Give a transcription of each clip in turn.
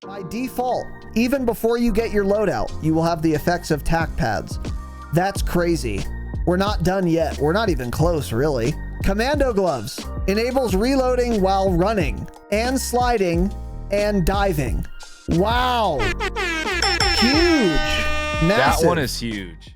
By default, even before you get your loadout, you will have the effects of tac pads. That's crazy. We're not done yet. We're not even close, really. Commando gloves enables reloading while running and sliding and diving. Wow. Huge. Massive. That one is huge.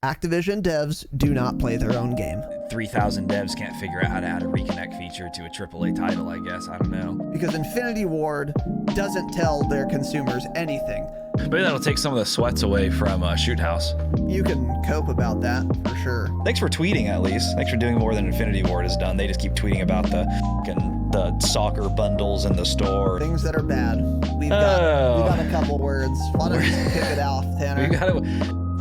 Activision devs do not play their own game. 3,000 devs can't figure out how to add a reconnect feature to a AAA title, I guess. I don't know. Because Infinity Ward doesn't tell their consumers anything. Maybe that'll take some of the sweats away from Shoot House. You can cope about that for sure. Thanks for tweeting, at least. Thanks for doing more than Infinity Ward has done. They just keep tweeting about the soccer bundles in the store. Things that are bad. We got a couple words. Why don't you kick it off, Tanner?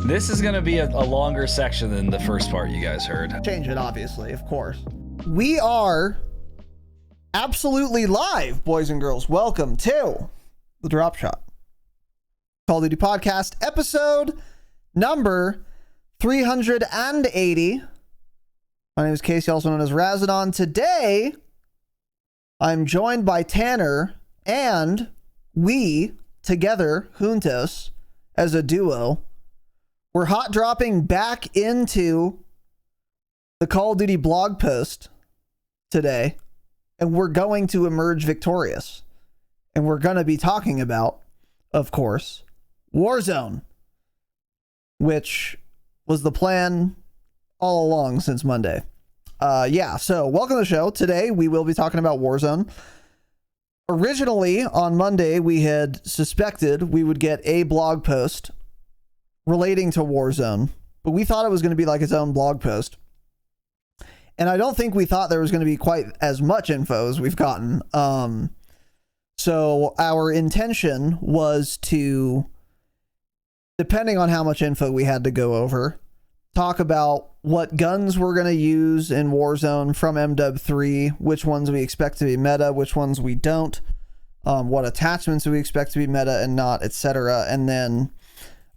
This is going to be a longer section than the first part you guys heard. Change it, obviously, of course. We are absolutely live, boys and girls. Welcome to the Dropshot Call of Duty Podcast, episode number 380. My name is Casey, also known as Razinon. Today, I'm joined by Tanner, and we, together, juntos, as a duo, we're hot dropping back into the Call of Duty blog post today, and we're going to emerge victorious. And we're going to be talking about, of course, Warzone, which was the plan all along since Monday. So welcome to the show. Today we will be talking about Warzone. Originally on Monday, we had suspected we would get a blog post relating to Warzone, but we thought it was going to be like its own blog post. And I don't think we thought there was going to be quite as much info as we've gotten. So our intention was to, depending on how much info we had to go over, talk about what guns we're going to use in Warzone from MWIII, which ones we expect to be meta, which ones we don't, what attachments we expect to be meta and not, etc. And then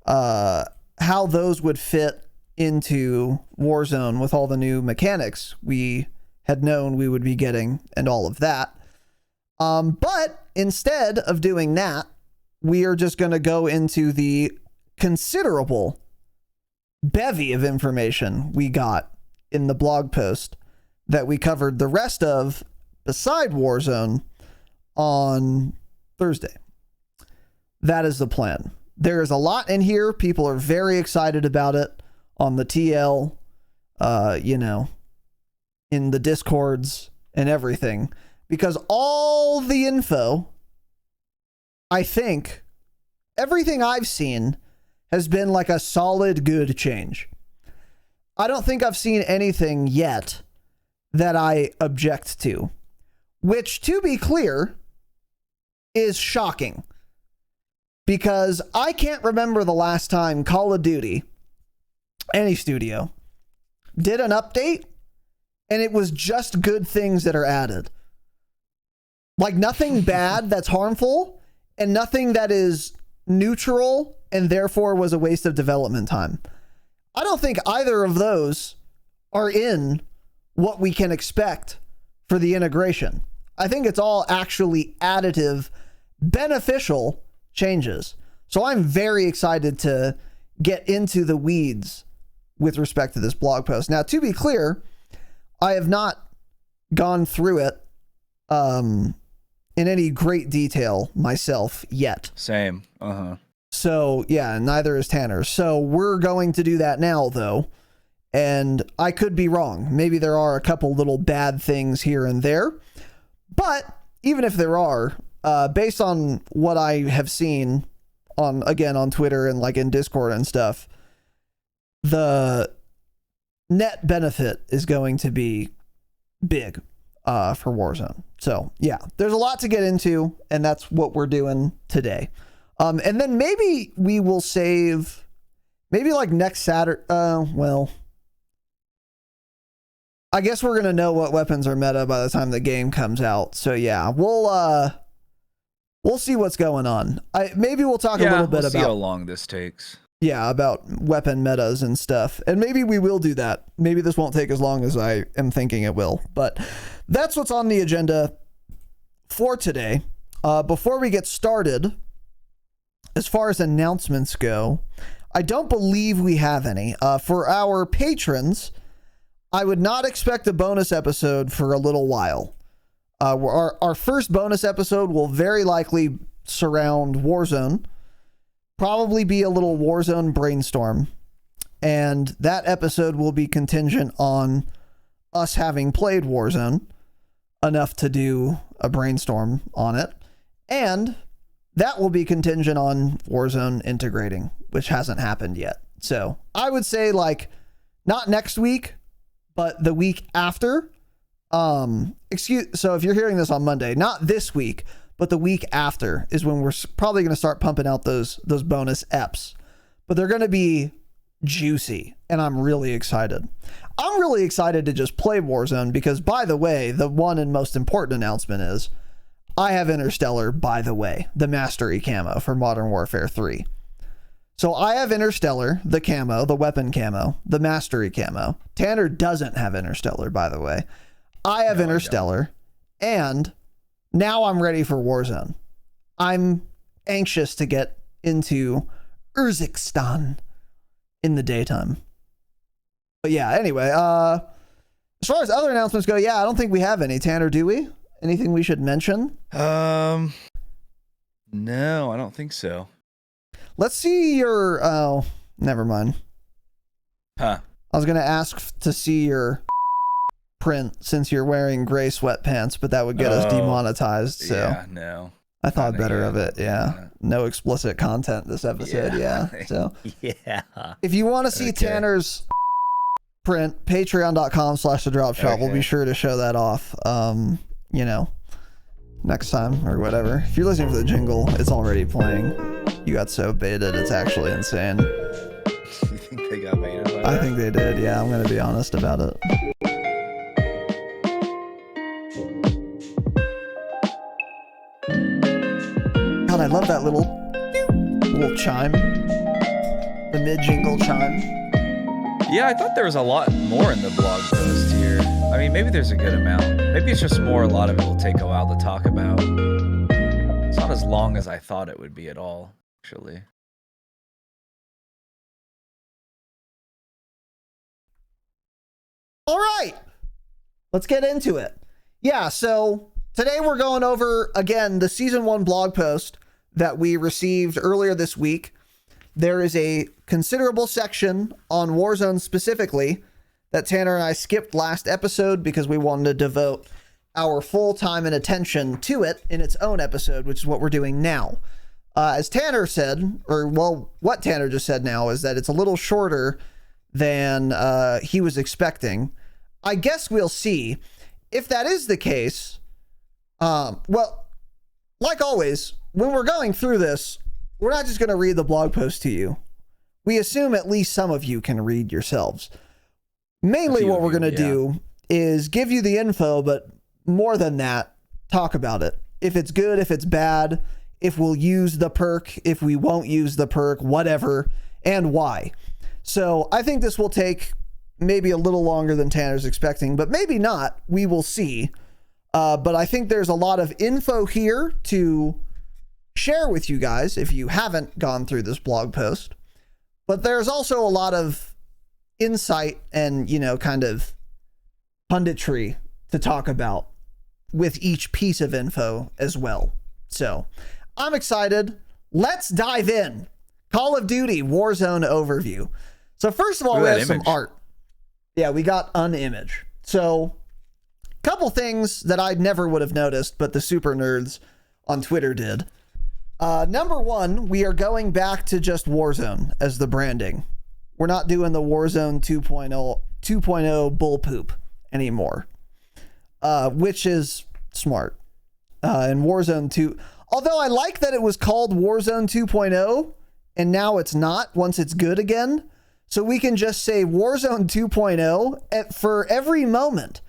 how those would fit into Warzone with all the new mechanics we had known we would be getting and all of that. But instead of doing that, we are just going to go into the considerable bevy of information we got in the blog post that we covered the rest of beside Warzone on Thursday. That is the plan. There is a lot in here. People are very excited about it on the TL, in the Discords and everything, because all the info, I think, everything I've seen has been like a solid good change. I don't think I've seen anything yet that I object to, which, to be clear, is shocking. Because I can't remember the last time Call of Duty, any studio, did an update and it was just good things that are added. Like nothing bad that's harmful and nothing that is neutral and therefore was a waste of development time. I don't think either of those are in what we can expect for the integration. I think it's all actually additive, beneficial changes. So I'm very excited to get into the weeds with respect to this blog post. Now, to be clear, I have not gone through it in any great detail myself yet. Same. So yeah, neither is Tanner. So we're going to do that now, though. And I could be wrong. Maybe there are a couple little bad things here and there. But even if there are, based on what I have seen on Twitter and like in Discord and stuff, the net benefit is going to be big for Warzone. So yeah, there's a lot to get into, and that's what we're doing today. And then maybe we will save, maybe like next Saturday. I guess we're gonna know what weapons are meta by the time the game comes out. So yeah, we'll see what's going on. Maybe we'll talk a little bit about see how long this takes. Yeah, about weapon metas and stuff. And maybe we will do that. Maybe this won't take as long as I am thinking it will. But that's what's on the agenda for today. Before we get started, as far as announcements go, I don't believe we have any. For our patrons, I would not expect a bonus episode for a little while. Our first bonus episode will very likely surround Warzone, probably be a little Warzone brainstorm, and that episode will be contingent on us having played Warzone enough to do a brainstorm on it, and that will be contingent on Warzone integrating, which hasn't happened yet. So I would say, like, not next week, but the week after. So if you're hearing this on Monday, not this week, but the week after is when we're probably going to start pumping out those bonus eps. But they're going to be juicy, and I'm really excited. I'm really excited to just play Warzone because, by the way, the one and most important announcement is I have Interstellar, by the way, the Mastery camo for Modern Warfare 3. So I have Interstellar, the camo, the weapon camo, the Mastery camo. Tanner doesn't have Interstellar, by the way. I have Interstellar, and now I'm ready for Warzone. I'm anxious to get into Urzikstan in the daytime. But yeah, anyway, as far as other announcements go, yeah, I don't think we have any. Tanner, do we? Anything we should mention? No, I don't think so. Let's see your, oh, never mind. Huh. I was going to ask to see your print since you're wearing gray sweatpants, but that would get us demonetized. So yeah, no. I thought better of it. Yeah. No explicit content this episode. Yeah. So yeah. If you want to see Tanner's print, patreon.com/thedropshot. We'll be sure to show that off. You know, next time or whatever. If you're listening for the jingle, it's already playing. You got so baited, it's actually insane. You think they got baited by that? I think they did. Yeah, I'm gonna be honest about it. God, I love that little chime. The mid-jingle chime. Yeah, I thought there was a lot more in the blog post here. I mean, maybe there's a good amount. Maybe it's just more, a lot of it will take a while to talk about. It's not as long as I thought it would be at all, actually. All right, let's get into it. Yeah, so today we're going over, again, the Season 1 blog post that we received earlier this week. There is a considerable section on Warzone specifically that Tanner and I skipped last episode because we wanted to devote our full time and attention to it in its own episode, which is what we're doing now. As Tanner said, or well, what Tanner just said now is that it's a little shorter than he was expecting. I guess we'll see. If that is the case, well, like always, when we're going through this, we're not just going to read the blog post to you. We assume at least some of you can read yourselves. Mainly what we're going to do is give you the info, but more than that, talk about it. If it's good, if it's bad, if we'll use the perk, if we won't use the perk, whatever, and why. So I think this will take maybe a little longer than Tanner's expecting, but maybe not. We will see. But I think there's a lot of info here to share with you guys if you haven't gone through this blog post. But there's also a lot of insight and, you know, kind of punditry to talk about with each piece of info as well. So I'm excited. Let's dive in. Call of Duty Warzone overview. So first of all, we have some art. Yeah, we got an image. So a couple things that I never would have noticed, but the super nerds on Twitter did. Number one, we are going back to just Warzone as the branding. We're not doing the Warzone 2.0 bull poop anymore, which is smart. And Warzone 2, although I like that it was called Warzone 2.0 and now it's not once it's good again. So we can just say Warzone 2.0 for every moment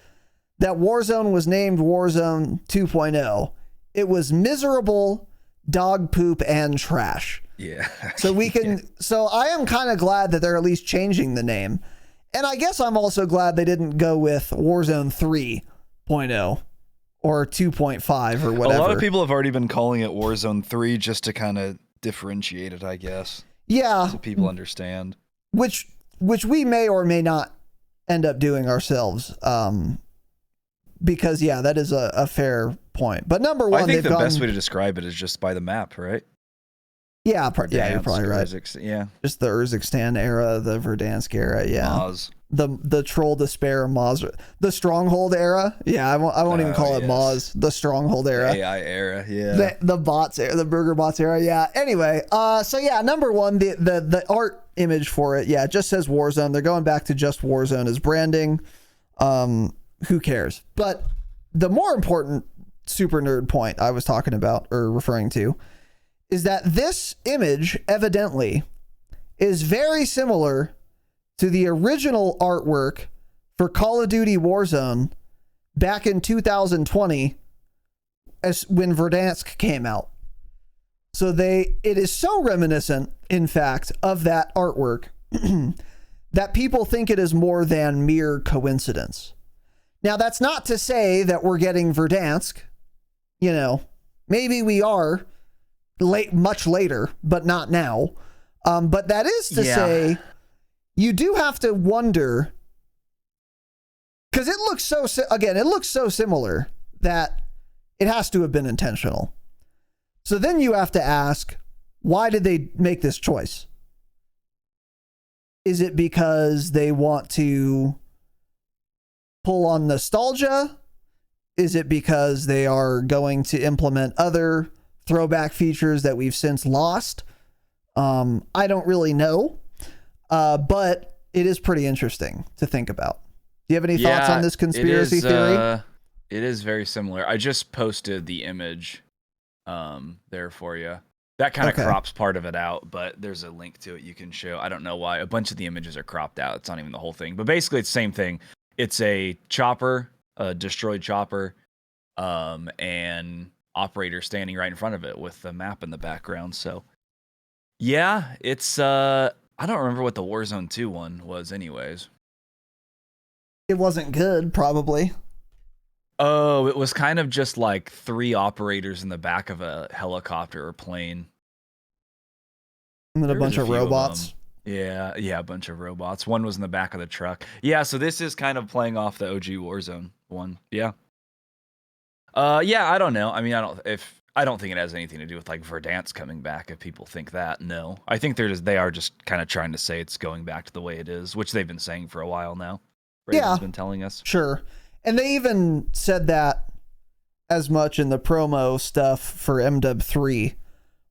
that Warzone was named Warzone 2.0. It was miserable, dog poop, and trash. Yeah. So we can, so I am kind of glad that they're at least changing the name. And I guess I'm also glad they didn't go with Warzone 3.0 or 2.5 or whatever. A lot of people have already been calling it Warzone 3 just to kind of differentiate it, I guess. Yeah. So people understand. Which we may or may not end up doing ourselves. Because, yeah, that is a fair point. But number one, I think the best way to describe it is just by the map, right? Yeah, you're probably right. Yeah. Just the Urzikstan era, the Verdansk era, yeah. Moz. The Troll Despair Moz. The Stronghold era. Yeah, I won't even call it Moz. The Stronghold era. AI era, yeah. The bots era, the Burger Bots era, yeah. Anyway, so yeah, number one, the art image for it, yeah, it just says Warzone. They're going back to just Warzone as branding. Who cares? But the more important super nerd point I was talking about or referring to is that this image evidently is very similar to the original artwork for Call of Duty Warzone back in 2020 as when Verdansk came out. So it is so reminiscent, in fact, of that artwork that people think it is more than mere coincidence. Now, that's not to say that we're getting Verdansk. You know, maybe we are much later, but not now. But that is to say, you do have to wonder, because it looks so similar that it has to have been intentional. So then you have to ask, why did they make this choice? Is it because they want to pull on nostalgia? Is it because they are going to implement other throwback features that we've since lost? I don't really know, but it is pretty interesting to think about. Do you have any thoughts on this conspiracy theory? It is very similar. I just posted the image there for you. That kind of crops part of it out, but there's a link to it you can show. I don't know why. A bunch of the images are cropped out. It's not even the whole thing. But basically, it's the same thing. It's a chopper, a destroyed chopper, and operator standing right in front of it with the map in the background. So, yeah, it's... I don't remember what the Warzone 2 one was anyways. It wasn't good, probably. Oh, it was kind of just like 3 operators in the back of a helicopter or plane. And then a bunch of robots. Yeah, a bunch of robots. One was in the back of the truck. Yeah, so this is kind of playing off the OG Warzone one. Yeah. I don't know. I mean, I don't think it has anything to do with like Verdansk coming back. If people think that, no. I think they are just kind of trying to say it's going back to the way it is, which they've been saying for a while now. Raven's been telling us. Sure. And they even said that as much in the promo stuff for MWIII.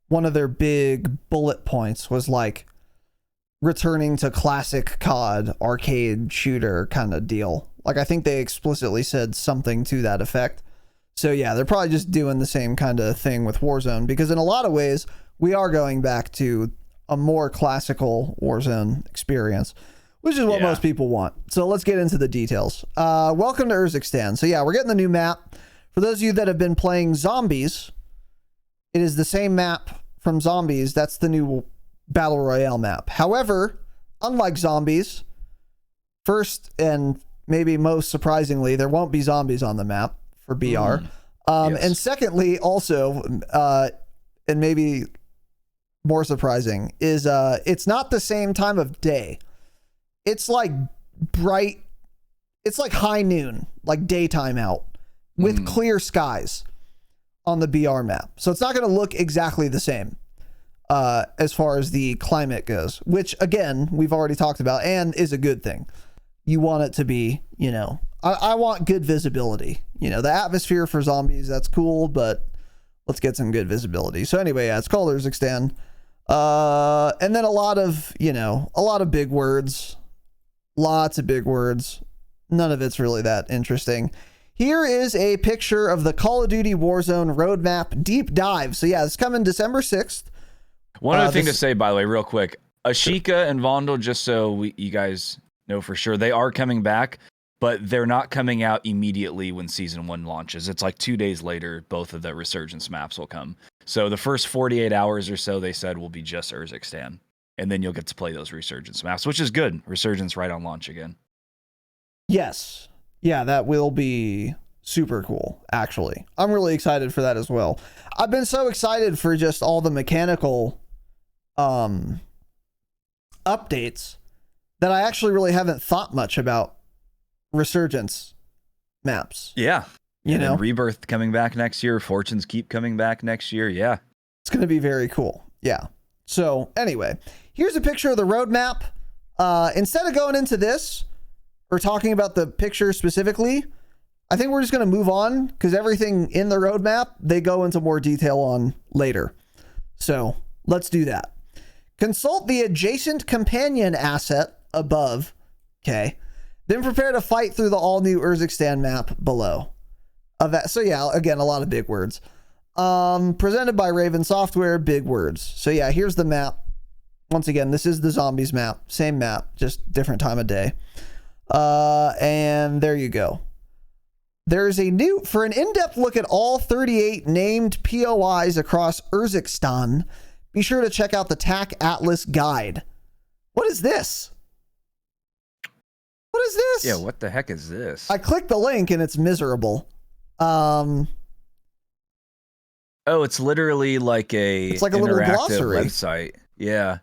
One of their big bullet points was like returning to classic COD arcade shooter kind of deal. Like I think they explicitly said something to that effect. So yeah, they're probably just doing the same kind of thing with Warzone, because in a lot of ways we are going back to a more classical Warzone experience, which is what most people want. So let's get into the details. Welcome to Urzikstan. So yeah, we're getting the new map. For those of you that have been playing Zombies, it is the same map from Zombies. That's the new Battle Royale map. However, unlike Zombies, first and maybe most surprisingly, there won't be zombies on the map for BR. And secondly, also, and maybe more surprising, is it's not the same time of day. It's like bright, it's like high noon, like daytime out with clear skies on the BR map. So it's not going to look exactly the same as far as the climate goes, which again, we've already talked about and is a good thing. You want it to be, you know, I want good visibility. You know, the atmosphere for Zombies, that's cool, but let's get some good visibility. So anyway, yeah, it's called Urzikstan. And then a lot of big words. Lots of big words. None of it's really that interesting. Here is a picture of the Call of Duty Warzone roadmap deep dive. So yeah, it's coming December 6th. One other thing to say, by the way, real quick. Ashika and Vondel, just so you guys know for sure, they are coming back, but they're not coming out immediately when Season 1 launches. It's like 2 days later, both of the Resurgence maps will come. So the first 48 hours or so, they said, will be just Urzikstan. And then you'll get to play those Resurgence maps, which is good. Resurgence right on launch again. Yes. Yeah, that will be super cool, actually. I'm really excited for that as well. I've been so excited for just all the mechanical updates that I actually really haven't thought much about Resurgence maps. Yeah. You know, Rebirth coming back next year. Fortunes Keep coming back next year. Yeah. It's going to be very cool. Yeah. So anyway, here's a picture of the roadmap. Instead of going into this or talking about the picture specifically, I think we're just going to move on because everything in the roadmap, they go into more detail on later. So let's do that. Consult the adjacent companion asset above. Okay. Then prepare to fight through the all-new Urzikstan map below. So yeah, again, a lot of big words. Presented by Raven Software, big words. So yeah, here's the map. Once again, this is the zombies map. Same map, just different time of day. And there you go. There's for an in-depth look at all 38 named POIs across Urzikstan, be sure to check out the TAC Atlas guide. What is this? What is this? Yeah, what the heck is this? I clicked the link and it's miserable. Oh, it's literally like it's like a little glossary website. Yeah.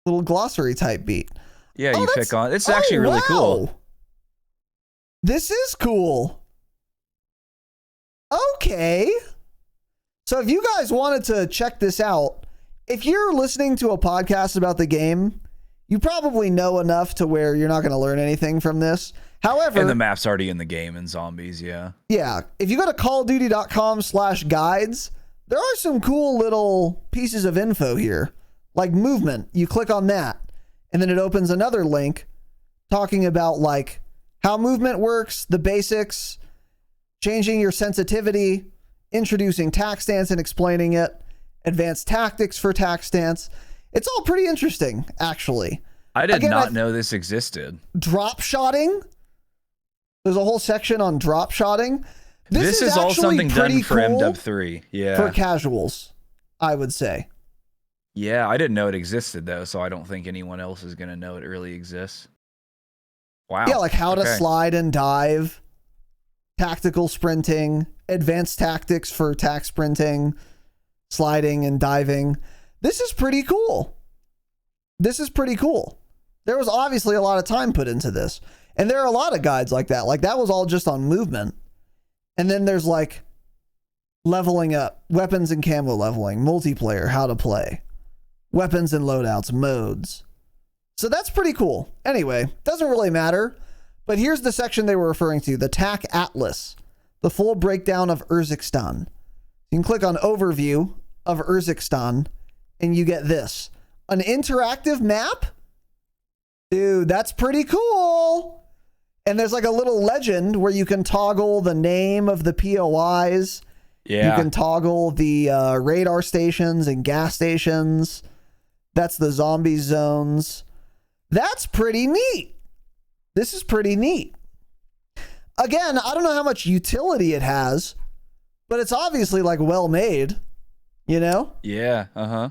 Little glossary type beat. Yeah, you click on. It's actually really cool. This is cool. Okay. So if you guys wanted to check this out, if you're listening to a podcast about the game, you probably know enough to where you're not going to learn anything from this. However, and the map's already in the game in zombies, yeah. Yeah. If you go to callofduty.com/guides, there are some cool little pieces of info here, like movement. You click on that, and then it opens another link talking about like how movement works, the basics, changing your sensitivity, introducing tac stance and explaining it, advanced tactics for tac stance. It's all pretty interesting, actually. I did not know this existed. Drop shotting. There's a whole section on drop shotting. This is all something done for MW3. Yeah. For casuals, I would say. Yeah, I didn't know it existed, though, so I don't think anyone else is going to know it really exists. Wow. Yeah, like how to slide and dive, tactical sprinting, advanced tactics for tac sprinting, sliding and diving. This is pretty cool. This is pretty cool. There was obviously a lot of time put into this. And there are a lot of guides like that. Like that was all just on movement. And then there's like leveling up, weapons and camo leveling, multiplayer, how to play, weapons and loadouts, modes. So that's pretty cool. Anyway, doesn't really matter. But here's the section they were referring to, the TAC Atlas, the full breakdown of Urzikstan. You can click on Overview of Urzikstan, and you get this. An interactive map? Dude, that's pretty cool. And there's like a little legend where you can toggle the name of the POIs. Yeah. You can toggle the radar stations and gas stations. That's the zombie zones. That's pretty neat. This is pretty neat. Again, I don't know how much utility it has, but it's obviously like well made, you know? Yeah, uh-huh.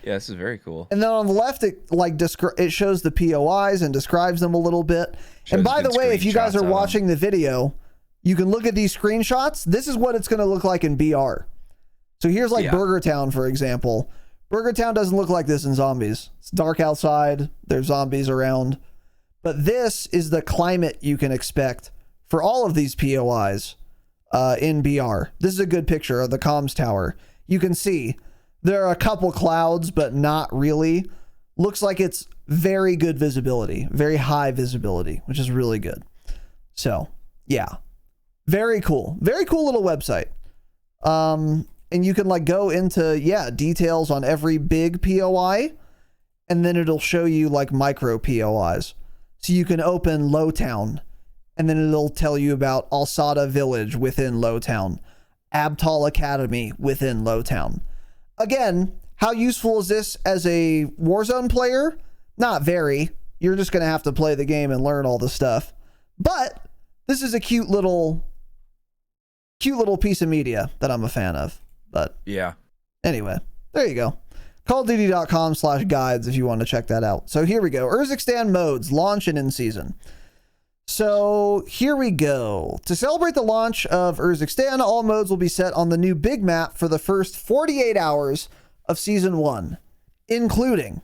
Yeah, this is very cool. And then on the left, it like it shows the POIs and describes them a little bit. And by the way, if you guys are watching the video, you can look at these screenshots. This is what it's going to look like in BR. So here's like Burger Town, for example. Burger Town doesn't look like this in zombies. It's dark outside. There's zombies around. But this is the climate you can expect for all of these POIs in BR. This is a good picture of the comms tower. You can see there are a couple clouds, but not really. Looks like it's very good visibility, very high visibility, which is really good. So, yeah. Very cool. Very cool little website. And you can like go into, details on every big POI, and then it'll show you like micro POIs. So you can open Lowtown, and then it'll tell you about Alsada Village within Lowtown, Abtal Academy within Lowtown. Again, how useful is this as a Warzone player? Not very. You're just going to have to play the game and learn all the stuff. But this is a cute little piece of media that I'm a fan of. But yeah. Anyway, there you go. CallOfDuty.com/guides if you want to check that out. So here we go. Urzikstan modes, launch and in season. So here we go. To celebrate the launch of Urzikstan, all modes will be set on the new big map for the first 48 hours of Season 1, including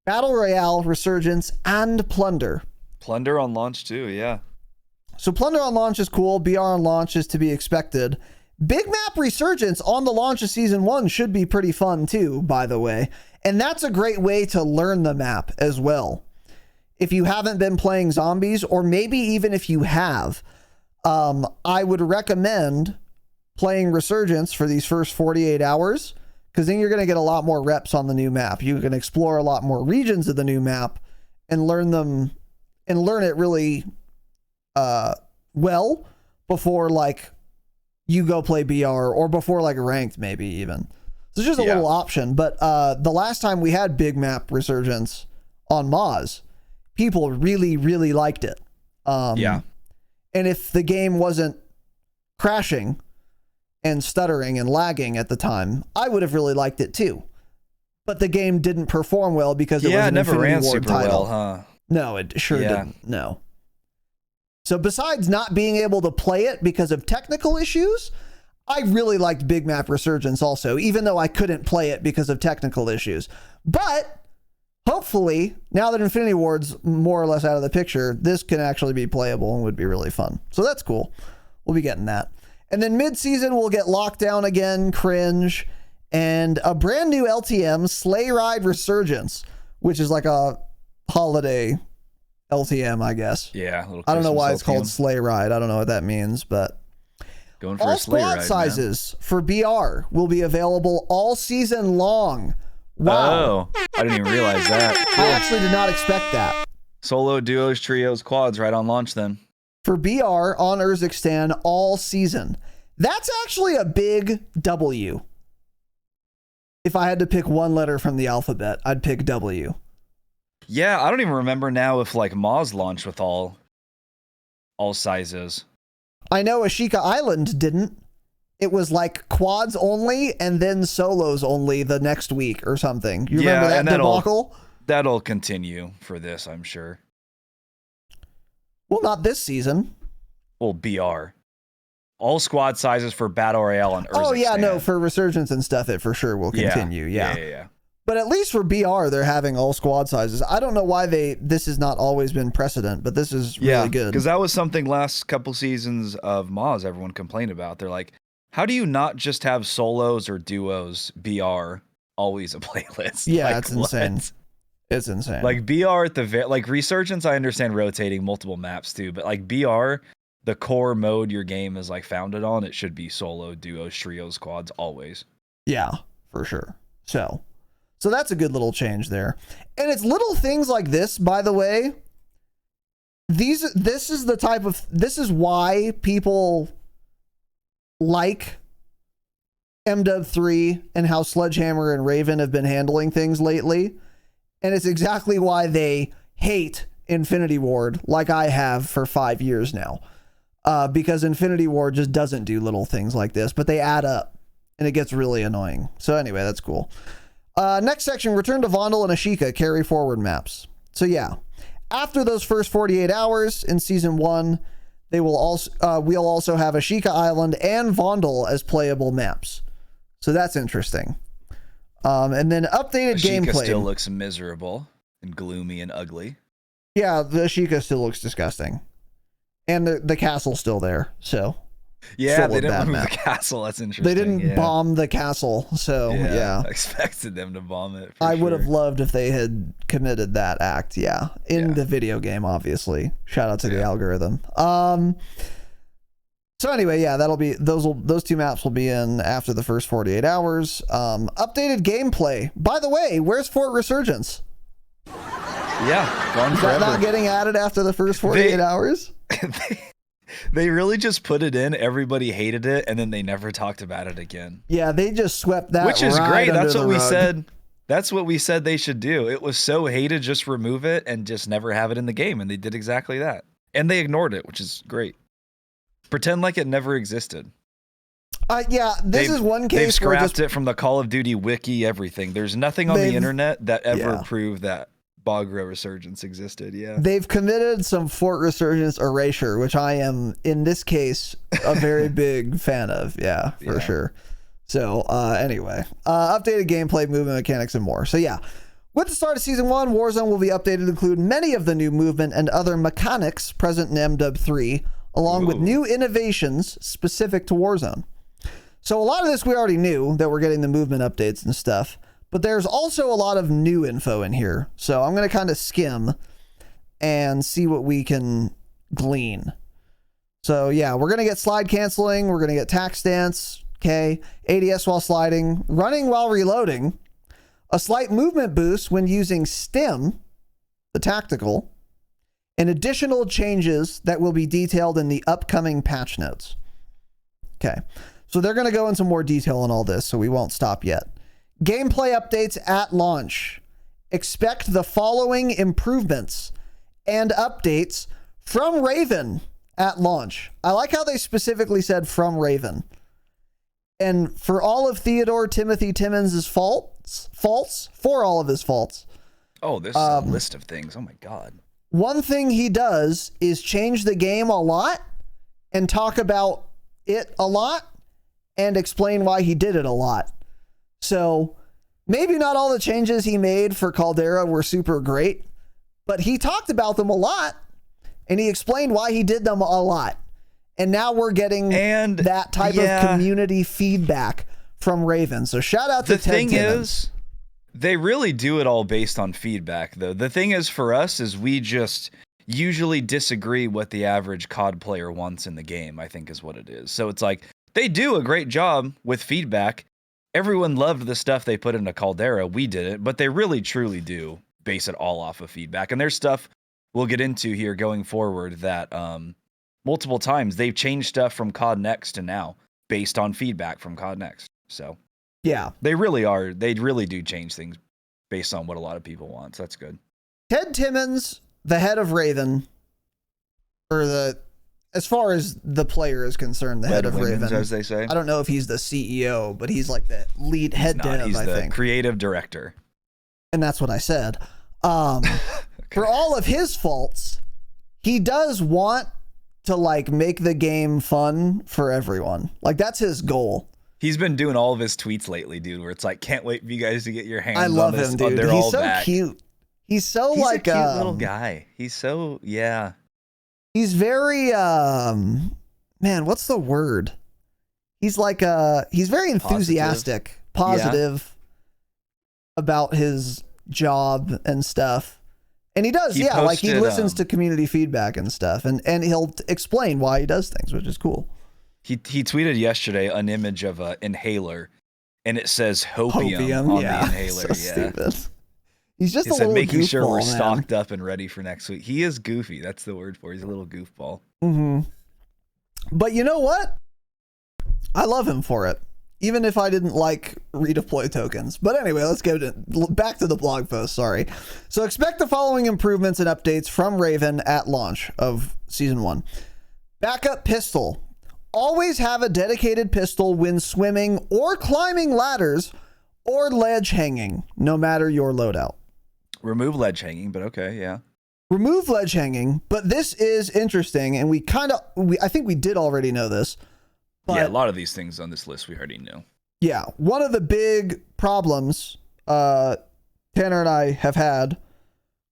Battle Royale, Resurgence, and Plunder. Plunder on launch too, yeah. So Plunder on launch is cool. BR on launch is to be expected. Big map Resurgence on the launch of Season 1 should be pretty fun too, by the way. And that's a great way to learn the map as well. If you haven't been playing zombies, or maybe even if you have, I would recommend playing Resurgence for these first 48 hours, because then you're going to get a lot more reps on the new map. You can explore a lot more regions of the new map and learn them and learn it really well before like you go play BR or before like ranked maybe even. So it's just a little option. But the last time we had big map Resurgence on Moz, people really, really liked it. And if the game wasn't crashing and stuttering and lagging at the time, I would have really liked it too. But the game didn't perform well because it was an never Infinity ran Ward super title. well, huh? No, it sure didn't. No. So besides not being able to play it because of technical issues, I really liked Big Map Resurgence also, even though I couldn't play it because of technical issues. But hopefully, now that Infinity Ward's more or less out of the picture, this can actually be playable and would be really fun. So that's cool. We'll be getting that. And then mid-season, we'll get Lockdown again, Cringe, and a brand new LTM, Sleigh Ride Resurgence, which is like a holiday LTM, I guess. Yeah. I don't know why it's LTM. called Sleigh Ride. I don't know what that means, but Going for all a sleigh squad ride, sizes for BR will be available all season long. Wow. Oh, I didn't even realize that. I actually did not expect that. Solo, duos, trios, quads right on launch then. For BR on Urzikstan all season. That's actually a big W. If I had to pick one letter from the alphabet, I'd pick W. Yeah, I don't even remember now if like Moz launched with all sizes. I know Ashika Island didn't. It was like quads only and then solos only the next week or something. You remember that debacle? That'll continue for this, I'm sure. Well, not this season. Well, BR. All squad sizes for Battle Royale on Urzikstan. Oh, yeah, no, for Resurgence and stuff, it for sure will continue. Yeah. But at least for BR, they're having all squad sizes. I don't know why this has not always been precedent, but this is really good. Because that was something last couple seasons of Moz everyone complained about. They're like, how do you not just have solos or duos BR always a playlist? Yeah, like, it's insane. It's insane. Like BR at the like Resurgence, I understand rotating multiple maps too, but like BR, the core mode your game is like founded on, it should be solo, duos, trios, quads always. Yeah, for sure. So that's a good little change there. And it's little things like this, by the way. This is why people like MWIII and how Sledgehammer and Raven have been handling things lately. And it's exactly why they hate Infinity Ward like I have for 5 years now. Because Infinity Ward just doesn't do little things like this, but they add up and it gets really annoying. So anyway, that's cool. Next section, Return to Vondel and Ashika carry forward maps. So yeah, after those first 48 hours in season 1, they will also we'll also have Ashika Island and Vondel as playable maps. So that's interesting. And then updated Ashika gameplay. Still looks miserable and gloomy and ugly. Yeah, the Ashika still looks disgusting, and the castle's still there. So yeah, they didn't remove the castle. That's interesting. They didn't bomb the castle, so yeah. I expected them to bomb it. I would have loved if they had committed that act. Yeah, in the video game, obviously. Shout out to the algorithm. So anyway, yeah, that'll be those two maps will be in after the first 48 hours. Updated gameplay. By the way, where's Fort Resurgence? Yeah, gone Is forever. that not getting added after the first 48 hours? They really just put it in. Everybody hated it, and then they never talked about it again. Yeah, they just swept that. Which is right great. That's what we rug. said. That's what we said they should do. It was so hated, just remove it and just never have it in the game, and they did exactly that. And they ignored it, which is great. Pretend like it never existed. Yeah, this is one case they've scrapped it from the Call of Duty wiki. Everything. There's nothing on the internet that ever proved that Bagra Resurgence existed. Yeah. They've committed some Fort Resurgence erasure, which I am, in this case, a very big fan of. Yeah, for sure. So anyway, updated gameplay, movement mechanics, and more. So yeah, with the start of Season 1, Warzone will be updated to include many of the new movement and other mechanics present in MW3, along with new innovations specific to Warzone. So a lot of this we already knew, that we're getting the movement updates and stuff, but there's also a lot of new info in here. So I'm going to kind of skim and see what we can glean. So yeah, we're going to get slide canceling, we're going to get tack stance, okay, ADS while sliding, running while reloading, a slight movement boost when using stim, the tactical, and additional changes that will be detailed in the upcoming patch notes. Okay, so they're going to go into more detail on all this, so we won't stop yet. Gameplay updates at launch. Expect the following improvements and updates from Raven at launch. I like how they specifically said from Raven. And for all of Theodore Timothy Timmons' faults, for all of his faults. Oh, this is a list of things. Oh my God. One thing he does is change the game a lot and talk about it a lot and explain why he did it a lot. So maybe not all the changes he made for Caldera were super great, but he talked about them a lot and he explained why he did them a lot. And now we're getting that type of community feedback from Raven. So shout out to Ted Timmons. The thing is, they really do it all based on feedback, though. The thing is, for us, is we just usually disagree what the average COD player wants in the game, I think is what it is. So it's like, they do a great job with feedback. Everyone loved the stuff they put into Caldera. We didn't, but they really, truly do base it all off of feedback. And there's stuff we'll get into here going forward that multiple times they've changed stuff from COD Next to now based on feedback from COD Next. So yeah, they really do change things based on what a lot of people want. So that's good. Ted Timmons, the head of Raven, as far as the player is concerned, the head of Raven, as they say. I don't know if he's the CEO, but he's like the lead head dev, he's I the think. Creative director. And that's what I said. Okay. For all of his faults, he does want to like make the game fun for everyone. Like that's his goal. He's been doing all of his tweets lately, dude, where it's like, can't wait for you guys to get your hands I love on this. him, dude. They're He's all so back. cute. He's so he's like a cute little guy. He's so, yeah. He's very, man, what's the word? He's like, he's very enthusiastic, positive about his job and stuff. And he does, he listens to community feedback and stuff, and he'll explain why he does things, which is cool. He tweeted yesterday an image of an inhaler, and it says hopium on the inhaler. So stupid. He's just he a little making goofball, sure we're man. stocked up and ready for next week. He is goofy. That's the word for it. He's a little goofball. Mm-hmm. But you know what? I love him for it, even if I didn't like redeploy tokens. But anyway, let's go back to the blog post. Sorry. So expect the following improvements and updates from Raven at launch of Season 1. Backup pistol. Always have a dedicated pistol when swimming or climbing ladders or ledge hanging, no matter your loadout. Remove ledge hanging, but okay, yeah. Remove ledge hanging, but this is interesting, and I think we did already know this. But yeah, a lot of these things on this list we already knew. Yeah, one of the big problems Tanner and I have had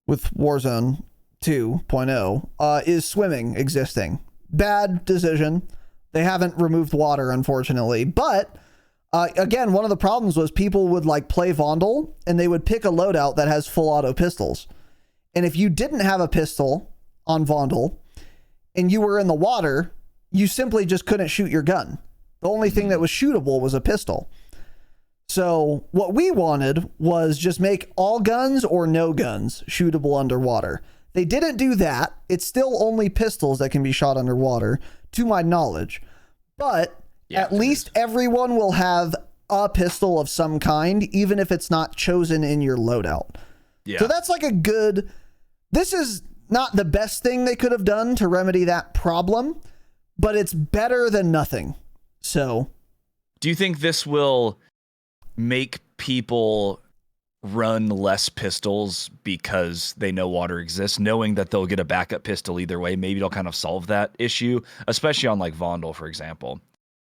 with Warzone 2.0 is swimming existing. Bad decision. They haven't removed water, unfortunately, but again, one of the problems was people would like play Vondel and they would pick a loadout that has full auto pistols. And if you didn't have a pistol on Vondel and you were in the water, you simply just couldn't shoot your gun. The only thing that was shootable was a pistol. So what we wanted was just make all guns or no guns shootable underwater. They didn't do that. It's still only pistols that can be shot underwater, to my knowledge. But at least everyone will have a pistol of some kind, even if it's not chosen in your loadout. Yeah. So that's like a good... This is not the best thing they could have done to remedy that problem, but it's better than nothing. So... Do you think this will make people run less pistols because they know water exists, knowing that they'll get a backup pistol either way. Maybe they'll kind of solve that issue, especially on like Vondel, for example.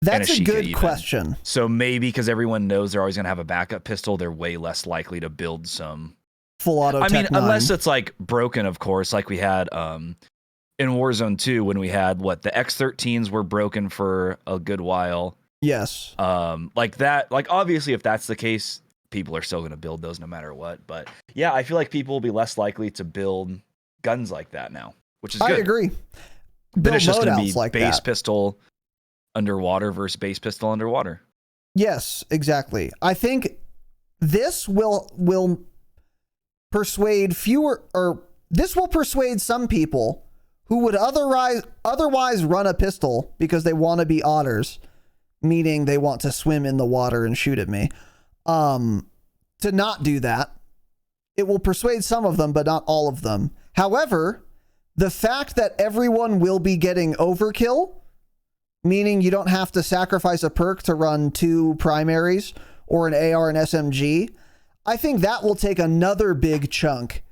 That's a good question. So maybe because everyone knows they're always going to have a backup pistol, they're way less likely to build some full auto. I mean, unless it's like broken, of course, like we had in Warzone 2 when we had the X13s were broken for a good while. Yes. Like that. Like obviously, if that's the case, people are still going to build those no matter what. But yeah, I feel like people will be less likely to build guns like that now, which is good. I agree. Then it's just going to be like base pistol underwater versus base pistol underwater. Yes, exactly. I think this will persuade some people who would otherwise run a pistol because they want to be otters, meaning they want to swim in the water and shoot at me, to not do that. It will persuade some of them, but not all of them. However, the fact that everyone will be getting overkill, meaning you don't have to sacrifice a perk to run 2 primaries or an AR and SMG, I think that will take another big chunk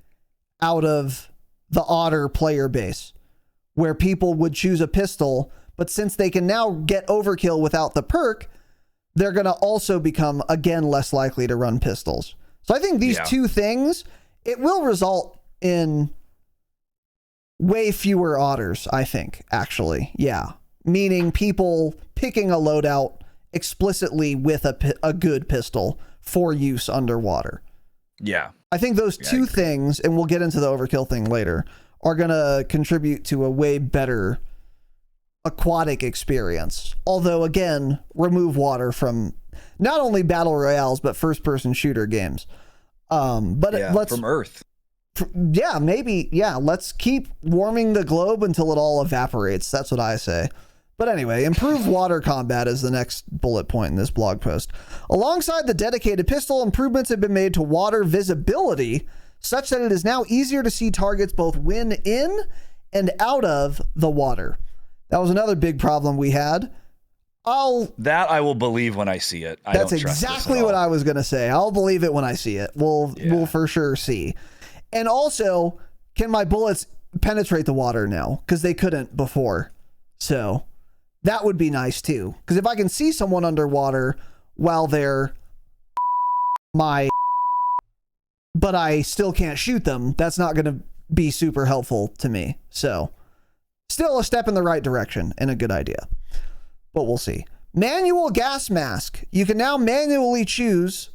out of the otter player base, where people would choose a pistol, but since they can now get overkill without the perk, they're going to also become, again, less likely to run pistols. So I think these two things, it will result in way fewer otters, I think, actually. Yeah. Meaning people picking a loadout explicitly with a good pistol for use underwater. Yeah. I think those two things, and we'll get into the overkill thing later, are going to contribute to a way better aquatic experience. Although, again, remove water from not only battle royales, but first-person shooter games. Let's from Earth. Maybe. Yeah, let's keep warming the globe until it all evaporates. That's what I say. But anyway, improved water combat is the next bullet point in this blog post. Alongside the dedicated pistol, improvements have been made to water visibility, such that it is now easier to see targets both when in and out of the water. That was another big problem we had. That I will believe when I see it. That's exactly what I was going to say. I'll believe it when I see it. We'll for sure see. And also, can my bullets penetrate the water now? Because they couldn't before. So that would be nice too. Because if I can see someone underwater while they're but I still can't shoot them, that's not going to be super helpful to me. So still a step in the right direction and a good idea. But we'll see. Manual gas mask. You can now manually choose,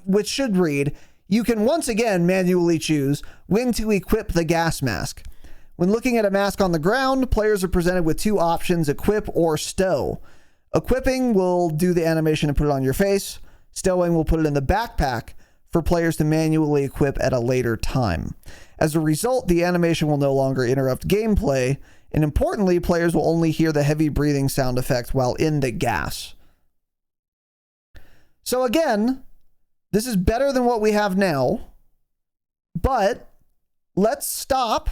which should read, you can once again manually choose when to equip the gas mask. When looking at a mask on the ground, players are presented with 2 options, equip or stow. Equipping will do the animation and put it on your face. Stowing will put it in the backpack for players to manually equip at a later time. As a result, the animation will no longer interrupt gameplay, and importantly, players will only hear the heavy breathing sound effect while in the gas. So again, this is better than what we have now, but let's stop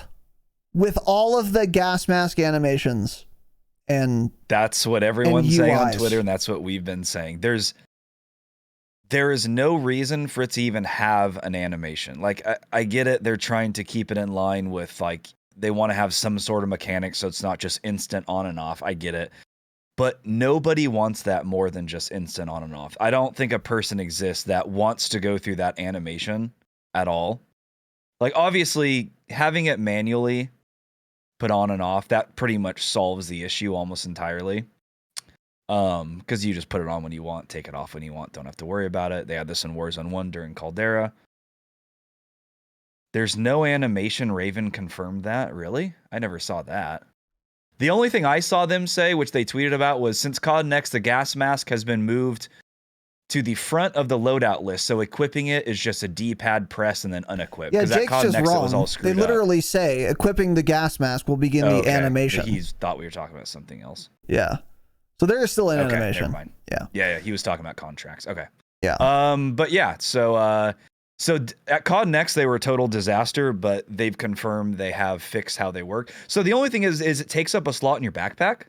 with all of the gas mask animations. And that's what everyone's saying on Twitter, and that's what we've been saying. There is no reason for it to even have an animation. Like, I get it. They're trying to keep it in line with, like, they want to have some sort of mechanic so it's not just instant on and off. I get it. But nobody wants that more than just instant on and off. I don't think a person exists that wants to go through that animation at all. Like, obviously, having it manually put on and off, that pretty much solves the issue almost entirely. Because you just put it on when you want, take it off when you want, don't have to worry about it. They had this in Warzone 1 during Caldera. There's no animation. Raven confirmed that. Really? I never saw that. The only thing I saw them say, which they tweeted about, was since COD Next, the gas mask has been moved to the front of the loadout list. So equipping it is just a D-pad press and then unequip. Yeah, Jake's COD just Next, wrong. It was all screwed they literally say equipping the gas mask will begin the animation. He thought we were talking about something else. Yeah. So there is still an animation. Never mind. Yeah. Yeah. He was talking about contracts. Okay. Yeah. But yeah, so at COD Next, they were a total disaster, but they've confirmed they have fixed how they work. So the only thing is it takes up a slot in your backpack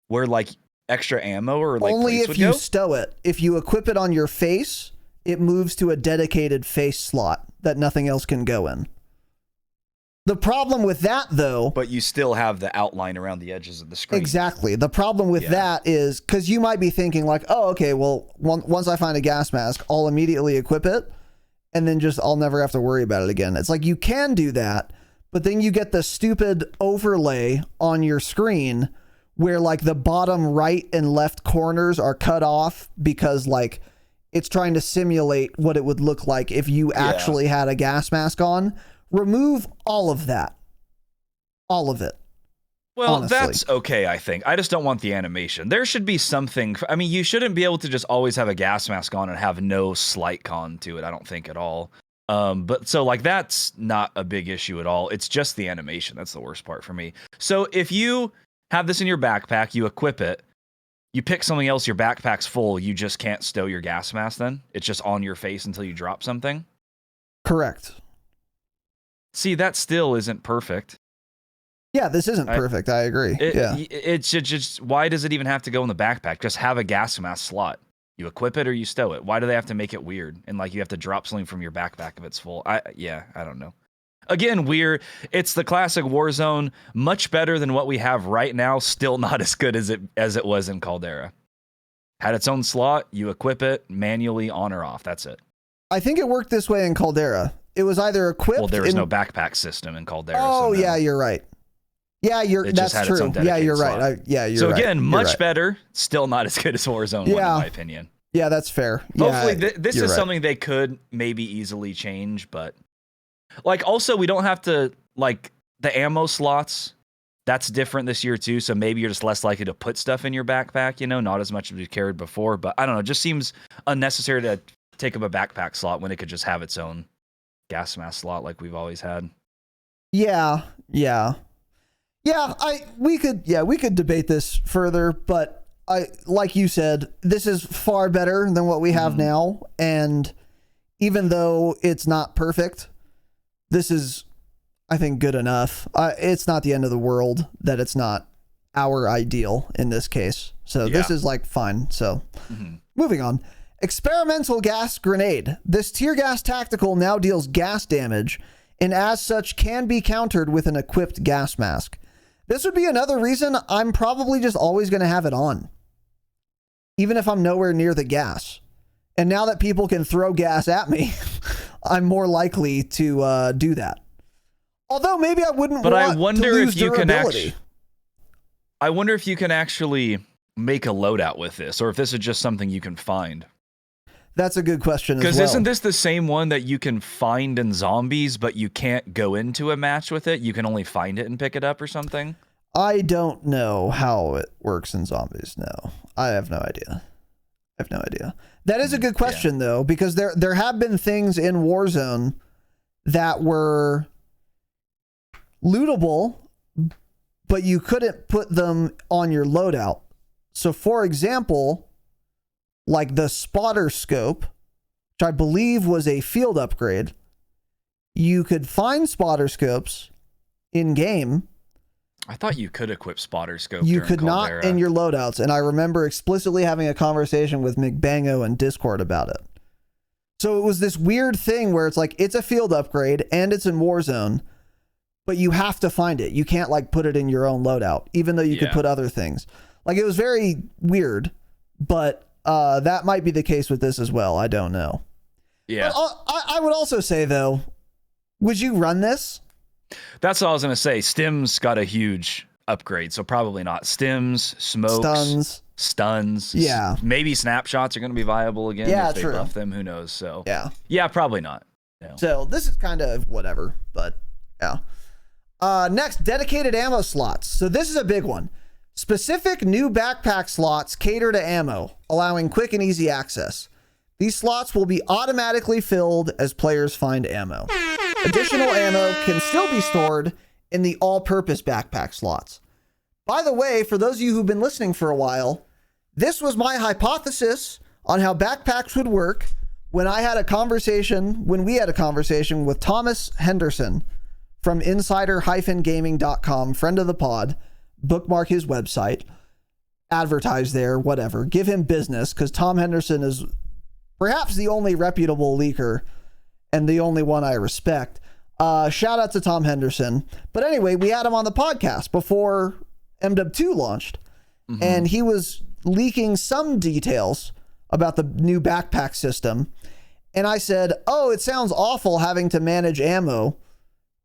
where like extra ammo or like only plates if would you go? stow it. If you equip it on your face it moves to a dedicated face slot that nothing else can go in. The problem with that, though... But you still have the outline around the edges of the screen. Exactly. The problem with that is, because you might be thinking like, oh, okay, well, once I find a gas mask, I'll immediately equip it, and then I'll never have to worry about it again. It's like, you can do that, but then you get the stupid overlay on your screen where like the bottom right and left corners are cut off because like it's trying to simulate what it would look like if you actually had a gas mask on. Remove all of that. All of it. Well, honestly. That's okay, I think. I just don't want the animation. There should be something. I mean, you shouldn't be able to just always have a gas mask on and have no slight con to it, I don't think at all. But so like that's not a big issue at all. It's just the animation. That's the worst part for me. So if you have this in your backpack, you equip it, you pick something else, your backpack's full, you just can't stow your gas mask then? It's just on your face until you drop something? Correct. See, that still isn't perfect. Yeah, this isn't perfect. I agree. It's just why does it even have to go in the backpack? Just have a gas mask slot. You equip it or you stow it. Why do they have to make it weird? And like you have to drop something from your backpack if it's full. I don't know. Again, weird. It's the classic Warzone. Much better than what we have right now. Still not as good as it was in Caldera. Had its own slot. You equip it manually on or off. That's it. I think it worked this way in Caldera. It was either equipped. Well, there was no backpack system in Caldera. Oh, so no. Yeah, you're right. Yeah, that's true. Yeah, you're right. You're right. So again, much better. Still not as good as Warzone 1, in my opinion. Yeah, that's fair. Hopefully, this is something they could maybe easily change, but like also we don't have to like the ammo slots. That's different this year too. So maybe you're just less likely to put stuff in your backpack. You know, not as much as you carried before. But I don't know. It just seems unnecessary to take up a backpack slot when it could just have its own gas mask slot like we've always had. Yeah. We could debate this further, but like you said, this is far better than what we have now. And even though it's not perfect, this is, I think, good enough. It's not the end of the world that it's not our ideal in this case. So this is like fine. So moving on. Experimental gas grenade. This tear gas tactical now deals gas damage and as such can be countered with an equipped gas mask. This would be another reason I'm probably just always going to have it on, even if I'm nowhere near the gas. And now that people can throw gas at me, I'm more likely to do that. Although maybe I wouldn't. But I wonder if you can actually. I wonder if you can actually make a loadout with this, or if this is just something you can find. That's a good question as well. Because isn't this the same one that you can find in zombies, but you can't go into a match with it? You can only find it and pick it up or something? I don't know how it works in zombies. No, I have no idea. That is a good question, though, because there have been things in Warzone that were lootable, but you couldn't put them on your loadout. So, for example, like the spotter scope, which I believe was a field upgrade, you could find spotter scopes in game. I thought you could equip spotter scope. You could not in your loadouts, and I remember explicitly having a conversation with McBango in Discord about it. So it was this weird thing where it's like it's a field upgrade and it's in Warzone, but you have to find it. You can't like put it in your own loadout, even though you could put other things. Like it was very weird, but that might be the case with this as well. I don't know. Yeah. But I would also say though, would you run this? That's what I was going to say. Stims got a huge upgrade, so probably not. Stims, smokes, stuns. Yeah. Maybe snapshots are going to be viable again. Yeah, if they true. buff them, who knows? So yeah, probably not. No. So this is kind of whatever, but yeah. Next, dedicated ammo slots. So this is a big one. Specific new backpack slots cater to ammo, allowing quick and easy access. These slots will be automatically filled as players find ammo. Additional ammo can still be stored in the all-purpose backpack slots. By the way, for those of you who've been listening for a while, this was my hypothesis on how backpacks would work when we had a conversation with Thomas Henderson from insider-gaming.com, friend of the pod. Bookmark his website, advertise there, whatever. Give him business, because Tom Henderson is perhaps the only reputable leaker and the only one I respect. Shout out to Tom Henderson. But anyway, we had him on the podcast before MW2 launched, and he was leaking some details about the new backpack system. And I said, oh, it sounds awful having to manage ammo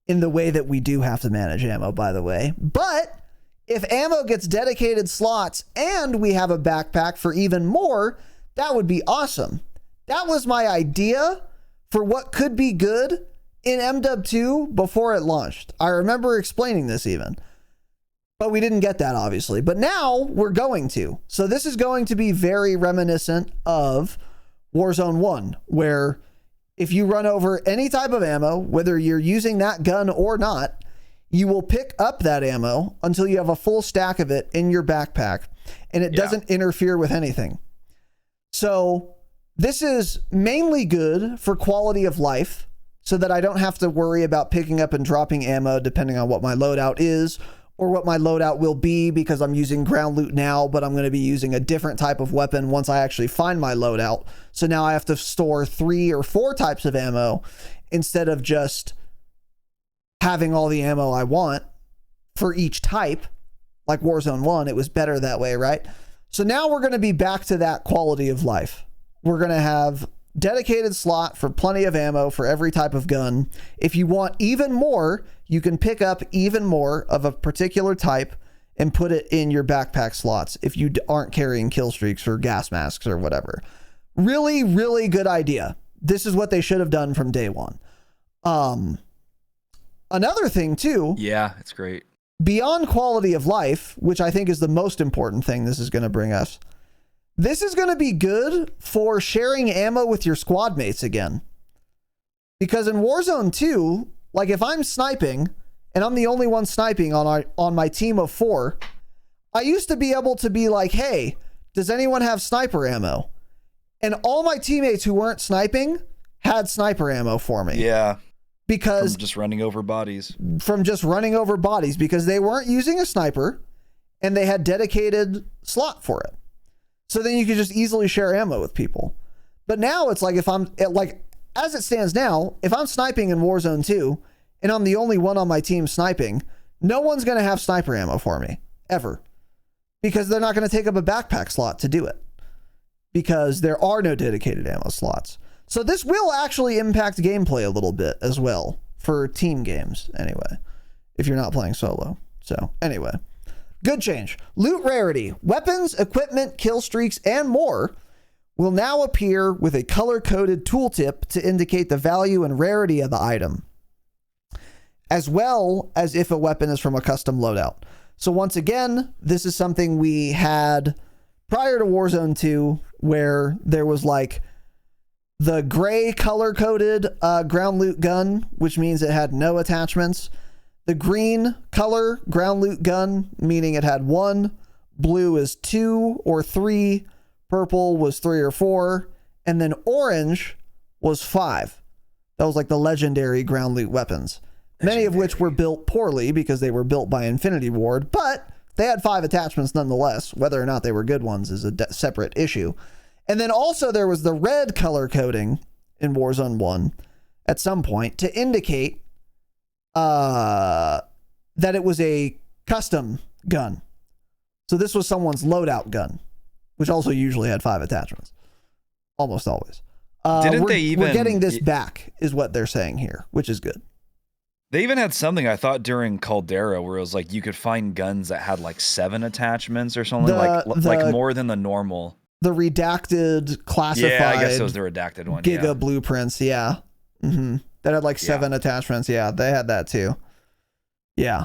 in the way that we do have to manage ammo, by the way. But if ammo gets dedicated slots and we have a backpack for even more, that would be awesome. That was my idea for what could be good in MW2 before it launched. I remember explaining this even. But we didn't get that, obviously. But now we're going to. So this is going to be very reminiscent of Warzone 1, where if you run over any type of ammo, whether you're using that gun or not, you will pick up that ammo until you have a full stack of it in your backpack, and it doesn't interfere with anything. So this is mainly good for quality of life, so that I don't have to worry about picking up and dropping ammo depending on what my loadout is or what my loadout will be, because I'm using ground loot now, but I'm going to be using a different type of weapon once I actually find my loadout. So now I have to store 3 or 4 types of ammo instead of just having all the ammo I want for each type. Like Warzone 1, it was better that way, right? So now we're going to be back to that quality of life. We're going to have dedicated slot for plenty of ammo for every type of gun. If you want even more, you can pick up even more of a particular type and put it in your backpack slots if you aren't carrying kill streaks or gas masks or whatever. Really, really good idea. This is what they should have done from day one. Another thing too. Yeah, it's great. Beyond quality of life, which I think is the most important thing this is going to bring us, this is going to be good for sharing ammo with your squad mates again. Because in Warzone 2, like if I'm sniping and I'm the only one sniping on my team of 4, I used to be able to be like, hey, does anyone have sniper ammo? And all my teammates who weren't sniping had sniper ammo for me. Yeah. Because from just running over bodies. Because they weren't using a sniper and they had dedicated slot for it. So then you could just easily share ammo with people. But now it's like as it stands now, if I'm sniping in Warzone 2 and I'm the only one on my team sniping, no one's going to have sniper ammo for me ever, because they're not going to take up a backpack slot to do it, because there are no dedicated ammo slots. So this will actually impact gameplay a little bit as well for team games anyway, if you're not playing solo. So anyway, good change. Loot rarity, weapons, equipment, kill streaks, and more will now appear with a color-coded tooltip to indicate the value and rarity of the item, as well as if a weapon is from a custom loadout. So once again, this is something we had prior to Warzone 2, where there was like the gray color-coded ground loot gun, which means it had no attachments. The green color ground loot gun, meaning it had 1. Blue is 2 or 3. Purple was 3 or 4. And then orange was 5. That was like the legendary ground loot weapons. Many of which were built poorly because they were built by Infinity Ward, but they had 5 attachments nonetheless. Whether or not they were good ones is a separate issue. And then also there was the red color coding in Warzone 1 at some point to indicate that it was a custom gun. So this was someone's loadout gun, which also usually had 5 attachments. Almost always. We're getting this back is what they're saying here, which is good. They even had something I thought during Caldera where it was like you could find guns that had like 7 attachments or something, like more than the normal. The redacted classified. Yeah, I guess it was the redacted one. Giga blueprints, yeah. Mm-hmm. That had like 7 attachments. Yeah, they had that too. Yeah.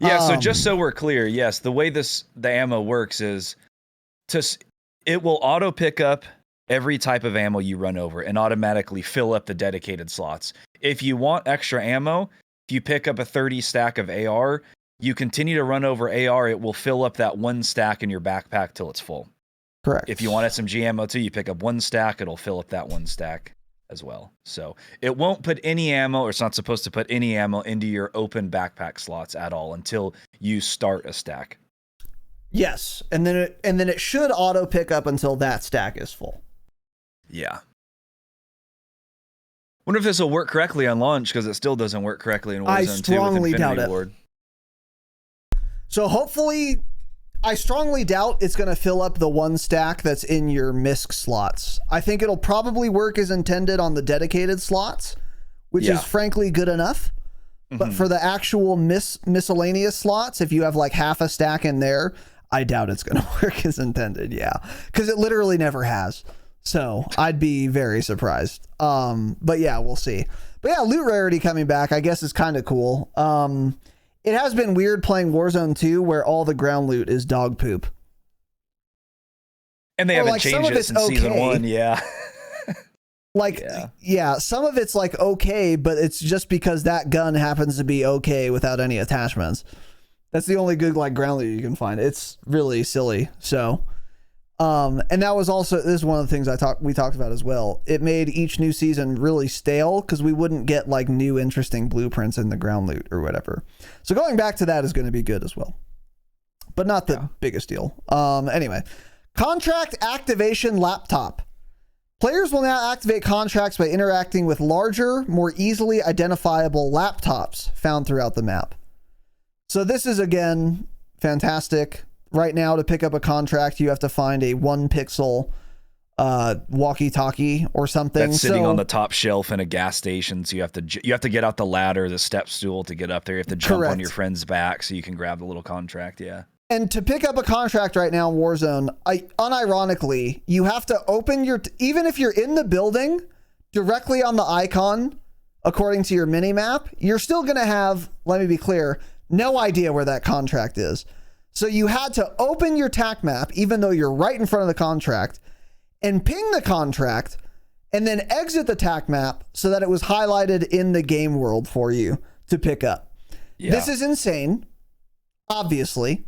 Yeah, so just so we're clear, yes, the way the ammo works is it will auto pick up every type of ammo you run over and automatically fill up the dedicated slots. If you want extra ammo, if you pick up a 30 stack of AR, you continue to run over AR, it will fill up that 1 stack in your backpack till it's full. Correct. If you want SMG ammo too, you pick up 1 stack, it'll fill up that 1 stack as well. So it won't put any ammo, or it's not supposed to put any ammo into your open backpack slots at all until you start a stack. Yes, and then it should auto pick up until that stack is full. Yeah. Wonder if this will work correctly on launch, because it still doesn't work correctly in Warzone 2 I with strongly doubt Infinity it. Ward. So hopefully, I strongly doubt it's going to fill up the one stack that's in your MISC slots. I think it'll probably work as intended on the dedicated slots, which is frankly good enough. But for the actual miscellaneous slots, if you have like half a stack in there, I doubt it's going to work as intended. Yeah, because it literally never has. So I'd be very surprised. But yeah, we'll see. But yeah, loot rarity coming back, I guess, is kind of cool. It has been weird playing Warzone 2 where all the ground loot is dog poop. And they haven't changed it since season 1. Yeah. Yeah, some of it's like okay, but it's just because that gun happens to be okay without any attachments. That's the only good like ground loot you can find. It's really silly. So, and that was also, this is one of the things we talked about as well. It made each new season really stale because we wouldn't get like new interesting blueprints in the ground loot or whatever. So going back to that is going to be good as well, but not the biggest deal. Anyway, contract activation laptop. Players will now activate contracts by interacting with larger, more easily identifiable laptops found throughout the map. So this is, again, fantastic. Right now, to pick up a contract, you have to find a 1 pixel walkie-talkie or something. That's sitting on the top shelf in a gas station, so you have to get out the ladder, the step stool to get up there. You have to jump on your friend's back so you can grab the little contract, And to pick up a contract right now in Warzone, unironically, you have to open even if you're in the building, directly on the icon, according to your mini-map, you're still going to have, let me be clear, no idea where that contract is. So you had to open your TAC map, even though you're right in front of the contract, and ping the contract, and then exit the TAC map so that it was highlighted in the game world for you to pick up. Yeah. This is insane, obviously.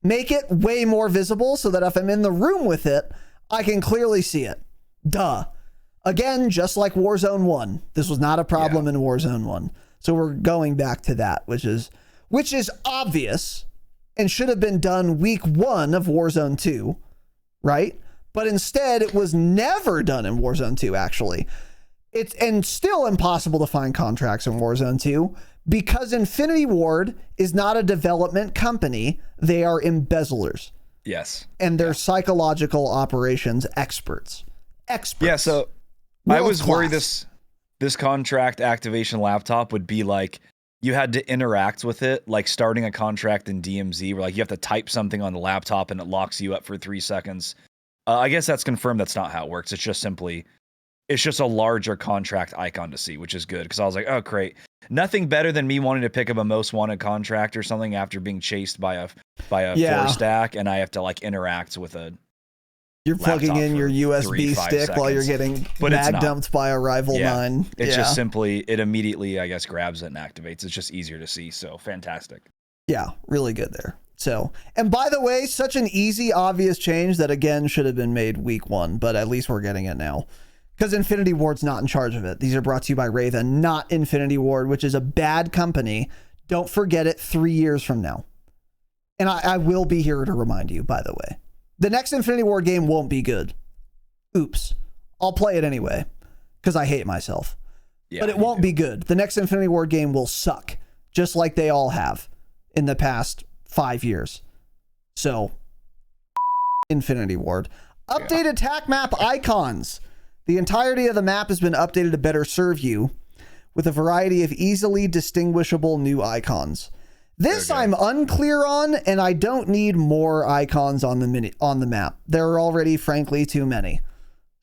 Make it way more visible so that if I'm in the room with it, I can clearly see it. Duh. Again, just like Warzone 1. This was not a problem in Warzone 1. So we're going back to that, which is obvious and should have been done week 1 of Warzone 2, right? But instead, it was never done in Warzone 2, actually. And still impossible to find contracts in Warzone 2 because Infinity Ward is not a development company. They are embezzlers. Yes. And they're psychological operations experts. Yeah, so I was worried this contract activation laptop would be like you had to interact with it, like starting a contract in DMZ where like you have to type something on the laptop and it locks you up for 3 seconds. I guess that's confirmed that's not how it works. It's just a larger contract icon to see, which is good because I was like, oh, great. Nothing better than me wanting to pick up a most wanted contract or something after being chased by a 4-stack, and I have to like interact with a. You're plugging in your USB stick seconds. While you're getting mag dumped by a rival 9. It's just simply, it immediately, I guess, grabs it and activates. It's just easier to see. So fantastic. Yeah, really good there. So, and by the way, such an easy, obvious change that again should have been made week 1, but at least we're getting it now. Because Infinity Ward's not in charge of it. These are brought to you by Raven, not Infinity Ward, which is a bad company. Don't forget it 3 years from now. And I will be here to remind you, by the way. The next Infinity Ward game won't be good. Oops. I'll play it anyway, because I hate myself. Yeah, but it won't be good. The next Infinity Ward game will suck, just like they all have in the past 5 years. So, Infinity Ward. Updated TAC map icons. The entirety of the map has been updated to better serve you with a variety of easily distinguishable new icons. This I'm unclear on, and I don't need more icons on the map. There are already, frankly, too many.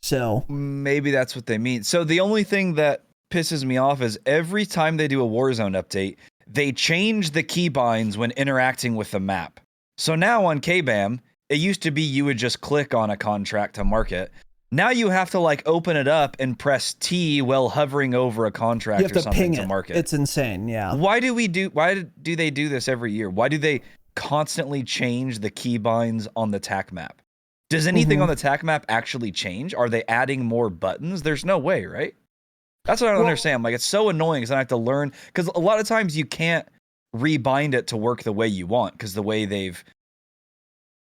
So maybe that's what they mean. So the only thing that pisses me off is every time they do a Warzone update, they change the keybinds when interacting with the map. So now on KBAM, it used to be you would just click on a contract to mark it. Now you have to like open it up and press T while hovering over a contract or something to mark it. It's insane, yeah. Why do they do this every year? Why do they constantly change the keybinds on the TAC map? Does anything on the TAC map actually change? Are they adding more buttons? There's no way, right? That's what I don't understand. Like, it's so annoying because I have to learn, because a lot of times you can't rebind it to work the way you want because the way they've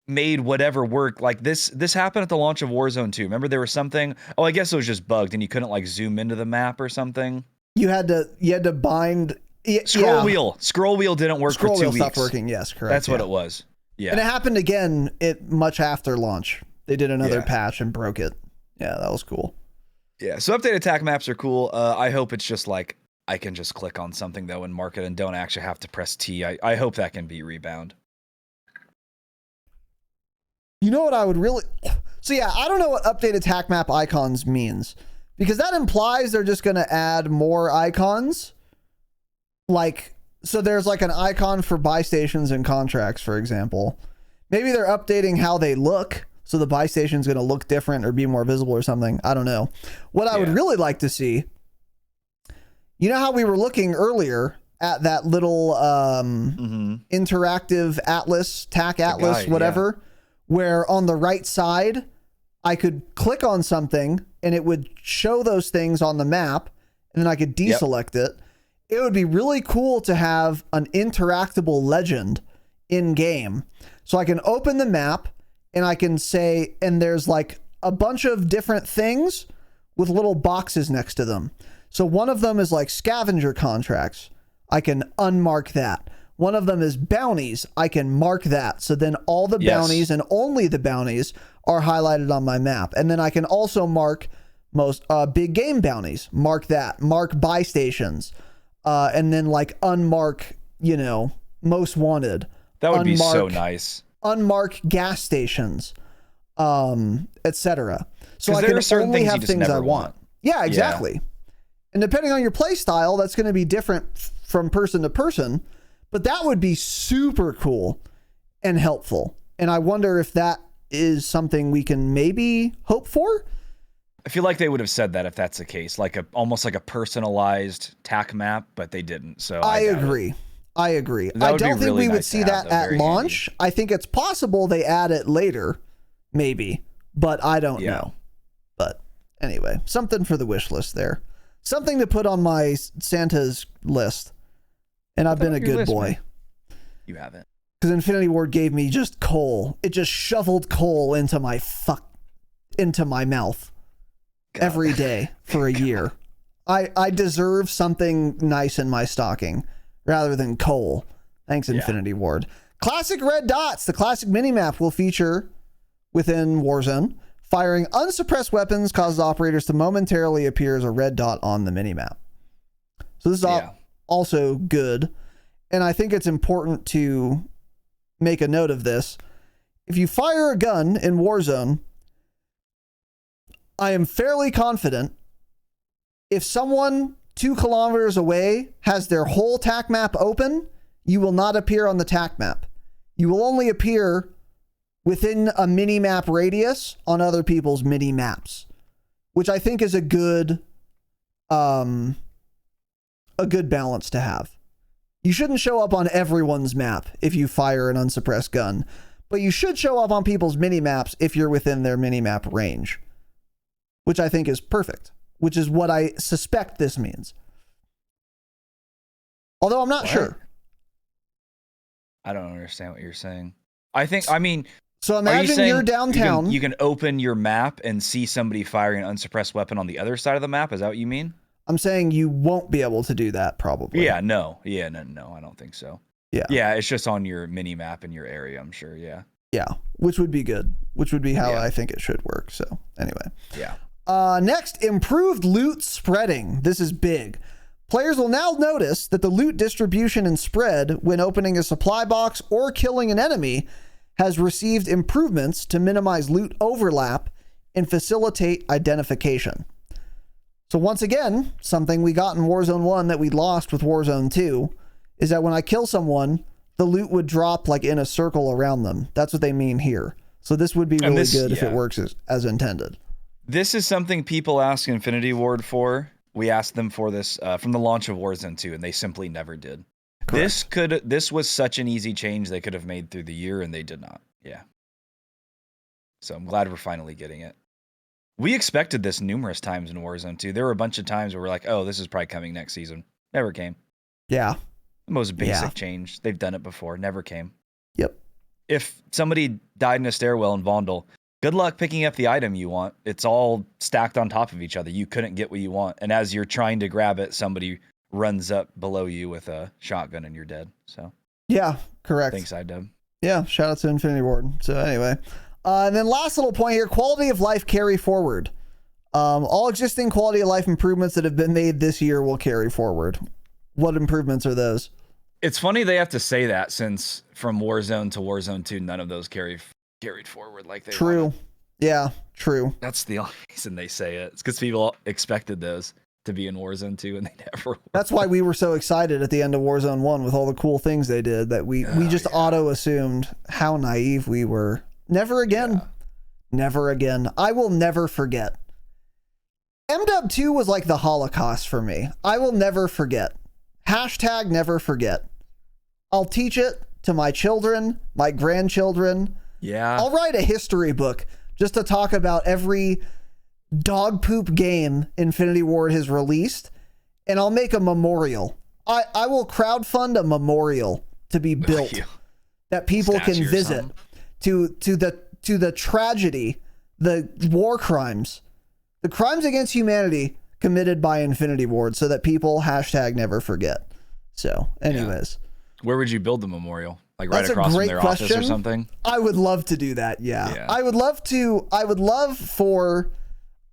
made whatever work. Like this happened at the launch of Warzone 2. Remember there was something, oh, I guess it was just bugged and you couldn't like zoom into the map or something. You had to bind Scroll wheel didn't work for 2 weeks. Stopped working. Yes, correct. That's what it was. Yeah. And it happened again much after launch. They did another patch and broke it. Yeah, that was cool. Yeah, so updated attack maps are cool. I hope it's just like I can just click on something though and mark it and don't actually have to press T. I hope that can be rebound. You know what I would really... So yeah, I don't know what updated attack map icons means, because that implies they're just going to add more icons. Like, so there's like an icon for buy stations and contracts, for example. Maybe they're updating how they look, so the buy station's going to look different or be more visible or something. I don't know. What I would really like to see, you know how we were looking earlier at that little interactive atlas, TAC atlas, whatever, where on the right side, I could click on something and it would show those things on the map, and then I could deselect it. It would be really cool to have an interactable legend in game. So I can open the map and I can say, and there's like a bunch of different things with little boxes next to them. So one of them is like scavenger contracts. I can unmark that. One of them is bounties. I can mark that. So then all the bounties and only the bounties are highlighted on my map. And then I can also mark most big game bounties. Mark that. Mark buy stations. And then like unmark, you know, most wanted. That would be so nice. Unmark gas stations, etc. So I can only have things I want. Yeah, exactly. Yeah. And depending on your play style, that's going to be different from person to person. But that would be super cool and helpful. And I wonder if that is something we can maybe hope for. I feel like they would have said that if that's the case, like almost like a personalized TAC map, but they didn't. So I agree. I don't think we would see that at launch. I think it's possible they add it later, maybe, but I don't know. But anyway, something for the wish list there. Something to put on my Santa's list. And I've been a good boy. Man. You haven't. Because Infinity Ward gave me just coal. It just shoveled coal into my mouth every day for a year. I deserve something nice in my stocking rather than coal. Thanks, Infinity Ward. Classic red dots. The classic minimap will feature within Warzone. Firing unsuppressed weapons causes operators to momentarily appear as a red dot on the minimap. So this is also good. And I think it's important to make a note of this. If you fire a gun in Warzone, I am fairly confident if someone 2 kilometers away has their whole TAC map open, you will not appear on the TAC map. You will only appear within a mini-map radius on other people's mini-maps, which I think is a good balance to have. You shouldn't show up on everyone's map if you fire an unsuppressed gun, but you should show up on people's mini-maps if you're within their mini-map range, which I think is perfect, which is what I suspect this means. Although I'm not sure. I don't understand what you're saying. So imagine you're downtown. You can open your map and see somebody firing an unsuppressed weapon on the other side of the map. Is that what you mean? I'm saying you won't be able to do that probably. No, I don't think so. Yeah, it's just on your mini map in your area, I'm sure. Yeah, which would be good. Which would be how I think it should work. So anyway. Next, improved loot spreading. This is big. Players will now notice that the loot distribution and spread when opening a supply box or killing an enemy has received improvements to minimize loot overlap and facilitate identification. So once again, something we got in Warzone 1 that we lost with Warzone 2 is that when I kill someone, the loot would drop like in a circle around them. That's what they mean here. So this would be really good if it works as intended. This is something people ask Infinity Ward for. We asked them for this from the launch of Warzone 2, and they simply never did. Correct. This was such an easy change they could have made through the year, and they did not. Yeah. So I'm glad we're finally getting it. We expected this numerous times in Warzone 2. There were a bunch of times where we're like, oh, this is probably coming next season. Never came. Yeah. The most basic change. They've done it before. Never came. Yep. if somebody died in a stairwell in Vondel, good luck picking up the item you want. It's all stacked on top of each other. You couldn't get what you want. And as you're trying to grab it, somebody runs up below you with a shotgun and you're dead. So yeah, correct. Thanks, IDub. Yeah, shout out to Infinity Ward. So anyway, and then last little point here, quality of life carry forward. All existing quality of life improvements that have been made this year will carry forward. What improvements are those? It's funny they have to say that, since from Warzone to Warzone 2, none of those carried forward like they True. wanted. Yeah, true. That's the only reason they say it. It's because people expected those to be in Warzone 2 and they never were. That's why we were so excited at the end of Warzone 1 with all the cool things they did that we just auto assumed. How naive we were. Never again. Yeah. Never again. I will never forget. MW2 was like the Holocaust for me. I will never forget. Hashtag never forget. I'll teach it to my children, my grandchildren. Yeah. I'll write a history book just to talk about every dog poop game Infinity Ward has released, and I'll make a memorial. I will crowdfund a memorial to be built that people can visit to the tragedy, the war crimes, the crimes against humanity committed by Infinity Ward, so that people hashtag never forget. So anyways, where would you build the memorial? Like right that's across a from great their question. office or something? I would love to do that. Yeah. I would love for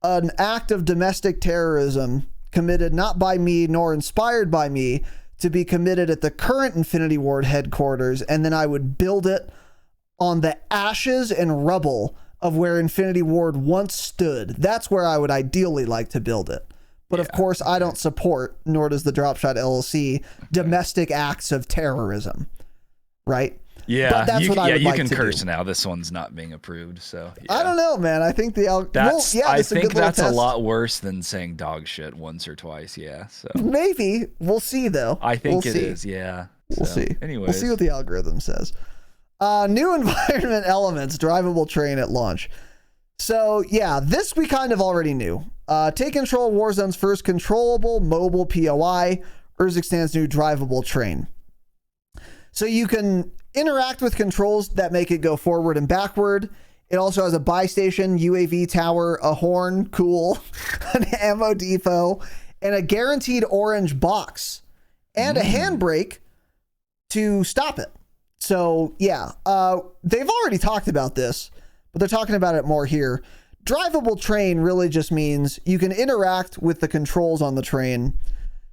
an act of domestic terrorism committed not by me nor inspired by me to be committed at the current Infinity Ward headquarters, and then I would build it on the ashes and rubble of where Infinity Ward once stood. That's where I would ideally like to build it. But of course, I don't support, nor does the Dropshot LLC, domestic acts of terrorism. Right? Yeah, but that's what I would like you can to curse do. now. This one's not being approved, so I don't know, man. I think the I think that's a lot worse than saying dog shit once or twice. Yeah, so maybe we'll see though. I think it is. Yeah, we'll see. Anyways, we'll see what the algorithm says. New environment elements, drivable train at launch. So yeah, this we kind of already knew. Take control of Warzone's first controllable mobile POI, Urzikstan's new drivable train. So you can interact with controls that make it go forward and backward. It also has a buy station, UAV tower, a horn, cool, an ammo depot, and a guaranteed orange box, and a handbrake to stop it. So yeah, they've already talked about this, but they're talking about it more here. Drivable train really just means you can interact with the controls on the train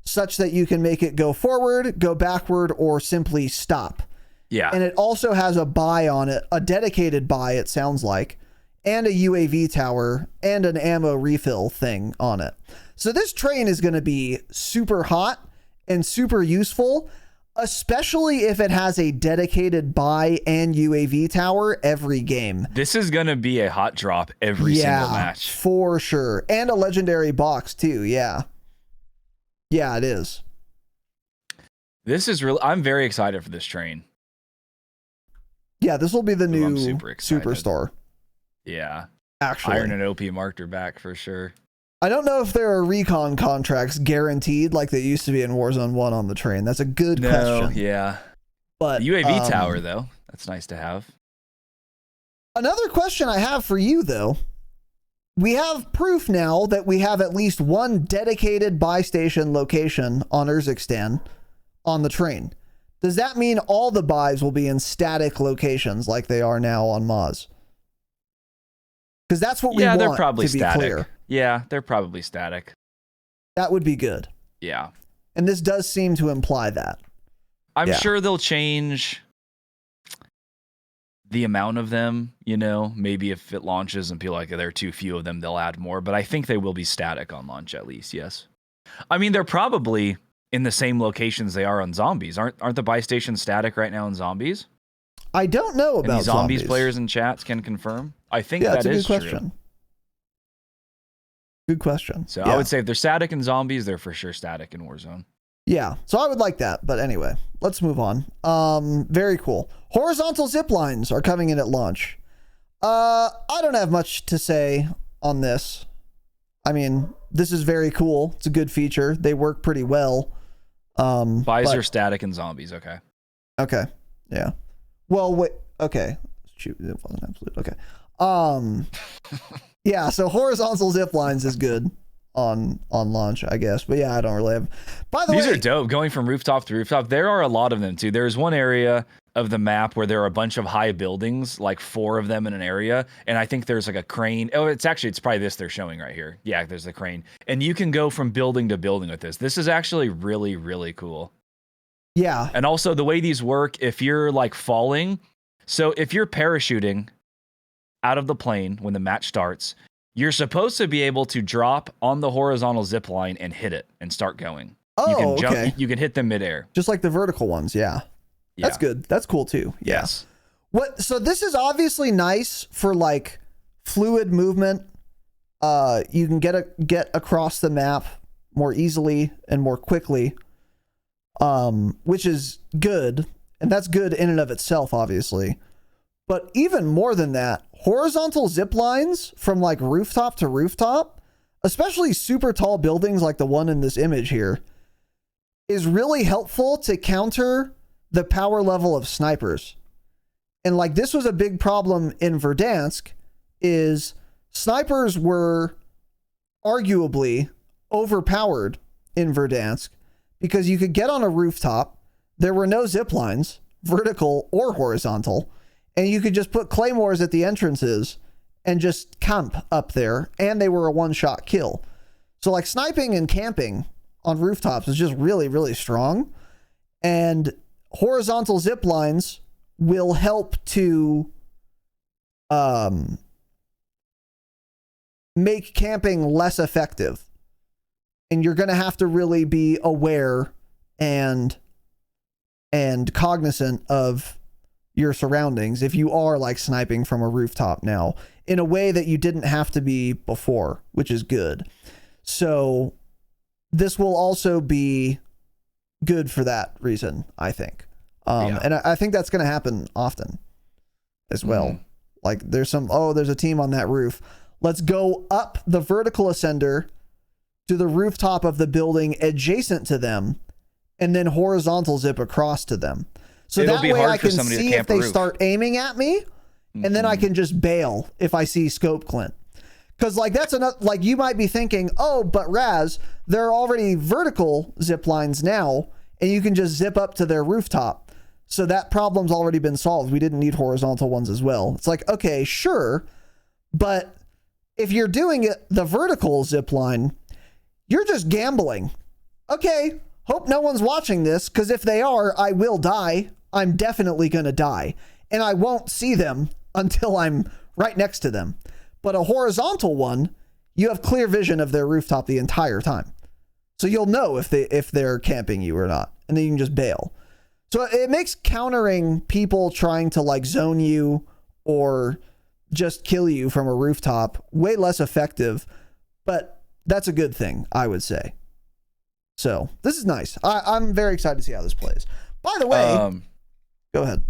such that you can make it go forward, go backward, or simply stop. Yeah. And it also has a buy on it, a dedicated buy, it sounds like, and a UAV tower and an ammo refill thing on it. So this train is going to be super hot and super useful, especially if it has a dedicated buy and UAV tower every game. This is going to be a hot drop every single match. For sure. And a legendary box too. Yeah. Yeah, it is. This is really, I'm very excited for this train. Yeah, this will be the new superstar. Yeah. Actually. Iron and OP marked her back for sure. I don't know if there are recon contracts guaranteed like they used to be in Warzone 1 on the train. That's a good question. Yeah. But the UAV tower, though, that's nice to have. Another question I have for you, though. We have proof now that we have at least one dedicated buy station location on Urzikstan on the train. Does that mean all the buys will be in static locations like they are now on Moz? Because that's what we want, they're probably to be static. clear. Yeah, they're probably static. That would be good. Yeah. And this does seem to imply that. I'm sure they'll change the amount of them, you know, maybe if it launches and people like there are too few of them, they'll add more, but I think they will be static on launch at least. Yes. I mean, they're probably in the same locations they are on zombies. Aren't the buy stations static right now in zombies? I don't know about Any zombies players in chats can confirm. I think that is true. Good question. So I would say if they're static in zombies, they're for sure static in Warzone. Yeah, so I would like that. But anyway, let's move on. Very cool. Horizontal zip lines are coming in at launch. I don't have much to say on this. I mean, this is very cool. It's a good feature. They work pretty well. Buys are static in zombies. Okay. Okay. Yeah. Well, wait. Okay. Shoot, it wasn't absolute. Okay. Yeah, so horizontal zip lines is good on launch, I guess. But yeah, I don't really have. By the way, these are dope. Going from rooftop to rooftop, there are a lot of them too. There's one area of the map where there are a bunch of high buildings, like 4 of them in an area, and I think there's like a crane. Oh, it's probably this they're showing right here. Yeah, there's the crane, and you can go from building to building with this. This is actually really, really cool. Yeah, and also the way these work, if you're like falling, so if you're parachuting out of the plane when the match starts, you're supposed to be able to drop on the horizontal zip line and hit it and start going. Oh, you can jump, okay. You can hit them midair. Just like the vertical ones, yeah. That's good. That's cool too. Yeah. Yes. So this is obviously nice for like fluid movement. You can get across the map more easily and more quickly, which is good. And that's good in and of itself, obviously. But even more than that, horizontal zip lines from like rooftop to rooftop, especially super tall buildings like the one in this image here, is really helpful to counter the power level of snipers. And like this was a big problem in Verdansk, is snipers were arguably overpowered in Verdansk because you could get on a rooftop, there were no zip lines, vertical or horizontal, and you could just put claymores at the entrances and just camp up there, and they were a one-shot kill. So like sniping and camping on rooftops is just really, really strong. And horizontal zip lines will help to make camping less effective. And you're going to have to really be aware and cognizant of your surroundings if you are like sniping from a rooftop now, in a way that you didn't have to be before, which is good. So this will also be good for that reason, I think. And I think that's going to happen often as well. Like there's a team on that roof. Let's go up the vertical ascender to the rooftop of the building adjacent to them, and then horizontal zip across to them. So that way I can see if they start aiming at me, and then I can just bail if I see scope Clint. Because like that's enough. Like you might be thinking, oh, but Raz, there are already vertical zip lines now, and you can just zip up to their rooftop. So that problem's already been solved. We didn't need horizontal ones as well. It's like, okay, sure, but if you're doing it the vertical zip line, you're just gambling. Okay, hope no one's watching this, because if they are, I will die. I'm definitely going to die, and I won't see them until I'm right next to them. But a horizontal one, you have clear vision of their rooftop the entire time. So you'll know if they're camping you or not, and then you can just bail. So it makes countering people trying to like zone you or just kill you from a rooftop way less effective, but that's a good thing, I would say. So this is nice. I'm very excited to see how this plays. By the way, go ahead.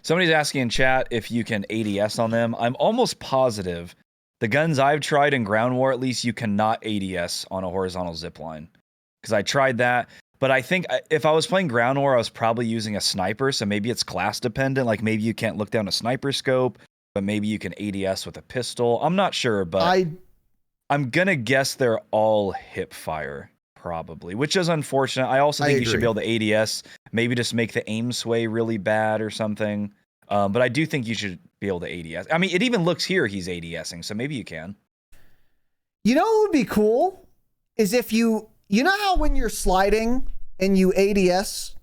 Somebody's asking in chat if you can ADS on them. I'm almost positive the guns I've tried in ground war, at least, you cannot ADS on a horizontal zip line, because I tried that. But I think if I was playing ground war, I was probably using a sniper. So maybe it's class dependent. Like maybe you can't look down a sniper scope, but maybe you can ADS with a pistol. I'm not sure, but I'm going to guess they're all hip fire probably, which is unfortunate. I also think you should be able to ADS, maybe just make the aim sway really bad or something. But I do think you should be able to ADS. I mean, it even looks here he's ADSing, so maybe you can. You know what would be cool is if you know how when you're sliding and you ADS,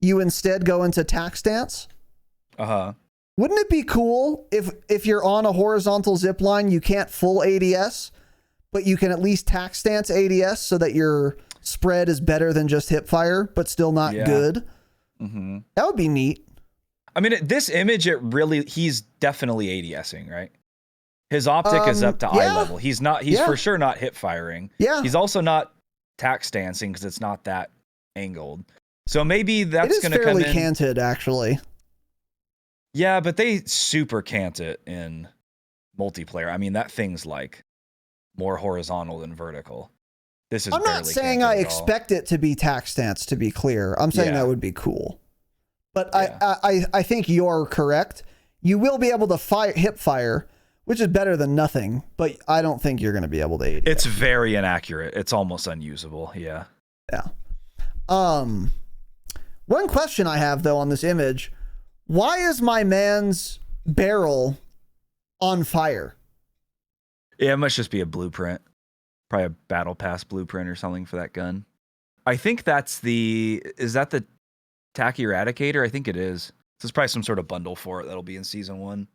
you instead go into tack stance? Uh-huh. Wouldn't it be cool if you're on a horizontal zip line, you can't full ADS, but you can at least tack stance ADS so that your spread is better than just hip fire, but still not good? Mm-hmm. That would be neat. I mean, this image, he's definitely ADSing, right? His optic is up to eye level. He's for sure not hip firing. Yeah. He's also not tack stancing because it's not that angled. So maybe that's going to come in. It is fairly canted, actually. Yeah, but they super cant it in multiplayer. I mean, that thing's like more horizontal than vertical. This is. I'm not saying I expect it to be tack stance, to be clear. I'm saying that would be cool. But Yeah. I think you're correct. You will be able to hip fire, which is better than nothing, but I don't think you're going to be able to AD. It's very inaccurate. It's almost unusable. Yeah. Yeah. One question I have though on this image, why is my man's barrel on fire? Yeah, it must just be a blueprint. Probably a battle pass blueprint or something for that gun. I think is that the Tacky Eradicator? I think it is. So it's probably some sort of bundle for it that'll be in season 1.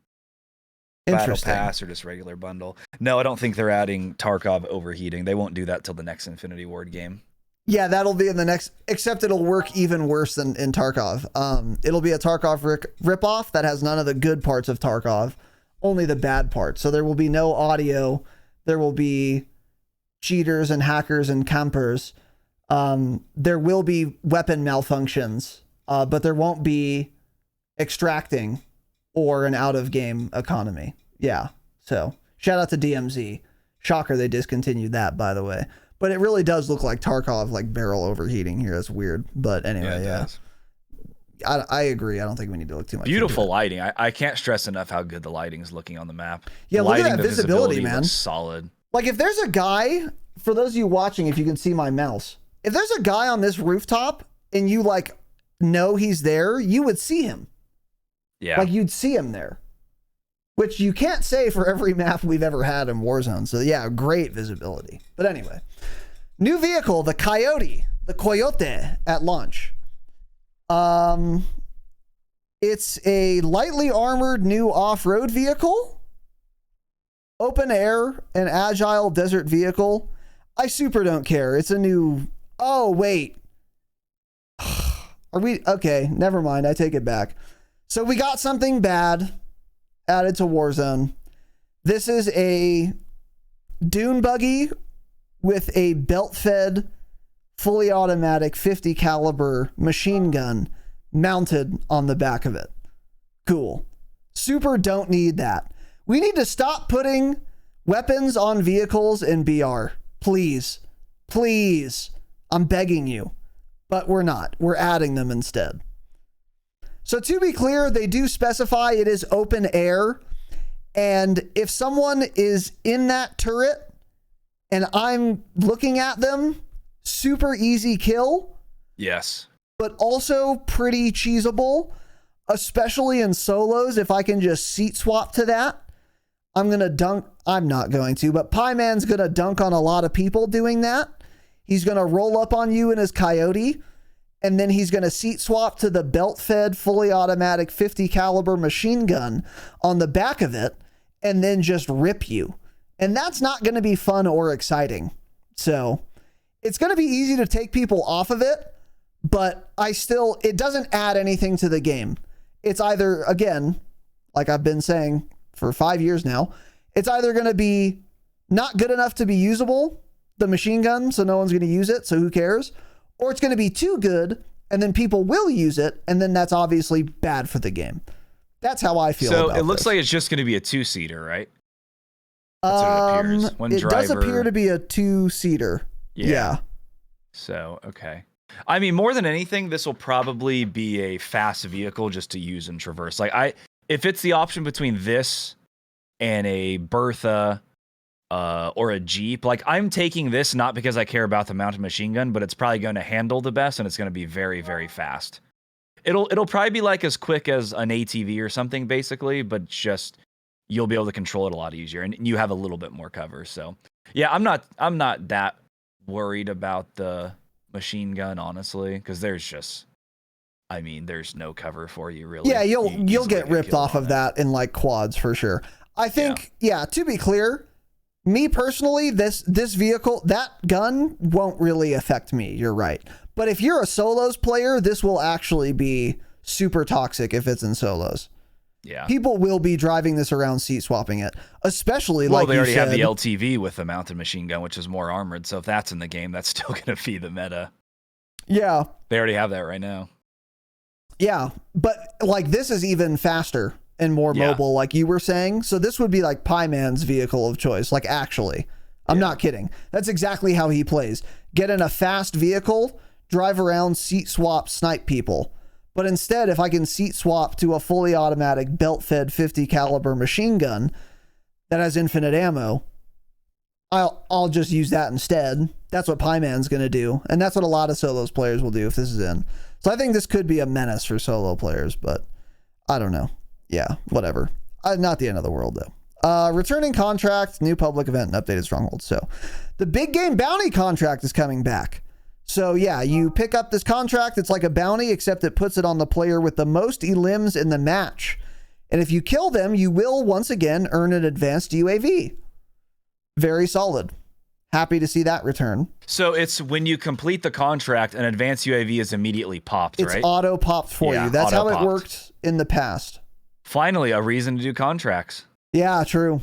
Battle Interesting. pass or just regular bundle. No, I don't think they're adding Tarkov overheating. They won't do that till the next Infinity Ward game. Yeah, that'll be in the next, except it'll work even worse than in Tarkov. It'll be a Tarkov ripoff that has none of the good parts of Tarkov, only the bad parts. So there will be no audio. There will be cheaters and hackers and campers. There will be weapon malfunctions, but there won't be extracting or an out of game economy. Yeah. So shout out to DMZ. Shocker, they discontinued that, by the way. But it really does look like Tarkov, like barrel overheating here. That's weird. But anyway, yeah. I agree. I don't think we need to look too much. Beautiful lighting. I can't stress enough how good the lighting is looking on the map. Yeah, the look lighting, at that the visibility, man. Looks solid. Like if there's a guy, for those of you watching, if you can see my mouse, if there's a guy on this rooftop and you like know he's there, you would see him. Yeah. Like you'd see him there, which you can't say for every map we've ever had in Warzone. So yeah, great visibility. But anyway, new vehicle, the Coyote at launch. It's a lightly armored new off-road vehicle, open air and agile desert vehicle. I super don't care. It's a new, oh wait. Are we, okay, never mind. I take it back. So we got something bad added to Warzone. This is a dune buggy with a belt-fed, fully automatic 50 caliber machine gun mounted on the back of it. Cool. Super don't need that. We need to stop putting weapons on vehicles in BR. Please. Please. I'm begging you. But we're not. We're adding them instead. So to be clear, they do specify it is open air. And if someone is in that turret and I'm looking at them, super easy kill. Yes. But also pretty cheesable, especially in solos. If I can just seat swap to that, I'm going to dunk. I'm not going to, but Pieman's going to dunk on a lot of people doing that. He's going to roll up on you in his Coyote, and then he's going to seat swap to the belt-fed, fully automatic 50 caliber machine gun on the back of it, and then just rip you. And that's not going to be fun or exciting. So it's going to be easy to take people off of it, but it doesn't add anything to the game. It's either, again, like I've been saying for 5 years now, it's either going to be not good enough to be usable, the machine gun, so no one's going to use it, so who cares? Or it's going to be too good, and then people will use it, and then that's obviously bad for the game. That's how I feel about So it looks this. like it's just going to be a 2-seater, right? That's what it appears. One it driver. does appear to be a 2-seater. Yeah. So, okay. I mean, more than anything, this will probably be a fast vehicle just to use and traverse. Like if it's the option between this and a Bertha or a Jeep, like I'm taking this not because I care about the mounted machine gun, but it's probably going to handle the best and it's going to be very, very fast. It'll probably be like as quick as an ATV or something basically, but just you'll be able to control it a lot easier and you have a little bit more cover. So yeah, I'm not that worried about the machine gun, honestly, because there's no cover for you really. Yeah, you'll get ripped off of that in like quads for sure. I think, to be clear, me personally, this vehicle, that gun won't really affect me. You're right. But if you're a solos player, this will actually be super toxic if it's in solos. Yeah. People will be driving this around, seat swapping it, especially well, like they already you said, have the LTV with the mounted machine gun, which is more armored. So if that's in the game, that's still going to be the meta. Yeah. They already have that right now. Yeah. But like this is even faster and more mobile, like you were saying. So this would be like Pieman's vehicle of choice. Like actually, I'm not kidding. That's exactly how he plays. Get in a fast vehicle, drive around, seat swap, snipe people. But instead, if I can seat swap to a fully automatic belt-fed 50 caliber machine gun that has infinite ammo, I'll just use that instead. That's what Pieman's going to do. And that's what a lot of solos players will do if this is in. So I think this could be a menace for solo players, but I don't know. Yeah, whatever. Not the end of the world, though. Returning contract, new public event, and updated stronghold. So the big game bounty contract is coming back. So yeah, you pick up this contract. It's like a bounty, except it puts it on the player with the most elims in the match. And if you kill them, you will once again earn an advanced UAV. Very solid. Happy to see that return. So it's when you complete the contract, an advanced UAV is immediately popped, right? It's auto popped for you. That's how it worked in the past. Finally, a reason to do contracts. Yeah, true.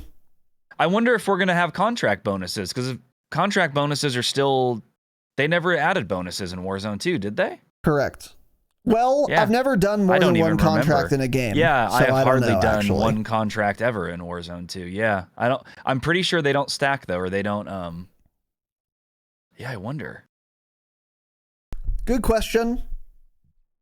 I wonder if we're going to have contract bonuses, because contract bonuses are still... They never added bonuses in Warzone 2, did they? Correct. Well, yeah. I've never done more than one contract in a game. Yeah, so I have hardly done one contract ever in Warzone 2. Yeah, I'm pretty sure they don't stack though, or they don't. Yeah, I wonder. Good question.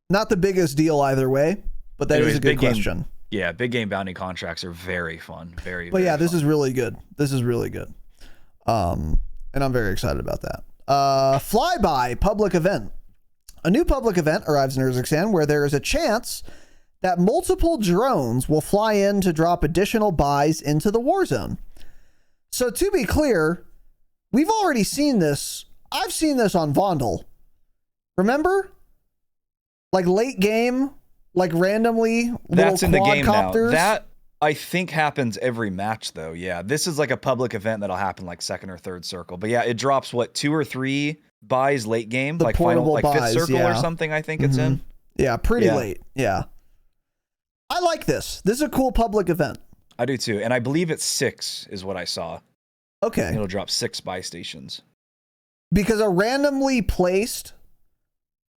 Not the biggest deal either way, but that is a good question. Yeah, big game bounty contracts are very fun. But yeah, this is really good. This is really good. And I'm very excited about that. Flyby public event. A new public event arrives in Urzikstan where there is a chance that multiple drones will fly in to drop additional buys into the war zone. So to be clear, we've already seen this. I've seen this on Vondel. Remember? Like late game, like randomly that's little in the game now. quadcopters. That I think happens every match though. Yeah, this is like a public event that'll happen like second or third circle. But yeah, it drops what 2 or 3 buys late game, the like final, like buys, fifth circle or something. I think it's in. Yeah, pretty late. Yeah, I like this. This is a cool public event. I do too, and I believe it's 6 is what I saw. Okay, and it'll drop 6 buy stations because a randomly placed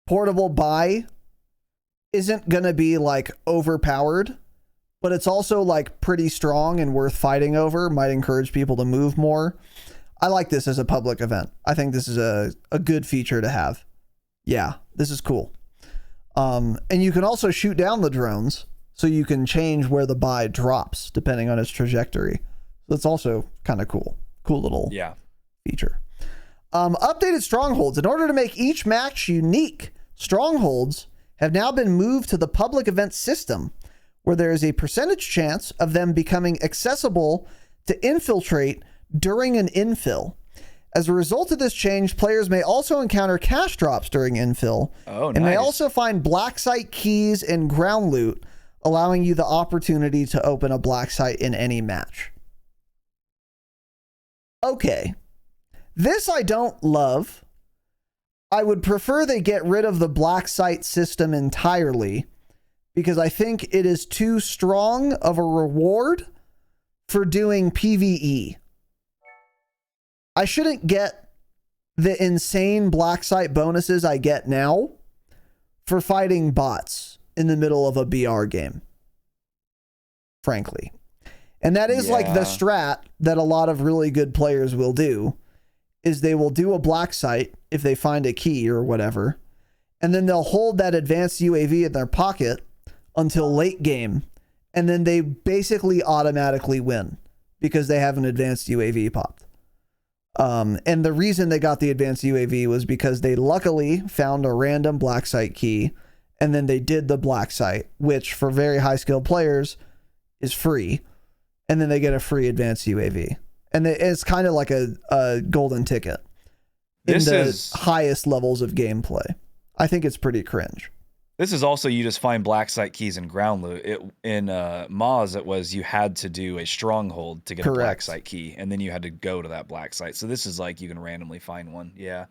portable buy isn't gonna be like overpowered, but it's also like pretty strong and worth fighting over. Might encourage people to move more. I like this as a public event. I think this is a good feature to have. Yeah, this is cool. And you can also shoot down the drones so you can change where the buy drops depending on its trajectory. That's also kind of cool. Cool little feature. Updated strongholds. In order to make each match unique, strongholds have now been moved to the public event system where there is a percentage chance of them becoming accessible to infiltrate during an infill. As a result of this change, players may also encounter cash drops during infill. And may also find black site keys and ground loot, allowing you the opportunity to open a black site in any match. Okay. This I don't love. I would prefer they get rid of the black site system entirely because I think it is too strong of a reward for doing PvE. I shouldn't get the insane black site bonuses I get now for fighting bots in the middle of a BR game, frankly. And that is like the strat that a lot of really good players will do, is they will do a black site if they find a key or whatever, and then they'll hold that advanced UAV in their pocket until late game, and then they basically automatically win because they have an advanced UAV popped. And the reason they got the advanced UAV was because they luckily found a random black site key, and then they did the black site, which for very high skilled players is free, and then they get a free advanced UAV. And it's kind of like a golden ticket in the highest levels of gameplay. I think it's pretty cringe. This is also, you just find black site keys and ground loot. In MWIII, it was you had to do a stronghold to get a black site key, and then you had to go to that black site. So this is like you can randomly find one. Yeah.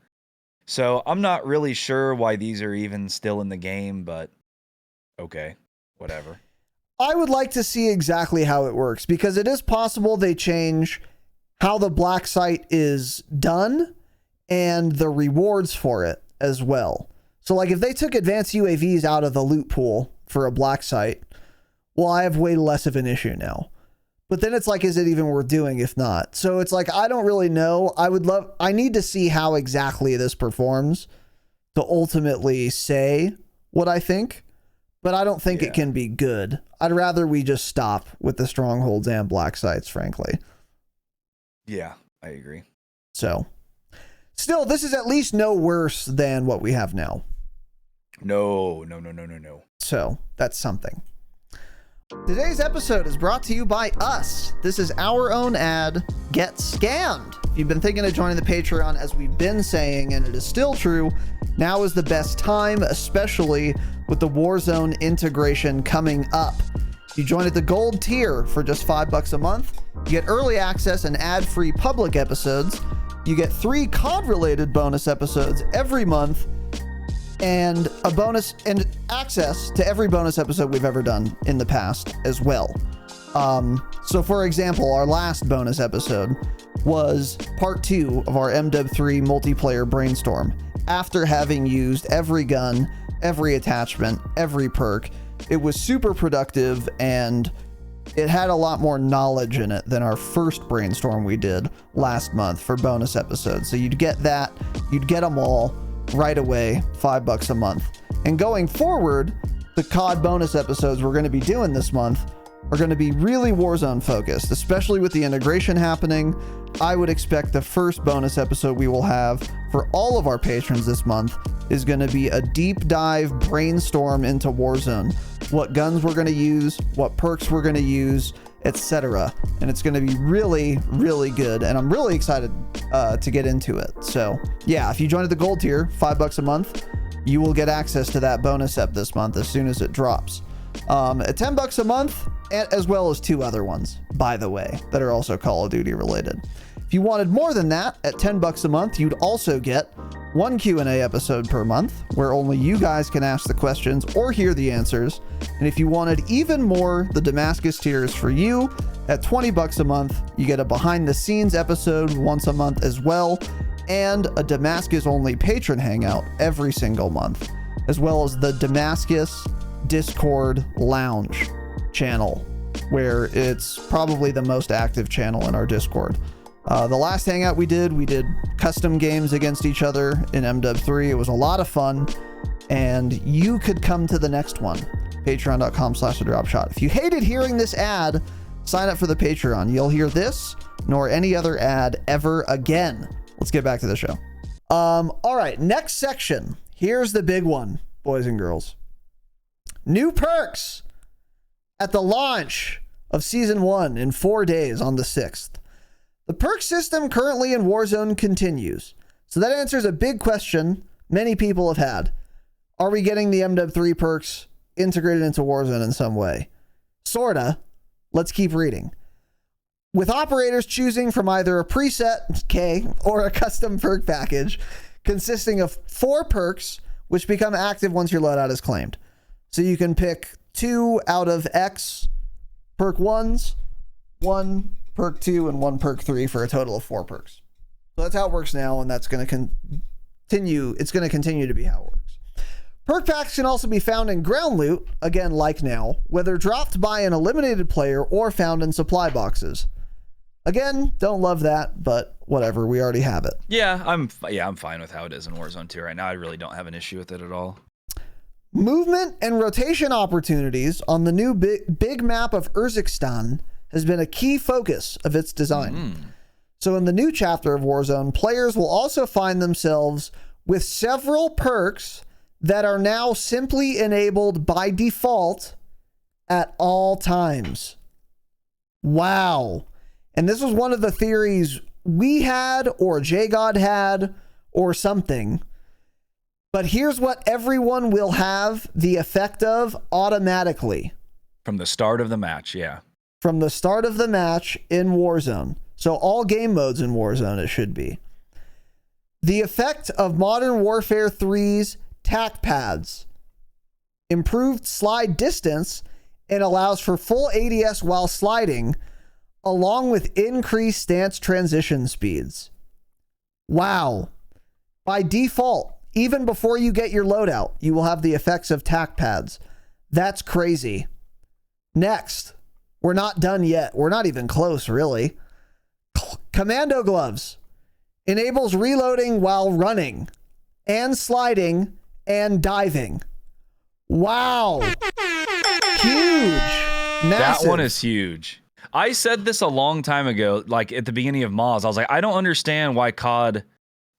So I'm not really sure why these are even still in the game, but okay, whatever. I would like to see exactly how it works, because it is possible they change how the black site is done and the rewards for it as well. So like if they took advanced UAVs out of the loot pool for a black site, well, I have way less of an issue now. But then it's like, is it even worth doing if not? So it's like, I don't really know. I need to see how exactly this performs to ultimately say what I think. but I don't think it can be good. I'd rather we just stop with the strongholds and black sites, frankly. Yeah, I agree. So, still, this is at least no worse than what we have now. No. So, that's something. Today's episode is brought to you by us. This is our own ad, Get Scammed. If you've been thinking of joining the Patreon, as we've been saying, and it is still true, now is the best time, especially with the Warzone integration coming up. If you join at the gold tier for just $5 a month, you get early access and ad-free public episodes. You get 3 COD-related bonus episodes every month, and a bonus and access to every bonus episode we've ever done in the past as well. So for example, our last bonus episode was part 2 of our MWIII multiplayer brainstorm. After having used every gun, every attachment, every perk, it was super productive, and it had a lot more knowledge in it than our first brainstorm we did last month for bonus episodes. So you'd get that, you'd get them all right away, $5 a month. And going forward, the COD bonus episodes we're going to be doing this month are going to be really Warzone focused, especially with the integration happening. I would expect the first bonus episode we will have for all of our patrons this month is going to be a deep dive brainstorm into Warzone. What guns we're going to use, what perks we're going to use, etc. And it's going to be really, really good. And I'm really excited to get into it. So yeah, if you join at the gold tier, $5 a month, you will get access to that bonus ep this month as soon as it drops. At $10 a month, as well as 2 other ones, by the way, that are also Call of Duty related. If you wanted more than that, at $10 a month, you'd also get 1 Q&A episode per month, where only you guys can ask the questions or hear the answers. And if you wanted even more, the Damascus tier is for you. At $20 a month, you get a behind the scenes episode once a month as well, and a Damascus only patron hangout every single month, as well as the Damascus Discord Lounge channel, where it's probably the most active channel in our Discord. The last hangout we did custom games against each other in MWIII. It was a lot of fun, and you could come to the next one. Patreon.com/Dropshot. If you hated hearing this ad, sign up for the Patreon. You'll hear this nor any other ad ever again. Let's get back to the show. All right, next section. Here's the big one, boys and girls. New perks at the launch of Season 1 in 4 days on the 6th. The perk system currently in Warzone continues. So that answers a big question many people have had. Are we getting the MW3 perks integrated into Warzone in some way? Sorta. Let's keep reading. With operators choosing from either a preset K or a custom perk package consisting of 4 perks, which become active once your loadout is claimed. So you can pick 2 out of X perk 1s, 1 perk 2, and 1 perk 3 for a total of 4 perks. So that's how it works now, and that's going to continue. It's going to continue to be how it works. Perk packs can also be found in ground loot, again like now, whether dropped by an eliminated player or found in supply boxes. Again, don't love that, but whatever, we already have it. Yeah, I'm fine with how it is in Warzone 2 right now. I really don't have an issue with it at all. Movement and rotation opportunities on the new big map of Urzikstan has been a key focus of its design. So in the new chapter of Warzone, players will also find themselves with several perks that are now simply enabled by default at all times. Wow. And this was one of the theories we had, or JGod had, or something. But here's what everyone will have the effect of automatically. From the start of the match, yeah. From the start of the match in Warzone. So all game modes in Warzone, it should be. The effect of Modern Warfare 3's tack pads. Improved slide distance and allows for full ADS while sliding, along with increased stance transition speeds. Wow. By default, even before you get your loadout, you will have the effects of tack pads. That's crazy. Next, we're not done yet. We're not even close, really. Commando gloves enables reloading while running and sliding and diving. Wow. Huge. Massive. That one is huge. I said this a long time ago, like at the beginning of Moz. I was like, I don't understand why COD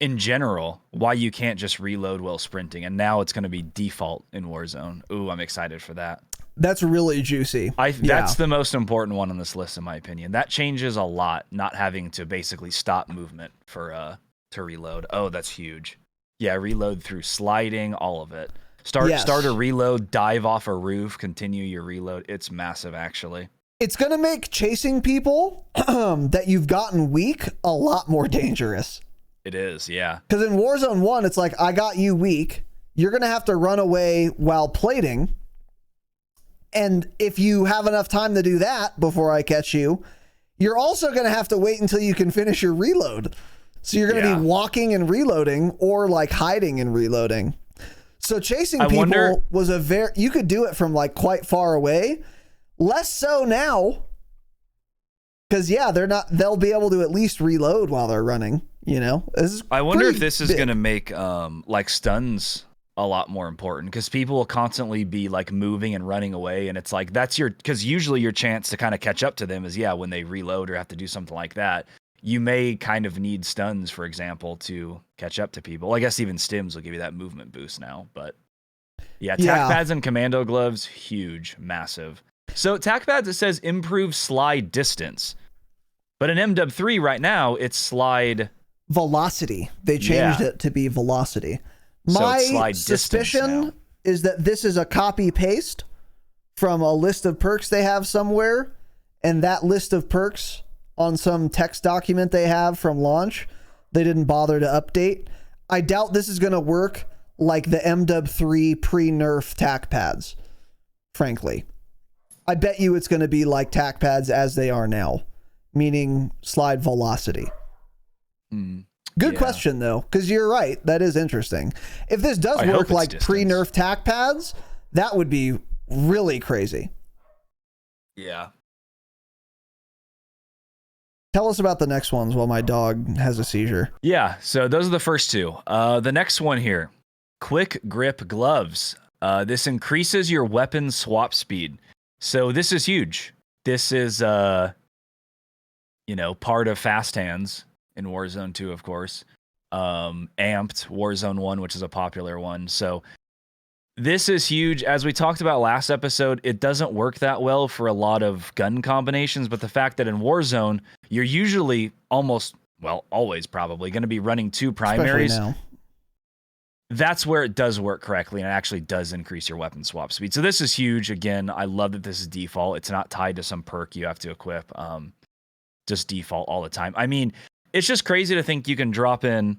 in general, why you can't just reload while sprinting. And now it's going to be default in Warzone. Ooh, I'm excited for that. That's really juicy. That's the most important one on this list, in my opinion. That changes a lot, not having to basically stop movement for to reload. Oh, that's huge. Yeah, reload through sliding, all of it. Start a reload, dive off a roof, continue your reload. It's massive, actually. It's going to make chasing people that you've gotten weak a lot more dangerous. It is, yeah. Because in Warzone 1, it's like, I got you weak. You're going to have to run away while plating. And if you have enough time to do that before I catch you, you're also going to have to wait until you can finish your reload. So you're going to be walking and reloading, or like hiding and reloading. So chasing people was you could do it from like quite far away. Less so now. Because they'll be able to at least reload while they're running, you know? I wonder if this is going to make like stuns a lot more important, because people will constantly be like moving and running away, and it's like because usually your chance to kind of catch up to them is when they reload or have to do something like that. You may kind of need stuns, for example, to catch up to people. I guess even stims will give you that movement boost now, but tac pads and commando gloves, huge, massive. So tac pads, it says improve slide distance, but in MW3 right now it's slide velocity. They changed it to be velocity. My suspicion is that this is a copy paste from a list of perks they have somewhere, and that list of perks on some text document they have from launch, they didn't bother to update. I doubt this is going to work like the MW3 pre-nerf tac pads, frankly. I bet you it's going to be like tac pads as they are now, meaning slide velocity. Good question, though, because you're right. That is interesting. If this does work like pre-nerf tac pads, that would be really crazy. Yeah. Tell us about the next ones while my dog has a seizure. Yeah, so those are the first two. The next one here, quick grip gloves. This increases your weapon swap speed. So this is huge. This is, part of Fast Hands in Warzone 2, of course. Amped Warzone 1, which is a popular one. So this is huge. As we talked about last episode, it doesn't work that well for a lot of gun combinations, but the fact that in Warzone, you're usually always probably going to be running two primaries. That's where it does work correctly, and it actually does increase your weapon swap speed. So this is huge. Again, I love that this is default. It's not tied to some perk you have to equip. Just default all the time. I mean, it's just crazy to think you can drop in,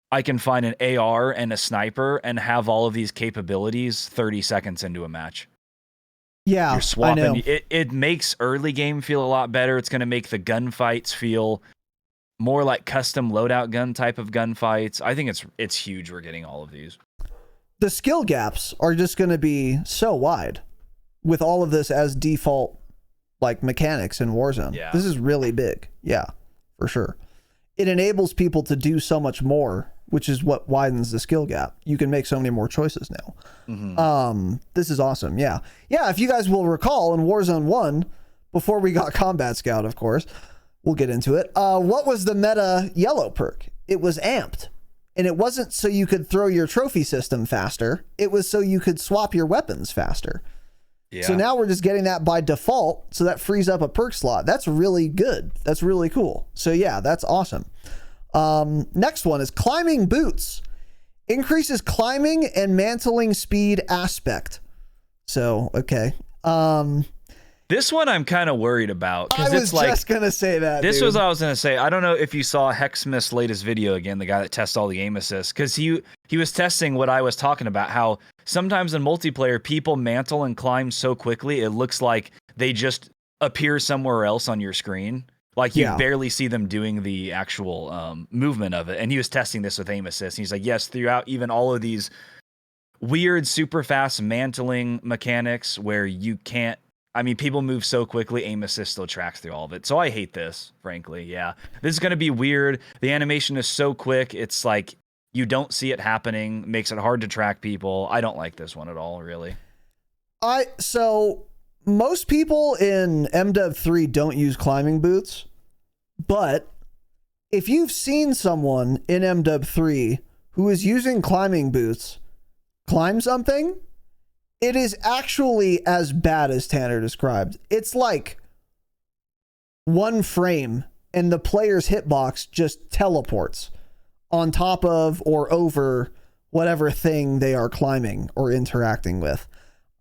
I can find an AR and a sniper and have all of these capabilities 30 seconds into a match. Yeah, you're swapping. I know. It makes early game feel a lot better. It's going to make the gunfights feel more like custom loadout gun type of gunfights. I think it's huge we're getting all of these. The skill gaps are just going to be so wide with all of this as default like mechanics in Warzone. Yeah. This is really big. Yeah, for sure. It enables people to do so much more, which is what widens the skill gap. You can make so many more choices now. This is awesome. Yeah. Yeah, if you guys will recall in Warzone 1, before we got Combat Scout, of course, we'll get into it. What was the meta yellow perk? It was amped. And it wasn't so you could throw your trophy system faster. It was so you could swap your weapons faster. Yeah. So now we're just getting that by default, so that frees up a perk slot. That's really good. That's really cool. So yeah, that's awesome. Next one is climbing boots. Increases climbing and mantling speed aspect. So, okay. This one I'm kind of worried about. I was just going to say that. This was what I was going to say. I don't know if you saw Hexmith's latest video again, the guy that tests all the aim assists, because he was testing what I was talking about, how sometimes in multiplayer, people mantle and climb so quickly, it looks like they just appear somewhere else on your screen. Like you barely see them doing the actual movement of it. And he was testing this with aim assist. And he's like, yes, throughout even all of these weird, super fast mantling mechanics where you can't, I mean, people move so quickly, aim assist still tracks through all of it. So I hate this, frankly. Yeah, this is going to be weird. The animation is so quick. It's like you don't see it happening, makes it hard to track people. I don't like this one at all, really. So most people in MW3 don't use climbing boots, but if you've seen someone in MW3 who is using climbing boots climb something, it is actually as bad as Tanner described. It's like one frame and the player's hitbox just teleports on top of or over whatever thing they are climbing or interacting with.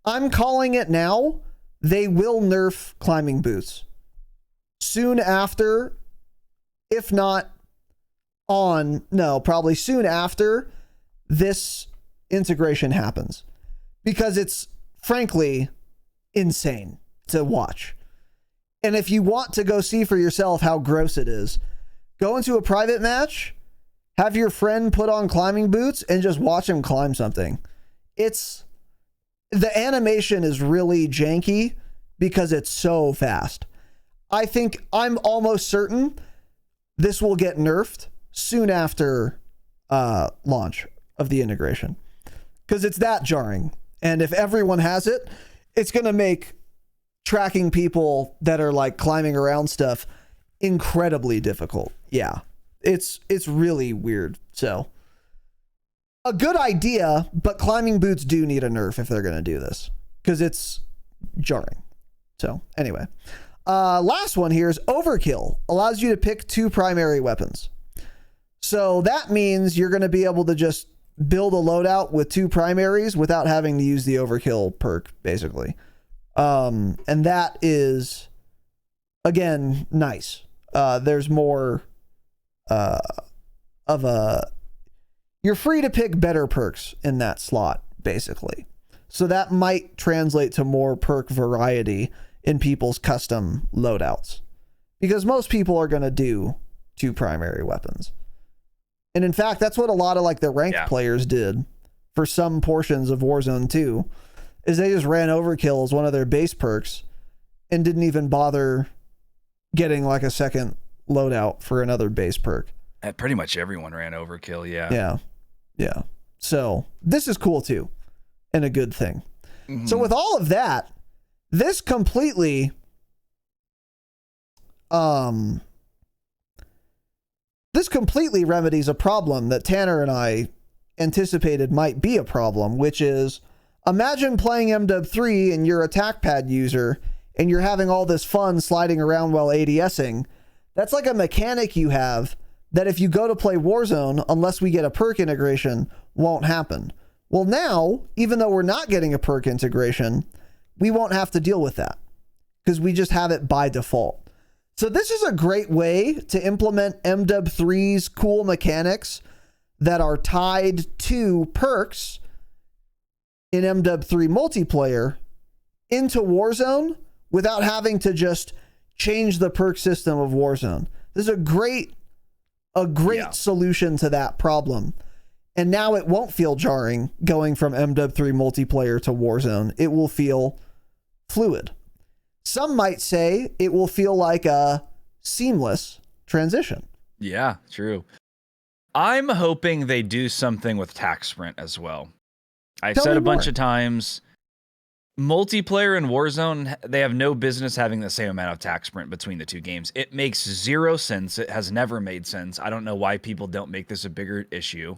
I'm calling it now. They will nerf climbing boots soon after, if not probably soon after this integration happens, because it's frankly insane to watch. And if you want to go see for yourself how gross it is, go into a private match, have your friend put on climbing boots and just watch him climb something. The animation is really janky because it's so fast. I'm almost certain this will get nerfed soon after launch of the integration, because it's that jarring. And if everyone has it, it's going to make tracking people that are like climbing around stuff incredibly difficult. Yeah, it's really weird. So a good idea, but climbing boots do need a nerf if they're going to do this, because it's jarring. So anyway, last one here is overkill. Allows you to pick 2 primary weapons. So that means you're going to be able to just build a loadout with 2 primaries without having to use the overkill perk, basically. And that is, again, nice. There's more you're free to pick better perks in that slot, basically. So that might translate to more perk variety in people's custom loadouts, because most people are going to do 2 primary weapons. And in fact, that's what a lot of like the ranked players did for some portions of Warzone 2, is they just ran overkill as one of their base perks and didn't even bother getting like a second loadout for another base perk. And pretty much everyone ran overkill. Yeah. So this is cool too, and a good thing. Mm-hmm. So with all of that, this completely remedies a problem that Tanner and I anticipated might be a problem, which is, imagine playing MW3 and you're a attack pad user and you're having all this fun sliding around while ADSing. That's like a mechanic you have that if you go to play Warzone, unless we get a perk integration, won't happen. Well, now, even though we're not getting a perk integration, we won't have to deal with that because we just have it by default. So this is a great way to implement MW3's cool mechanics that are tied to perks in MW3 multiplayer into Warzone without having to just change the perk system of Warzone. This is a great solution to that problem. And now it won't feel jarring going from MW3 multiplayer to Warzone. It will feel fluid. Some might say it will feel like a seamless transition. Yeah, true. I'm hoping they do something with tac sprint as well. I've said a bunch of times, multiplayer and Warzone, they have no business having the same amount of tac sprint between the 2 games. It makes 0 sense. It has never made sense. I don't know why people don't make this a bigger issue,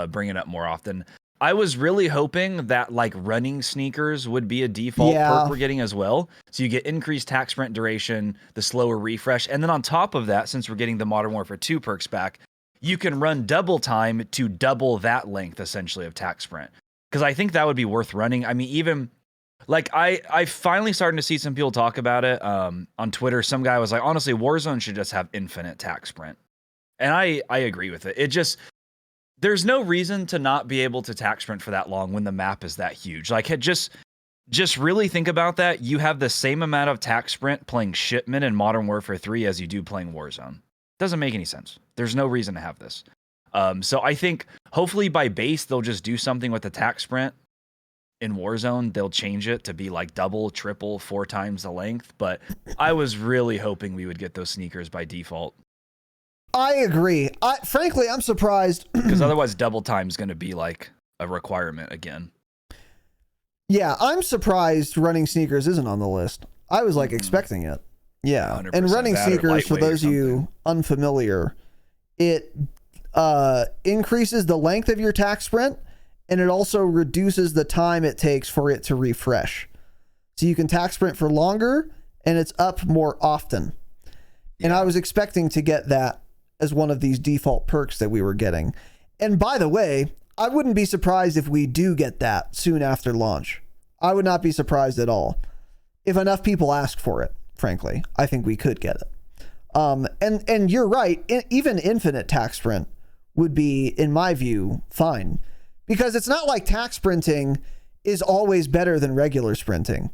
bring it up more often. I was really hoping that like running sneakers would be a default perk we're getting as well. So you get increased tac sprint duration, the slower refresh. And then on top of that, since we're getting the Modern Warfare 2 perks back, you can run double time to double that length essentially of tac sprint. Because I think that would be worth running. I mean, even like I finally starting to see some people talk about it on Twitter. Some guy was like, honestly, Warzone should just have infinite tac sprint. And I agree with it. It just, there's no reason to not be able to tac sprint for that long when the map is that huge. Like, just really think about that. You have the same amount of tac sprint playing Shipment in Modern Warfare 3 as you do playing Warzone. Doesn't make any sense. There's no reason to have this. So I think hopefully by base, they'll just do something with the tac sprint in Warzone. They'll change it to be like double, triple, 4 times the length. But I was really hoping we would get those sneakers by default. I agree. Frankly, I'm surprised. Because otherwise double time is going to be like a requirement again. Yeah, I'm surprised running sneakers isn't on the list. I was like expecting it. Yeah. And running sneakers, for those of you unfamiliar, it increases the length of your tack sprint, and it also reduces the time it takes for it to refresh. So you can tack sprint for longer, and it's up more often. Yeah. And I was expecting to get that as one of these default perks that we were getting. And by the way, I wouldn't be surprised if we do get that soon after launch. I would not be surprised at all. If enough people ask for it, frankly, I think we could get it. And you're right, even infinite tack sprint would be, in my view, fine. Because it's not like tack sprinting is always better than regular sprinting.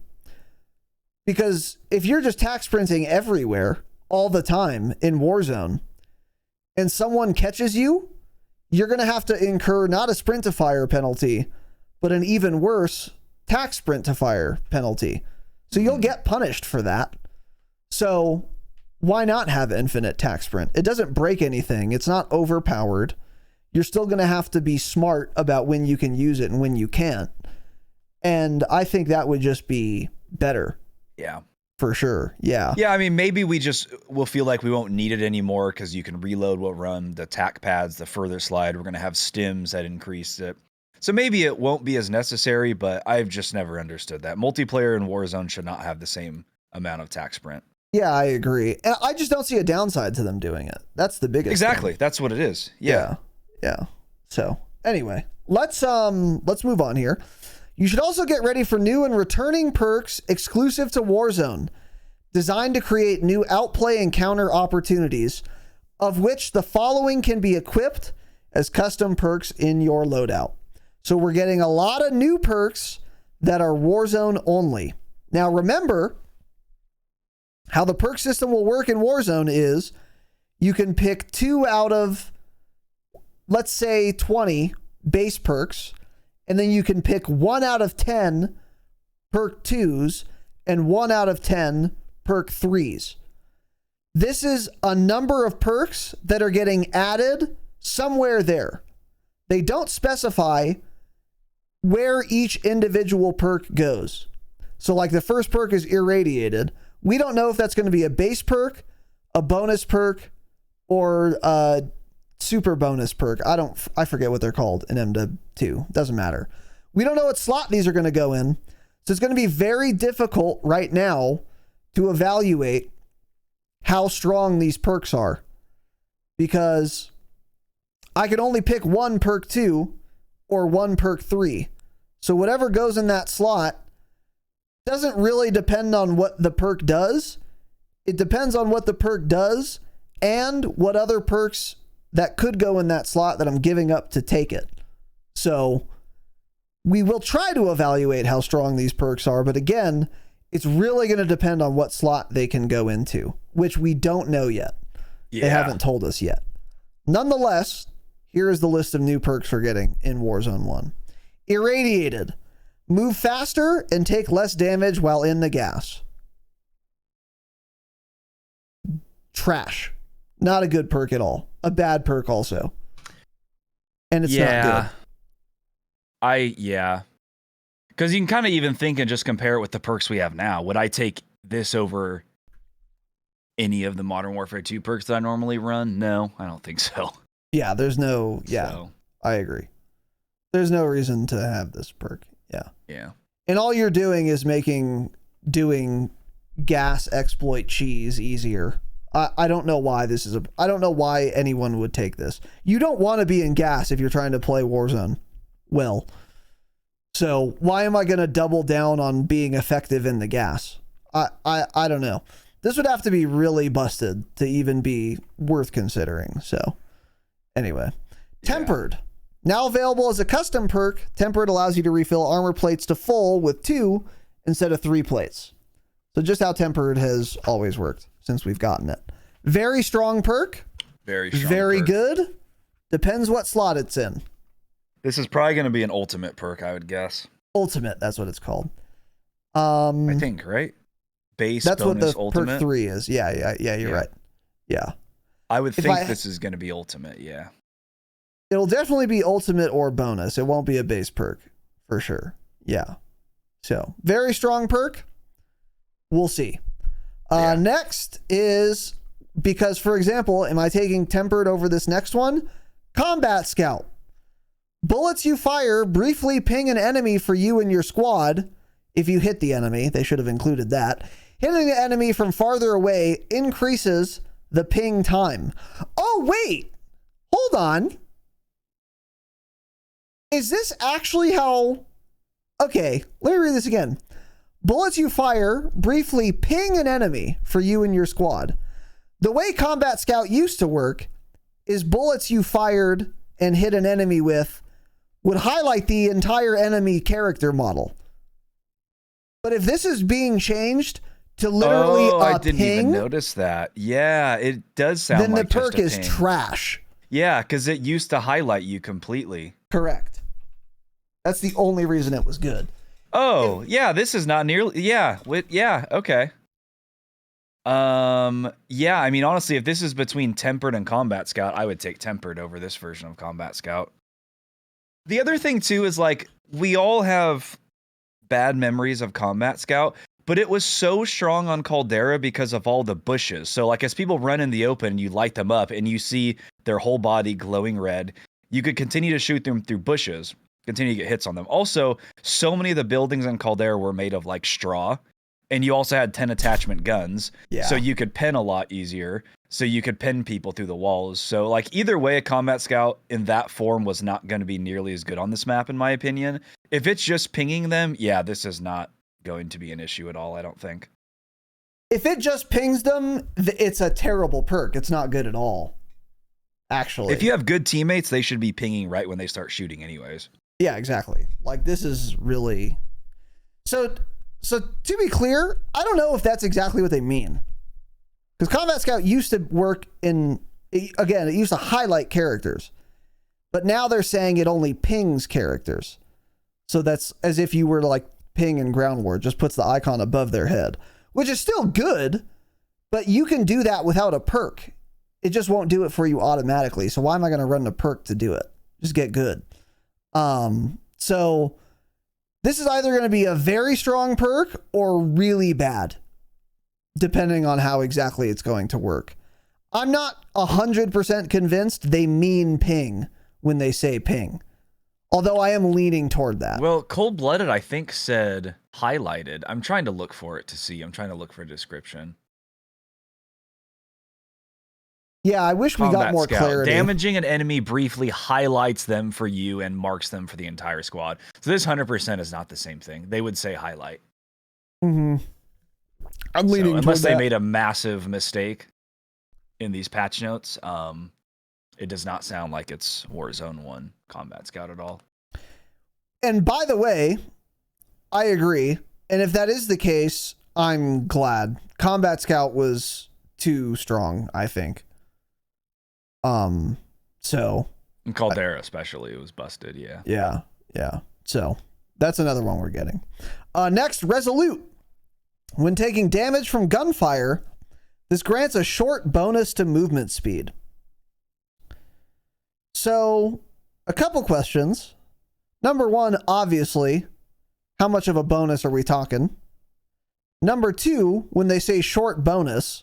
Because if you're just tack sprinting everywhere all the time in Warzone and someone catches you, you're going to have to incur not a sprint to fire penalty, but an even worse tack sprint to fire penalty. So you'll get punished for that. So why not have infinite tack sprint? It doesn't break anything. It's not overpowered. You're still going to have to be smart about when you can use it and when you can't. And I think that would just be better. Yeah. For sure. Yeah. Yeah, I mean, maybe we'll feel like we won't need it anymore because you can reload, we'll run the tack pads, the further slide. We're going to have stims that increase it. So maybe it won't be as necessary, but I've just never understood that. Multiplayer and Warzone should not have the same amount of tack sprint. Yeah, I agree. And I just don't see a downside to them doing it. That's the biggest Exactly. thing. That's what it is. Yeah. Yeah. So anyway, let's move on here. You should also get ready for new and returning perks exclusive to Warzone, designed to create new outplay and counter opportunities, of which the following can be equipped as custom perks in your loadout. So we're getting a lot of new perks that are Warzone only. Now remember, how the perk system will work in Warzone is you can pick 2 out of, let's say, 20 base perks, and then you can pick 1 out of 10 perk 2s and 1 out of 10 perk 3s. This is a number of perks that are getting added somewhere there. They don't specify where each individual perk goes. So like the first perk is irradiated. We don't know if that's going to be a base perk, a bonus perk, or a super bonus perk. I forget what they're called in MW2. Doesn't matter. We don't know what slot these are going to go in. So it's going to be very difficult right now to evaluate how strong these perks are, because I can only pick 1 perk 2 or 1 perk 3. So whatever goes in that slot doesn't really depend on what the perk does. It depends on what the perk does and what other perks that could go in that slot that I'm giving up to take it. So we will try to evaluate how strong these perks are, but again, it's really going to depend on what slot they can go into, which we don't know yet. Yeah. They haven't told us yet. Nonetheless, here is the list of new perks we're getting in Warzone 1. Irradiated. Move faster and take less damage while in the gas. Trash. Not a good perk at all. A bad perk also. And it's not good. Yeah. Because you can kind of even think and just compare it with the perks we have now. Would I take this over any of the Modern Warfare 2 perks that I normally run? No, I don't think so. Yeah, there's no... Yeah, so. I agree. There's no reason to have this perk. Yeah. Yeah. And all you're doing is doing gas exploit cheese easier. I don't know why this is I don't know why anyone would take this. You don't want to be in gas if you're trying to play Warzone well. So why am I going to double down on being effective in the gas? I don't know. This would have to be really busted to even be worth considering. So anyway, Tempered. Now available as a custom perk, Tempered allows you to refill armor plates to full with 2 instead of 3 plates. So just how Tempered has always worked since we've gotten it. Very strong perk. Very strong Very perk. good. Depends what slot it's in. This is probably going to be an ultimate perk, I would guess. Ultimate, that's what it's called. I think, right? Base, that's bonus, what the ultimate? perk 3 is. Yeah, you're right. Yeah. I would think this is going to be ultimate, yeah. It'll definitely be ultimate or bonus. It won't be a base perk, for sure. Yeah. So very strong perk. We'll see. Next is, because, for example, am I taking tempered over this next one? Combat Scout. Bullets you fire briefly ping an enemy for you and your squad. If you hit the enemy, they should have included that. Hitting the enemy from farther away increases the ping time. Oh, wait. Hold on. Is this actually how... Okay, let me read this again. Bullets you fire briefly ping an enemy for you and your squad. The way Combat Scout used to work is bullets you fired and hit an enemy with would highlight the entire enemy character model. But if this is being changed to literally I didn't even notice that. Yeah, it does sound then like the perk is ping. trash. Yeah, because it used to highlight you completely. Correct. That's the only reason it was good. Oh, yeah, this is not nearly... Yeah, okay. Yeah, I mean, honestly, if this is between Tempered and Combat Scout, I would take Tempered over this version of Combat Scout. The other thing, too, is, like, we all have bad memories of Combat Scout, but it was so strong on Caldera because of all the bushes. So, like, as people run in the open, you light them up, and you see their whole body glowing red. You could continue to shoot them through bushes, continue to get hits on them. Also, so many of the buildings in Caldera were made of, like, straw. And you also had 10 attachment guns, so you could pen a lot easier, so you could pen people through the walls. So, like, either way, a Combat Scout in that form was not going to be nearly as good on this map, in my opinion. If it's just pinging them, yeah, this is not going to be an issue at all, I don't think. If it just pings them, it's a terrible perk. It's not good at all, actually. If you have good teammates, they should be pinging right when they start shooting anyways. Yeah, exactly. Like, this is really... So to be clear, I don't know if that's exactly what they mean. Because Combat Scout used to work in, again, it used to highlight characters. But now they're saying it only pings characters. So that's as if you were to, like, ping in Ground War, just puts the icon above their head. Which is still good, but you can do that without a perk. It just won't do it for you automatically. So why am I going to run a perk to do it? Just get good. So... This is either going to be a very strong perk or really bad, depending on how exactly it's going to work. I'm not 100% convinced they mean ping when they say ping, although I am leaning toward that. Well, Cold Blooded, I think, said highlighted. I'm trying to look for it to see. I'm trying to look for a description. Yeah, I wish we got more Scout. clarity. Damaging an enemy briefly highlights them for you and marks them for the entire squad. So this 100% is not the same thing. They would say highlight. Mm-hmm. I'm leaning toward unless they that. made a massive mistake in these patch notes, it does not sound like it's Warzone 1 Combat Scout at all. And by the way, I agree. And if that is the case, I'm glad. Combat Scout was too strong, I think. So In Caldera especially, it was busted, yeah. Yeah. So that's another one we're getting. Next, Resolute. When taking damage from gunfire, this grants a short bonus to movement speed. So, a couple questions. Number one, obviously, how much of a bonus are we talking? Number two, when they say short bonus,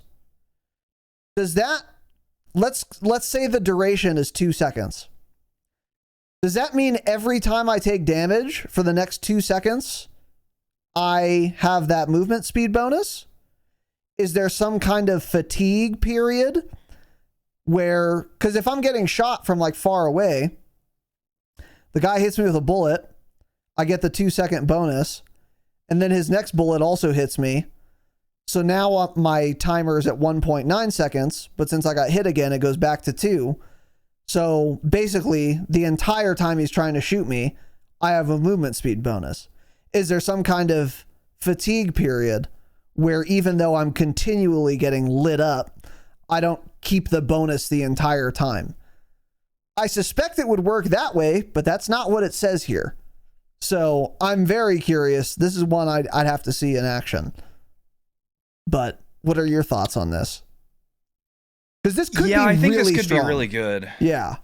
does that, let's say the duration is 2 seconds. Does that mean every time I take damage for the next 2 seconds, I have that movement speed bonus? Is there some kind of fatigue period where, because if I'm getting shot from like far away, the guy hits me with a bullet, I get the 2 second bonus, and then his next bullet also hits me. So now my timer is at 1.9 seconds, but since I got hit again, it goes back to 2. So basically, the entire time he's trying to shoot me, I have a movement speed bonus. Is there some kind of fatigue period where even though I'm continually getting lit up, I don't keep the bonus the entire time? I suspect it would work that way, but that's not what it says here. So I'm very curious. This is one I'd have to see in action. But what are your thoughts on this? Because this could be I think really this could strong. be really good. Yeah.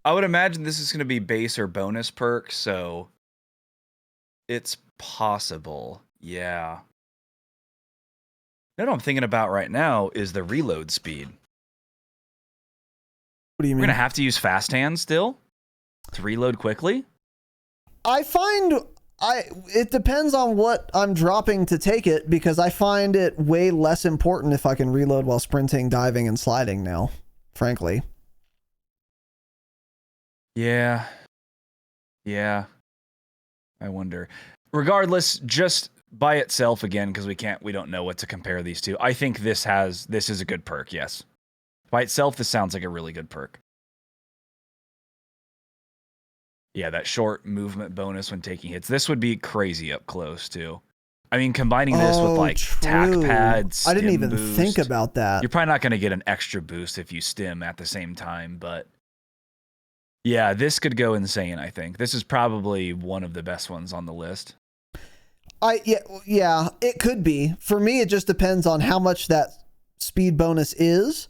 I would imagine this is going to be base or bonus perk, so It's possible. Yeah. What I'm thinking about right now is the reload speed. What do you We're mean? going to have to use fast hands still to reload quickly? I find it depends on what I'm dropping to take it, because I find it way less important if I can reload while sprinting, diving, and sliding now, frankly. Yeah. Yeah. I wonder. Regardless, just by itself again, because we don't know what to compare these to. I think this is a good perk, yes. By itself, this sounds like a really good perk. Yeah, that short movement bonus when taking hits. This would be crazy up close, too. I mean, combining this with, like, tack pads. I didn't even think about that. You're probably not going to get an extra boost if you stim at the same time, but yeah, this could go insane, I think. This is probably one of the best ones on the list. Yeah, it could be. For me, it just depends on how much that speed bonus is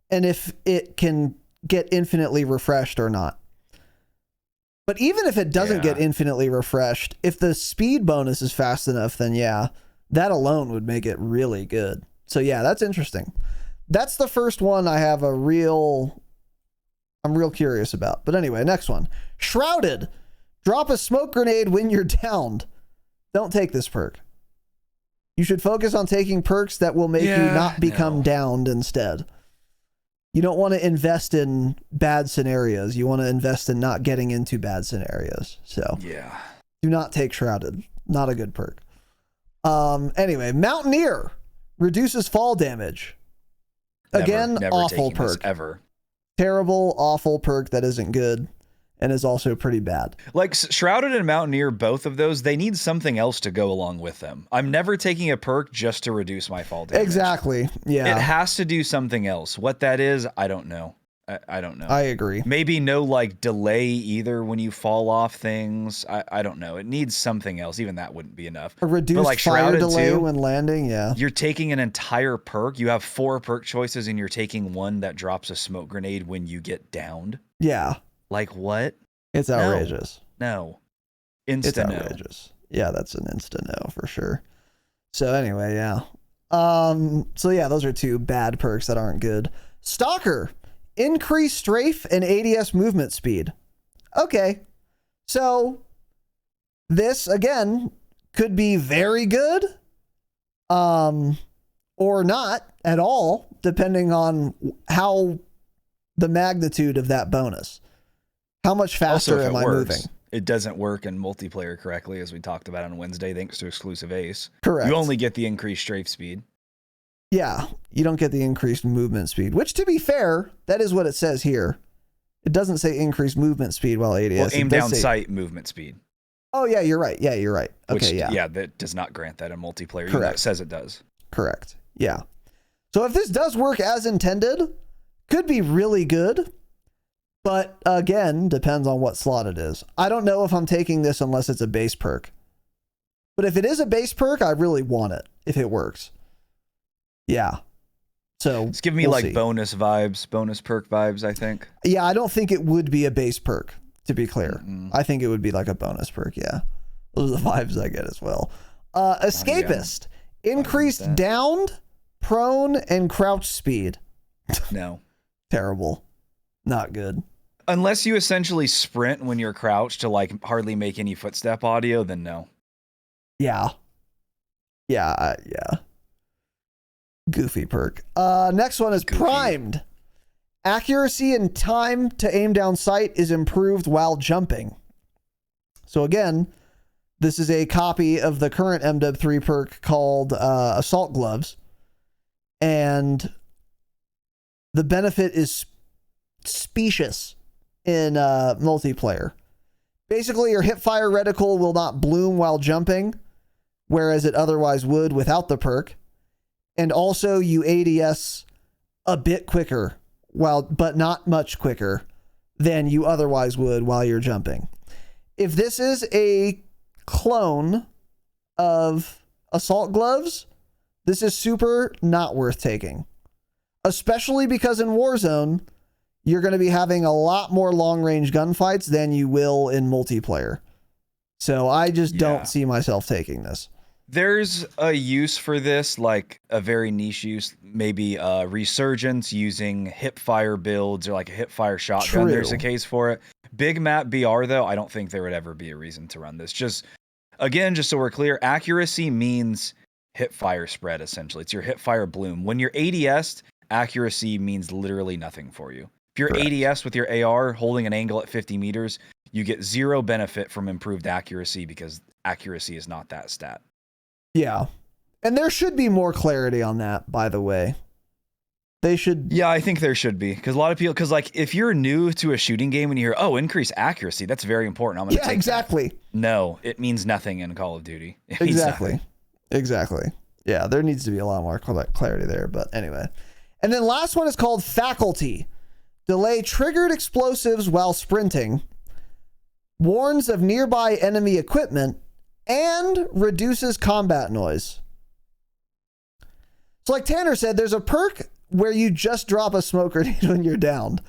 and if it can get infinitely refreshed or not. But even if it doesn't get infinitely refreshed, if the speed bonus is fast enough, then yeah, that alone would make it really good. So yeah, that's interesting. That's the first one I'm real curious about. But anyway, next one. Shrouded. Drop a smoke grenade when you're downed. Don't take this perk. You should focus on taking perks that will make you not become downed instead. You don't want to invest in bad scenarios. You want to invest in not getting into bad scenarios. So yeah, do not take Shrouded. Not a good perk. Anyway, Mountaineer reduces fall damage. Again, never awful perk. Ever. Terrible, awful perk that isn't good and is also pretty bad. Like Shrouded and Mountaineer, both of those, they need something else to go along with them. I'm never taking a perk just to reduce my fall damage. Exactly. Yeah. It has to do something else. What that is, I don't know. I don't know. I agree. Maybe no like delay either when you fall off things. I don't know. It needs something else. Even that wouldn't be enough. A reduced like fire delay too, when landing, yeah. You're taking an entire perk. You have 4 perk choices and you're taking one that drops a smoke grenade when you get downed. Yeah. Like what? It's outrageous. No. It's outrageous. Yeah, that's an insta no for sure. So anyway, yeah. So yeah, those are 2 bad perks that aren't good. Stalker. Increase strafe and ADS movement speed. Okay. So this again could be very good or not at all, depending on how the magnitude of that bonus. How much faster also, am I moving? It doesn't work in multiplayer correctly, as we talked about on Wednesday, thanks to exclusive Ace. Correct. You only get the increased strafe speed. Yeah, you don't get the increased movement speed, which, to be fair, that is what it says here. It doesn't say increased movement speed while ADS. Well, aim down sight movement speed. Oh, yeah, you're right. Yeah, you're right. Okay, which, yeah. Yeah, that does not grant that in multiplayer. Correct. It says it does. Correct. Yeah. So if this does work as intended, could be really good. But again, depends on what slot it is. I don't know if I'm taking this unless it's a base perk. But if it is a base perk, I really want it if it works. Yeah. So it's giving me we'll like see. bonus vibes, bonus perk vibes, I think. Yeah, I don't think it would be a base perk, to be clear. I think it would be like a bonus perk, yeah. Those are the vibes I get as well. Escapist. Increased downed, prone, and crouch speed. No. Terrible. Not good. Unless you essentially sprint when you're crouched to like hardly make any footstep audio, then no. Yeah. Yeah. Goofy perk. Next one is primed. Accuracy and time to aim down sight is improved while jumping. So again, this is a copy of the current MW3 perk called Assault Gloves. And the benefit is specious in multiplayer. Basically, your hipfire reticle will not bloom while jumping, whereas it otherwise would without the perk. And also you ADS a bit quicker, but not much quicker than you otherwise would while you're jumping. If this is a clone of Assault Gloves, this is super not worth taking. Especially because in Warzone, you're going to be having a lot more long-range gunfights than you will in multiplayer. So I just don't see myself taking this. There's a use for this, like a very niche use, maybe resurgence using hipfire builds or like a hipfire shotgun. True. There's a case for it. Big map BR though, I don't think there would ever be a reason to run this. Just so we're clear, accuracy means hipfire spread essentially. It's your hipfire bloom. When you're ADS, accuracy means literally nothing for you. If you're ADS with your AR holding an angle at 50 meters, you get 0 benefit from improved accuracy because accuracy is not that stat. Yeah. And there should be more clarity on that, by the way. They should. Yeah, I think there should be. Because a lot of people, because like if you're new to a shooting game and you hear, oh, increase accuracy, that's very important. I'm going to take exactly. That. No, it means nothing in Call of Duty. Exactly. Yeah, there needs to be a lot more clarity there. But anyway. And then last one is called Faculty. Delay triggered explosives while sprinting. Warns of nearby enemy equipment. And reduces combat noise. So like Tanner said, there's a perk where you just drop a smoke grenade when you're downed.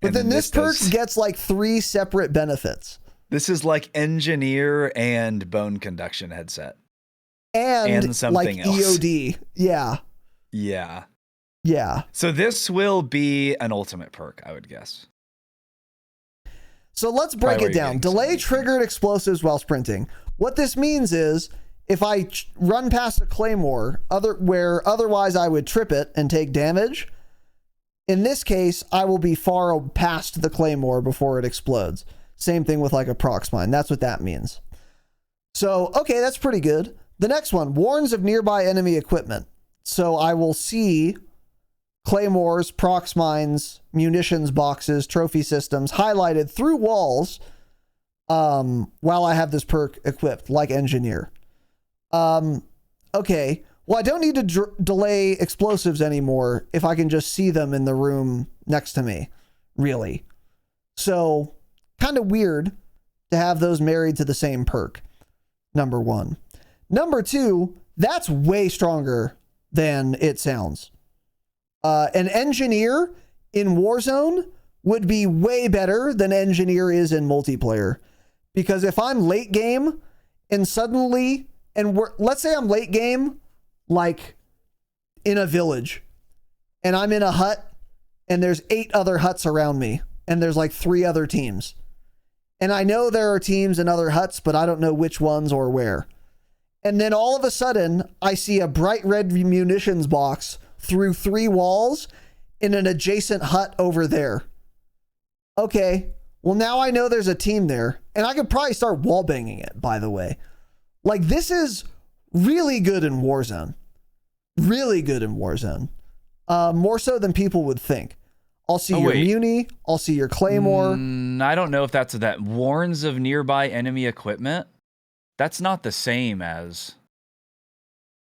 But then this perk gets like 3 separate benefits. This is like engineer and bone conduction headset. And something like else. EOD. Yeah. So this will be an ultimate perk, I would guess. So let's break it down. Delay triggered explosives while sprinting. What this means is if I run past a claymore where otherwise I would trip it and take damage, in this case, I will be far past the claymore before it explodes. Same thing with like a prox mine. That's what that means. So, okay, that's pretty good. The next one, warns of nearby enemy equipment. So I will see claymores, prox mines, munitions boxes, trophy systems highlighted through walls while I have this perk equipped, like engineer. Okay, well, I don't need to delay explosives anymore if I can just see them in the room next to me, really. So, kind of weird to have those married to the same perk, number one. Number two, that's way stronger than it sounds. An engineer in Warzone would be way better than engineer is in multiplayer. Because if I'm late game and suddenly, let's say I'm late game, like in a village, and I'm in a hut and there's 8 other huts around me and there's like 3 other teams. And I know there are teams in other huts, but I don't know which ones or where. And then all of a sudden I see a bright red munitions box through 3 walls in an adjacent hut over there. Okay, well now I know there's a team there, and I could probably start wallbanging it, by the way. Like, this is really good in Warzone. Really good in Warzone. More so than people would think. I'll see your Muni, I'll see your Claymore. I don't know if that's that. Warns of nearby enemy equipment? That's not the same as...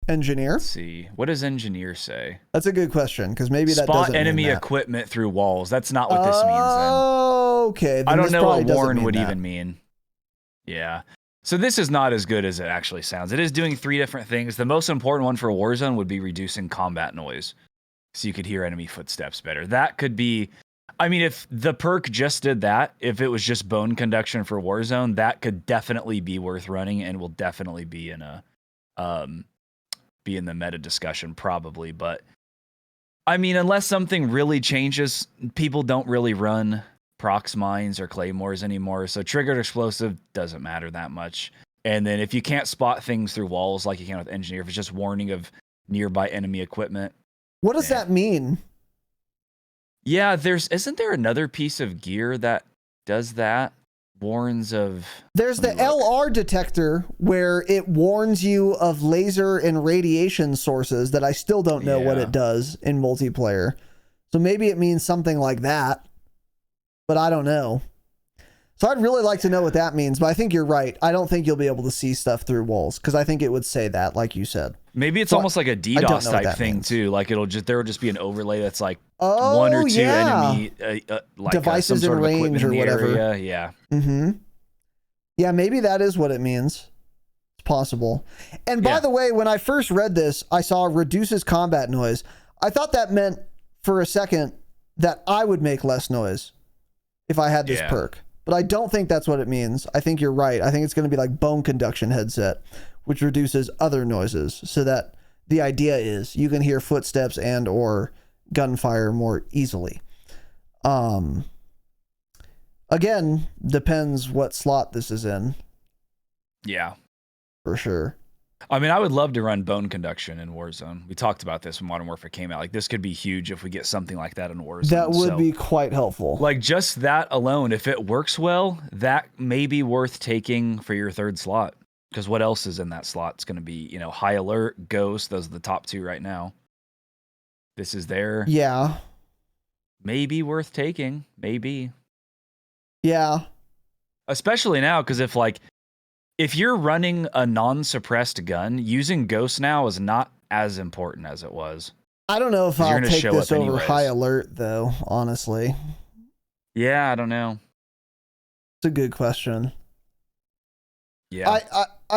Engineer? Let's see. What does engineer say? That's a good question, because maybe that doesn't spot enemy equipment through walls. That's not what this means then. Okay. I don't know what warn would even mean. Yeah. So this is not as good as it actually sounds. It is doing 3 different things. The most important one for Warzone would be reducing combat noise, so you could hear enemy footsteps better. That could be... I mean, if the perk just did that, if it was just bone conduction for Warzone, that could definitely be worth running and will definitely be in a... be in the meta discussion probably, but I mean, unless something really changes, people don't really run prox mines or claymores anymore, so triggered explosive doesn't matter that much. And then if you can't spot things through walls like you can with engineer, if it's just warning of nearby enemy equipment, what does that mean? Yeah, isn't there another piece of gear that does that? Warns of... There's the LR detector where it warns you of laser and radiation sources that I still don't know what it does in multiplayer. So maybe it means something like that, but I don't know. So I'd really like to know what that means, but I think you're right. I don't think you'll be able to see stuff through walls, because I think it would say that, like you said. Maybe it's almost like a DDoS type thing too. Like there will just be an overlay that's like 1 or 2 enemy like devices in range or whatever. Area. Yeah. Mm-hmm. Yeah, maybe that is what it means. It's possible. And by the way, when I first read this, I saw reduces combat noise. I thought that meant for a second that I would make less noise if I had this perk. but I don't think that's what it means. I think you're right. I think it's going to be like bone conduction headset, which reduces other noises so that the idea is you can hear footsteps and or gunfire more easily. Again, depends what slot this is in. Yeah. For sure. I mean, I would love to run bone conduction in Warzone. We talked about this when Modern Warfare came out. Like, this could be huge if we get something like that in Warzone. That would be quite helpful. Like, just that alone, if it works well, that may be worth taking for your third slot. Because what else is in that slot? It's going to be, you know, High Alert, Ghost. Those are the top two right now. This is there. Yeah. Maybe worth taking. Maybe. Yeah. Especially now, because if you're running a non-suppressed gun, using Ghost now is not as important as it was. I don't know if I'll take this over High Alert, though, honestly. Yeah, I don't know. It's a good question. Yeah.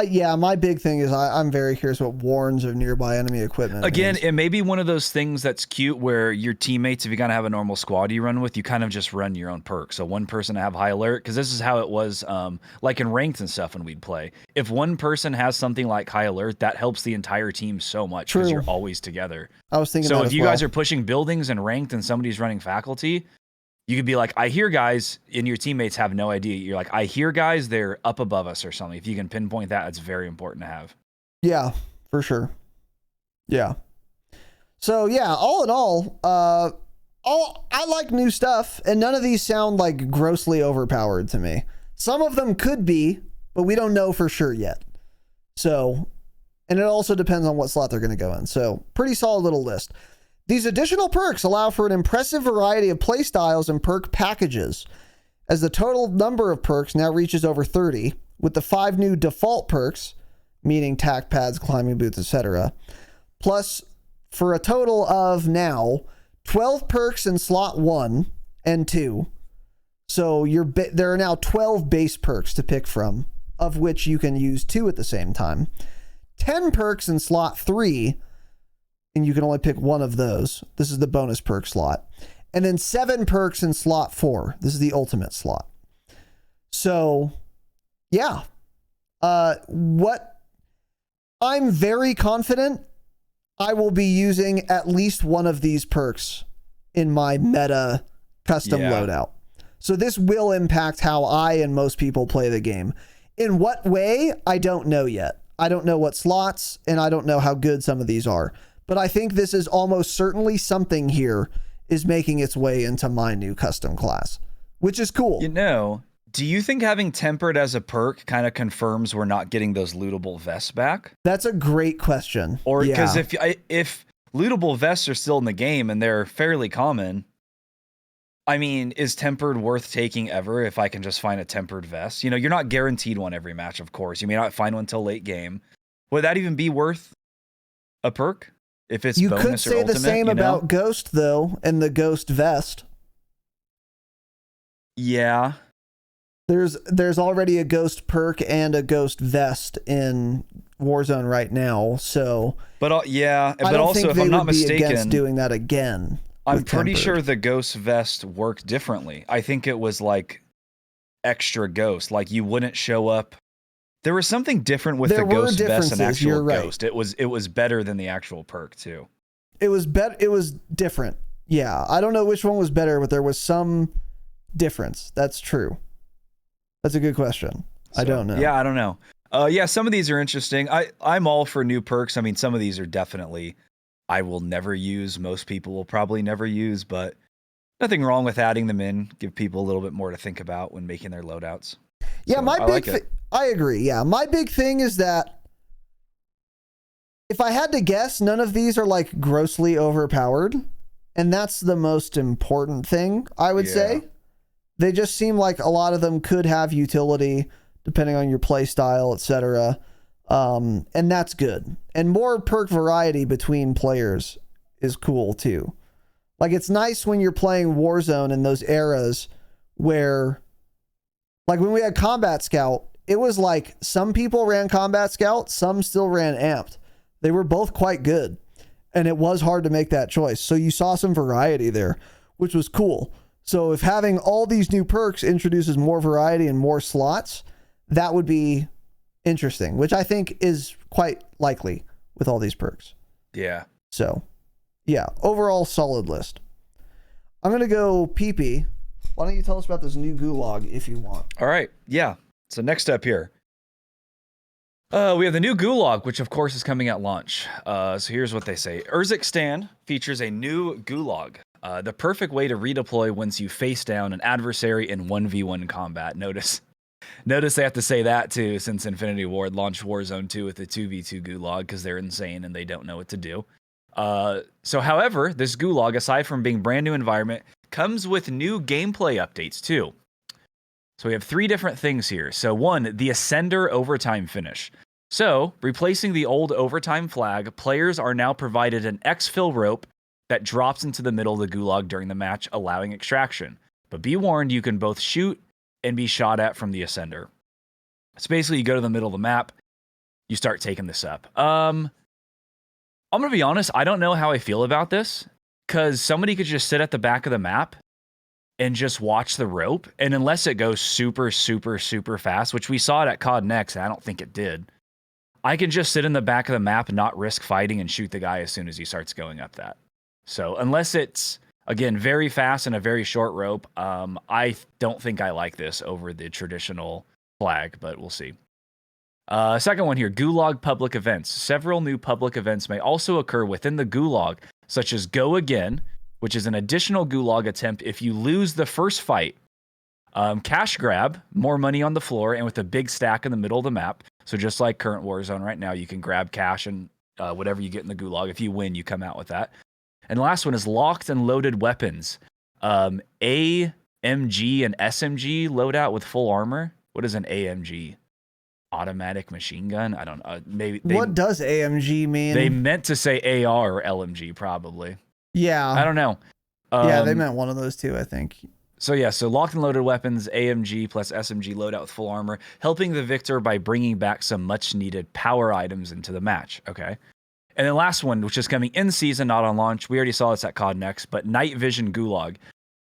Yeah, my big thing is I'm very curious what warns of nearby enemy equipment. Again, it may be one of those things that's cute where your teammates, if you kind of have a normal squad you run with, you kind of just run your own perk. So one person to have High Alert, because this is how it was like in ranked and stuff when we'd play. If one person has something like High Alert, that helps the entire team so much because you're always together. I was thinking so if you guys are pushing buildings and ranked and somebody's running faculty, you could be like, I hear guys, and your teammates have no idea. You're like, I hear guys, they're up above us or something. If you can pinpoint that, it's very important to have. Yeah, for sure. Yeah. So yeah, all in all, I like new stuff, and none of these sound like grossly overpowered to me. Some of them could be, but we don't know for sure yet. So, and it also depends on what slot they're going to go in. So pretty solid little list. These additional perks allow for an impressive variety of playstyles and perk packages, as the total number of perks now reaches over 30, with the 5 new default perks, meaning tac pads, climbing boots, etc., plus for a total of now 12 perks in slot 1 and 2. So there are now 12 base perks to pick from, of which you can use 2 at the same time. 10 perks in slot 3, and you can only pick one of those. This is the bonus perk slot. And then 7 perks in slot 4. This is the ultimate slot. So, yeah. What I'm very confident I will be using at least one of these perks in my meta custom loadout. So this will impact how I and most people play the game. In what way? I don't know yet. I don't know what slots, and I don't know how good some of these are. But I think this is almost certainly something here is making its way into my new custom class, which is cool. You know, do you think having tempered as a perk kind of confirms we're not getting those lootable vests back? That's a great question. Or because if lootable vests are still in the game and they're fairly common, I mean, is tempered worth taking ever if I can just find a tempered vest? You know, you're not guaranteed one every match, of course. You may not find one until late game. Would that even be worth a perk? If it's you bonus could say or ultimate, the same about Ghost, though, and the Ghost vest. Yeah. There's already a Ghost perk and a Ghost vest in Warzone right now, so. But also, if I'm not mistaken, against doing that again. I'm pretty sure the Ghost vest worked differently. I think it was like extra Ghost, like you wouldn't show up. There was something different with the Ghost vest and actual Ghost. It was better than the actual perk too. It was different. Yeah, I don't know which one was better, but there was some difference. That's true. That's a good question. I don't know. Yeah, I don't know. Some of these are interesting. I'm all for new perks. I mean, some of these are definitely I will never use. Most people will probably never use, but nothing wrong with adding them in. Give people a little bit more to think about when making their loadouts. Yeah, I agree. Yeah, my big thing is that if I had to guess, none of these are like grossly overpowered, and that's the most important thing, I would say. They just seem like a lot of them could have utility depending on your play style, etc. And that's good. And more perk variety between players is cool too. Like, it's nice when you're playing Warzone in those eras where, like when we had Combat Scout, it was like some people ran Combat Scout, some still ran Amped. They were both quite good, and it was hard to make that choice. So you saw some variety there, which was cool. So if having all these new perks introduces more variety and more slots, that would be interesting, which I think is quite likely with all these perks. Yeah. So, yeah, overall solid list. I'm going to go PP. Why don't you tell us about this new gulag if you want? All right. Yeah. So next up here, we have the new gulag, which of course is coming at launch. So here's what they say. Urzikstan features a new gulag. The perfect way to redeploy once you face down an adversary in 1v1 combat. Notice they have to say that too, since Infinity Ward launched Warzone 2 with the 2v2 gulag because they're insane and they don't know what to do. So however, this gulag, aside from being brand new environment, comes with new gameplay updates too. So we have 3 different things here. So 1, the Ascender overtime finish. So replacing the old overtime flag, players are now provided an exfil rope that drops into the middle of the gulag during the match, allowing extraction. But be warned, you can both shoot and be shot at from the Ascender. So basically, you go to the middle of the map, you start taking this up. I'm going to be honest, I don't know how I feel about this, because somebody could just sit at the back of the map and just watch the rope, and unless it goes super, super, super fast, which we saw it at COD Next, and I don't think it did, I can just sit in the back of the map, not risk fighting, and shoot the guy as soon as he starts going up that. So unless it's, again, very fast and a very short rope, I don't think I like this over the traditional flag, but we'll see. Second one here, Gulag public events. Several new public events may also occur within the Gulag, such as Go Again, which is an additional Gulag attempt if you lose the first fight. Cash grab, more money on the floor, and with a big stack in the middle of the map. So just like current Warzone right now, you can grab cash and whatever you get in the Gulag. If you win, you come out with that. And the last one is locked and loaded weapons. AMG and SMG loadout with full armor. What is an AMG? Automatic machine gun? I don't know. Maybe what does AMG mean? They meant to say AR or LMG, probably. Yeah. I don't know. Yeah, they meant one of those two, I think. So yeah, so locked and loaded weapons, AMG plus SMG loadout with full armor, helping the victor by bringing back some much needed power items into the match. Okay. And then last one, which is coming in season, not on launch. We already saw this at COD Next, but Night Vision Gulag.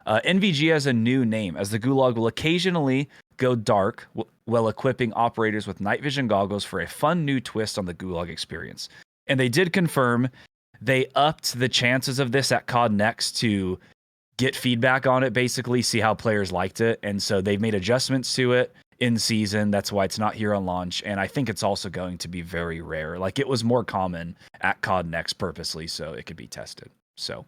NVG has a new name, as the Gulag will occasionally go dark while equipping operators with night vision goggles for a fun new twist on the Gulag experience. And they did confirm they upped the chances of this at COD Next to get feedback on it, basically, see how players liked it. And so they've made adjustments to it in season. That's why it's not here on launch. And I think it's also going to be very rare. Like, it was more common at COD Next purposely so it could be tested. So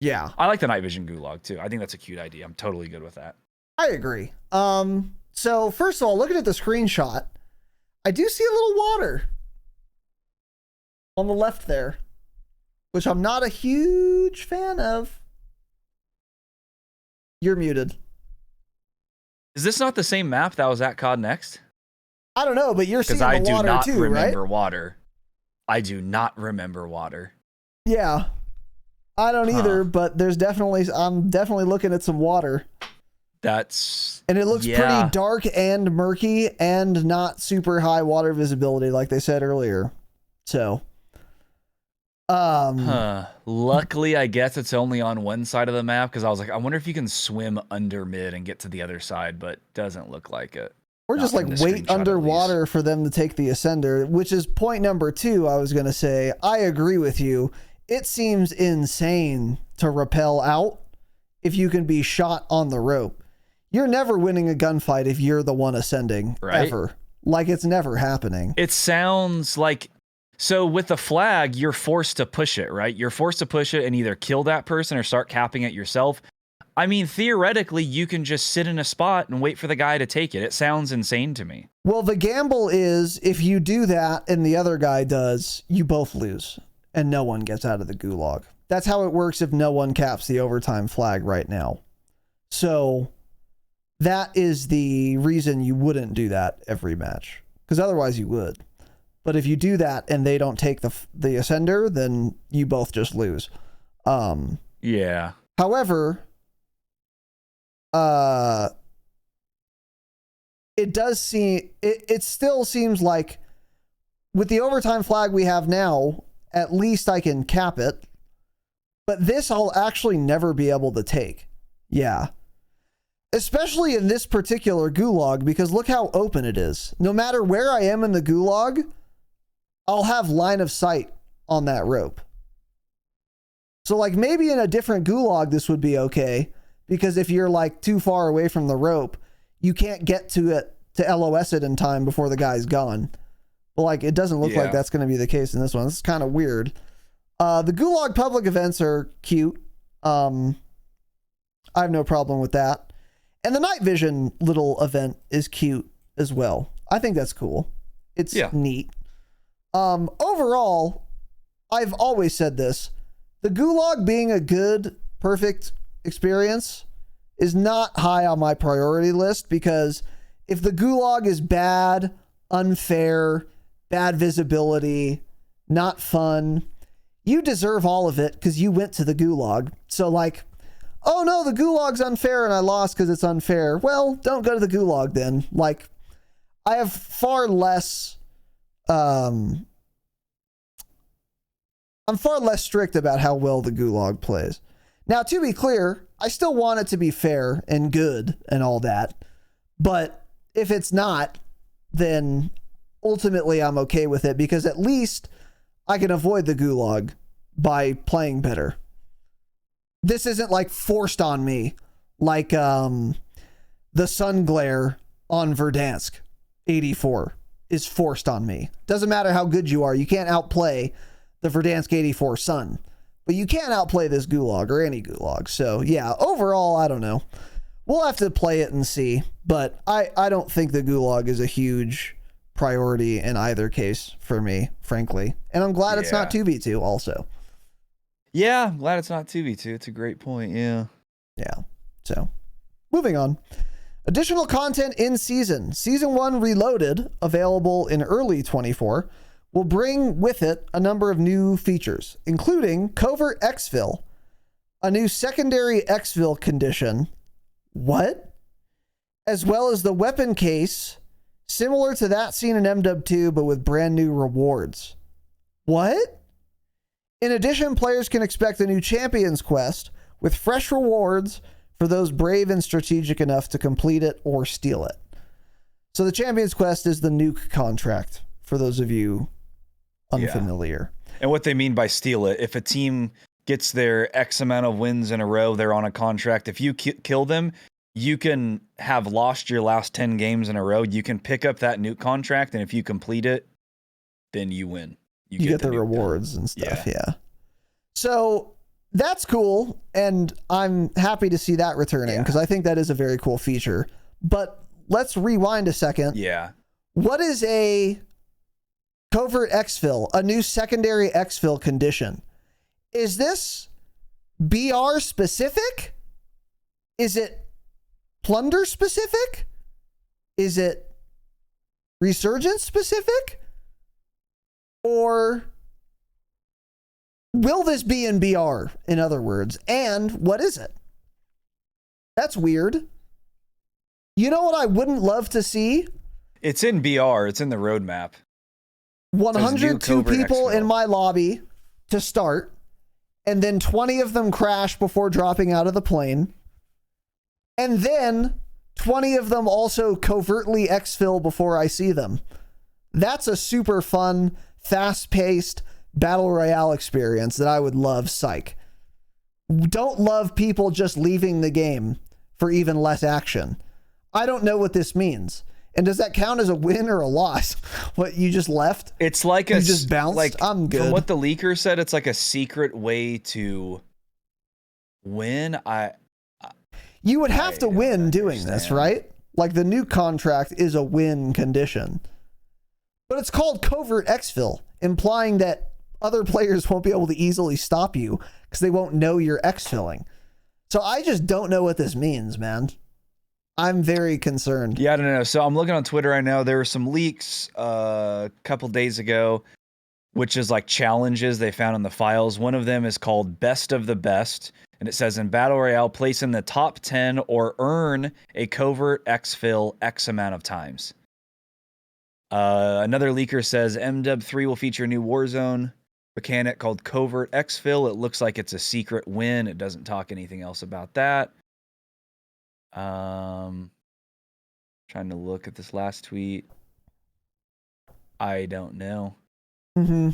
yeah, I like the night vision gulag too. I think that's a cute idea. I'm totally good with that. I agree. So first of all, looking at the screenshot, I do see a little water on the left there, which I'm not a huge fan of. You're muted. Is this not the same map that was at COD Next? I don't know, but you're seeing the water too, right? Because I do not remember water. I do not remember water. Yeah. I don't either, but I'm definitely looking at some water. And it looks pretty dark and murky and not super high water visibility like they said earlier. So luckily, I guess it's only on one side of the map, because I was like, I wonder if you can swim under mid and get to the other side, but doesn't look like it. Or just like wait underwater for them to take the Ascender, which is point number 2. I was going to say, I agree with you. It seems insane to rappel out if you can be shot on the rope. You're never winning a gunfight if you're the one ascending, right? Ever. Like, it's never happening. It sounds like, so with the flag, you're forced to push it, right? You're forced to push it and either kill that person or start capping it yourself. I mean, theoretically, you can just sit in a spot and wait for the guy to take it. It sounds insane to me. Well, the gamble is if you do that and the other guy does, you both lose and no one gets out of the gulag. That's how it works if no one caps the overtime flag right now. So that is the reason you wouldn't do that every match, because otherwise you would. But if you do that and they don't take the Ascender, then you both just lose. Yeah. However, it does seem, it still seems like with the overtime flag we have now, at least I can cap it. But this I'll actually never be able to take. Yeah. Especially in this particular gulag, because look how open it is. No matter where I am in the gulag, I'll have line of sight on that rope. So like maybe in a different gulag this would be okay, because if you're like too far away from the rope, you can't get to it to LOS it in time before the guy's gone. But like it doesn't look like that's going to be the case in this one. This is kind of weird. The gulag public events are cute. I have no problem with that. And the night vision little event is cute as well. I think that's cool. It's neat. Overall, I've always said this. The gulag being a good, perfect experience is not high on my priority list, because if the gulag is bad, unfair, bad visibility, not fun, you deserve all of it because you went to the gulag. So like, oh no, the gulag's unfair and I lost because it's unfair. Well, don't go to the gulag then. Like, I have far less, I'm far less strict about how well the gulag plays. Now, to be clear, I still want it to be fair and good and all that. But if it's not, then ultimately I'm okay with it, because at least I can avoid the gulag by playing better. This isn't like forced on me, like the sun glare on Verdansk 84 is forced on me. Doesn't matter how good you are, you can't outplay the Verdansk 84 sun, but you can't outplay this gulag or any gulag. So yeah, overall, I don't know. We'll have to play it and see, but I don't think the gulag is a huge priority in either case for me, frankly. And I'm glad it's not 2v2 also. Yeah, I'm glad it's not 2v2. It's a great point, yeah. Yeah, so moving on. Additional content in season. Season 1 Reloaded, available in early 24, will bring with it a number of new features, including covert exfil, a new secondary exfil condition, what? As well as the weapon case, similar to that seen in MW2, but with brand new rewards. What? In addition, players can expect a new Champions Quest with fresh rewards for those brave and strategic enough to complete it or steal it. So the Champions Quest is the nuke contract, for those of you unfamiliar. Yeah. And what they mean by steal it, if a team gets their X amount of wins in a row, they're on a contract. If you kill them, you can have lost your last 10 games in a row. You can pick up that nuke contract, and if you complete it, then you win. You get the rewards and stuff, yeah. So that's cool, and I'm happy to see that returning, because I think that is a very cool feature. But let's rewind a second. Yeah. What is a covert exfil, a new secondary exfil condition? Is this BR specific? Is it plunder specific? Is it resurgence specific? Or will this be in BR, in other words? And what is it? That's weird. You know what I wouldn't love to see? It's in BR. It's in the roadmap. 102 people in my lobby to start, and then 20 of them crash before dropping out of the plane. And then 20 of them also covertly exfil before I see them. That's a super fun, fast-paced battle royale experience that I would love. Psych. Don't love people just leaving the game for even less action. I don't know what this means. And does that count as a win or a loss? What, you just left? It's like you just bounced? Like, I'm good. From what the leaker said, it's like a secret way to win. You would have to win doing this, right? Like the new contract is a win condition. But it's called covert exfil, implying that other players won't be able to easily stop you because they won't know you're exfilling. So I just don't know what this means, man. I'm very concerned. Yeah, I don't know. So I'm looking on Twitter right now. There were some leaks a couple days ago, which is like challenges they found in the files. One of them is called Best of the Best. And it says in Battle Royale, place in the top 10 or earn a covert exfil X amount of times. Another leaker says MW3 will feature a new Warzone mechanic called Covert Exfil. It looks like it's a secret win. It doesn't talk anything else about that. Trying to look at this last tweet. I don't know. Mm-hmm.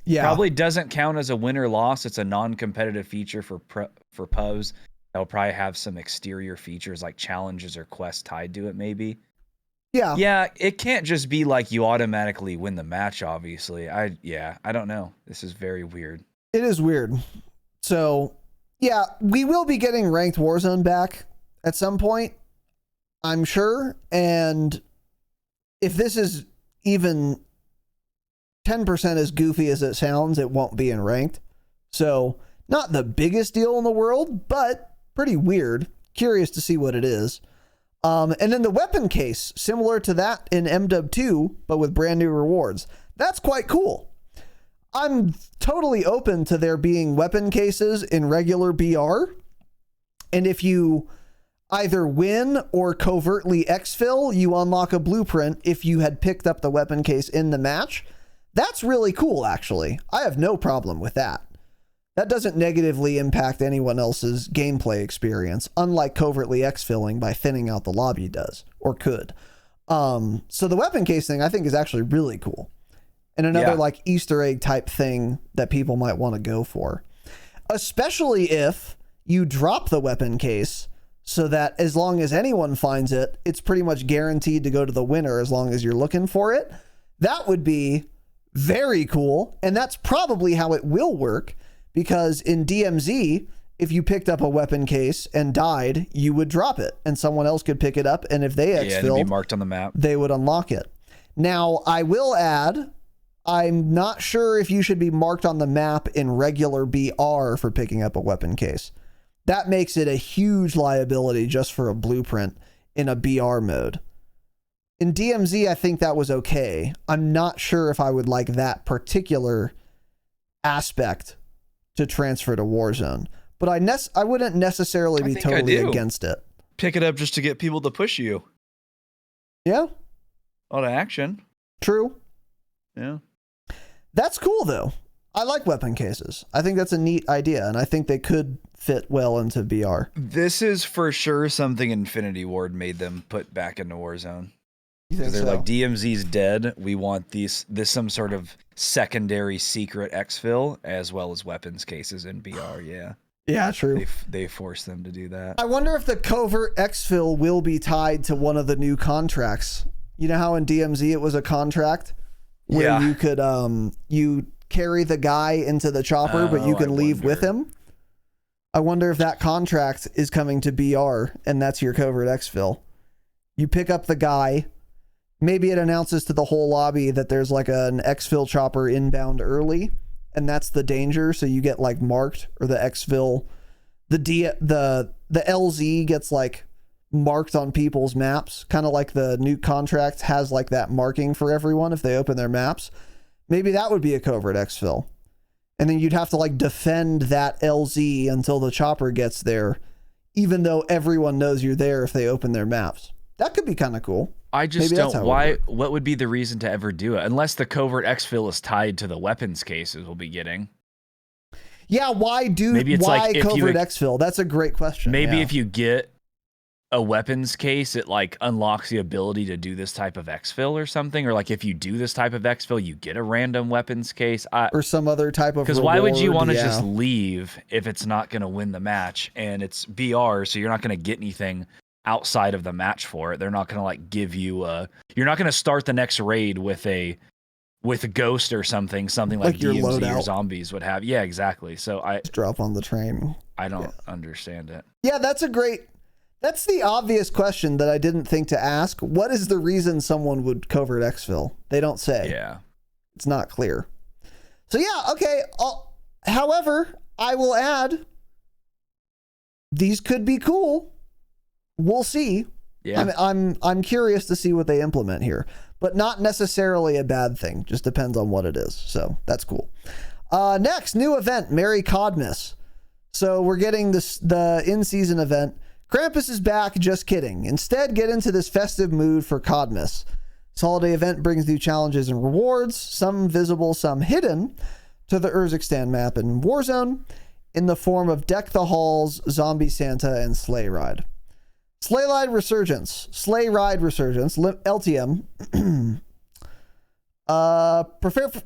Yeah. Probably doesn't count as a win or loss. It's a non-competitive feature for pubs. They'll probably have some exterior features like challenges or quests tied to it, maybe. Yeah. Yeah, it can't just be like you automatically win the match, obviously. I don't know. This is very weird. It is weird. So, yeah, we will be getting ranked Warzone back at some point, I'm sure. And if this is even 10% as goofy as it sounds, it won't be in ranked. So, not the biggest deal in the world, but pretty weird. Curious to see what it is. And then the weapon case, similar to that in MW2, but with brand new rewards. That's quite cool. I'm totally open to there being weapon cases in regular BR. And if you either win or covertly exfil, you unlock a blueprint if you had picked up the weapon case in the match. That's really cool, actually. I have no problem with that. That doesn't negatively impact anyone else's gameplay experience, unlike covertly exfilling by thinning out the lobby does, or could. So the weapon case thing I think is actually really cool. And another like Easter egg type thing that people might want to go for. Especially if you drop the weapon case so that as long as anyone finds it, it's pretty much guaranteed to go to the winner as long as you're looking for it. That would be very cool. And that's probably how it will work, because in DMZ, if you picked up a weapon case and died, you would drop it and someone else could pick it up. And if they exfilled, be marked on the map, they would unlock it. Now, I will add, I'm not sure if you should be marked on the map in regular BR for picking up a weapon case. That makes it a huge liability just for a blueprint in a BR mode. In DMZ, I think that was okay. I'm not sure if I would like that particular aspect to transfer to Warzone, but I wouldn't necessarily be totally against it. Pick it up just to get people to push you. Yeah. A lot of action. True. Yeah. That's cool, though. I like weapon cases. I think that's a neat idea, and I think they could fit well into BR. This is for sure something Infinity Ward made them put back into Warzone. Because they're like, DMZ's dead. We want this some sort of secondary secret exfil as well as weapons cases in BR. Yeah. Yeah, true. They forced them to do that. I wonder if the covert exfil will be tied to one of the new contracts. You know how in DMZ it was a contract where you could you carry the guy into the chopper, but you can leave with him. I wonder if that contract is coming to BR and that's your covert exfil. You pick up the guy. Maybe it announces to the whole lobby that there's like an exfil chopper inbound early, and that's the danger. So you get like marked, or the exfil, the LZ gets like marked on people's maps, kind of like the new contract has like that marking for everyone if they open their maps. Maybe that would be a covert exfil, and then you'd have to like defend that LZ until the chopper gets there, even though everyone knows you're there if they open their maps. That could be kind of cool. I just don't. What would be the reason to ever do it? Unless the covert exfil is tied to the weapons cases we'll be getting. Yeah, why covert exfil? That's a great question. Maybe if you get a weapons case, it like unlocks the ability to do this type of exfil or something. Or like if you do this type of exfil, you get a random weapons case. Or some other type of Because why would you want to just leave if it's not going to win the match? And it's BR, so you're not going to get anything outside of the match for it. They're not going to like give you you're not going to start the next raid with a ghost or something like your DMZ loadout or zombies would have. Yeah, exactly. So just drop on the train. I don't understand it. Yeah, that's the obvious question that I didn't think to ask. What is the reason someone would covert exfil? They don't say. Yeah. It's not clear. So yeah, okay. However, I will add, these could be cool. We'll see. Yeah. I'm curious to see what they implement here, but not necessarily a bad thing. Just depends on what it is. So that's cool. Next, new event, Merry Codmas. So we're getting the in-season event. Krampus is back, just kidding. Instead, get into this festive mood for Codmas. This holiday event brings new challenges and rewards, some visible, some hidden, to the Urzikstan map in Warzone in the form of Deck the Halls, Zombie Santa, and Sleigh Ride. Sleigh Ride Resurgence, LTM.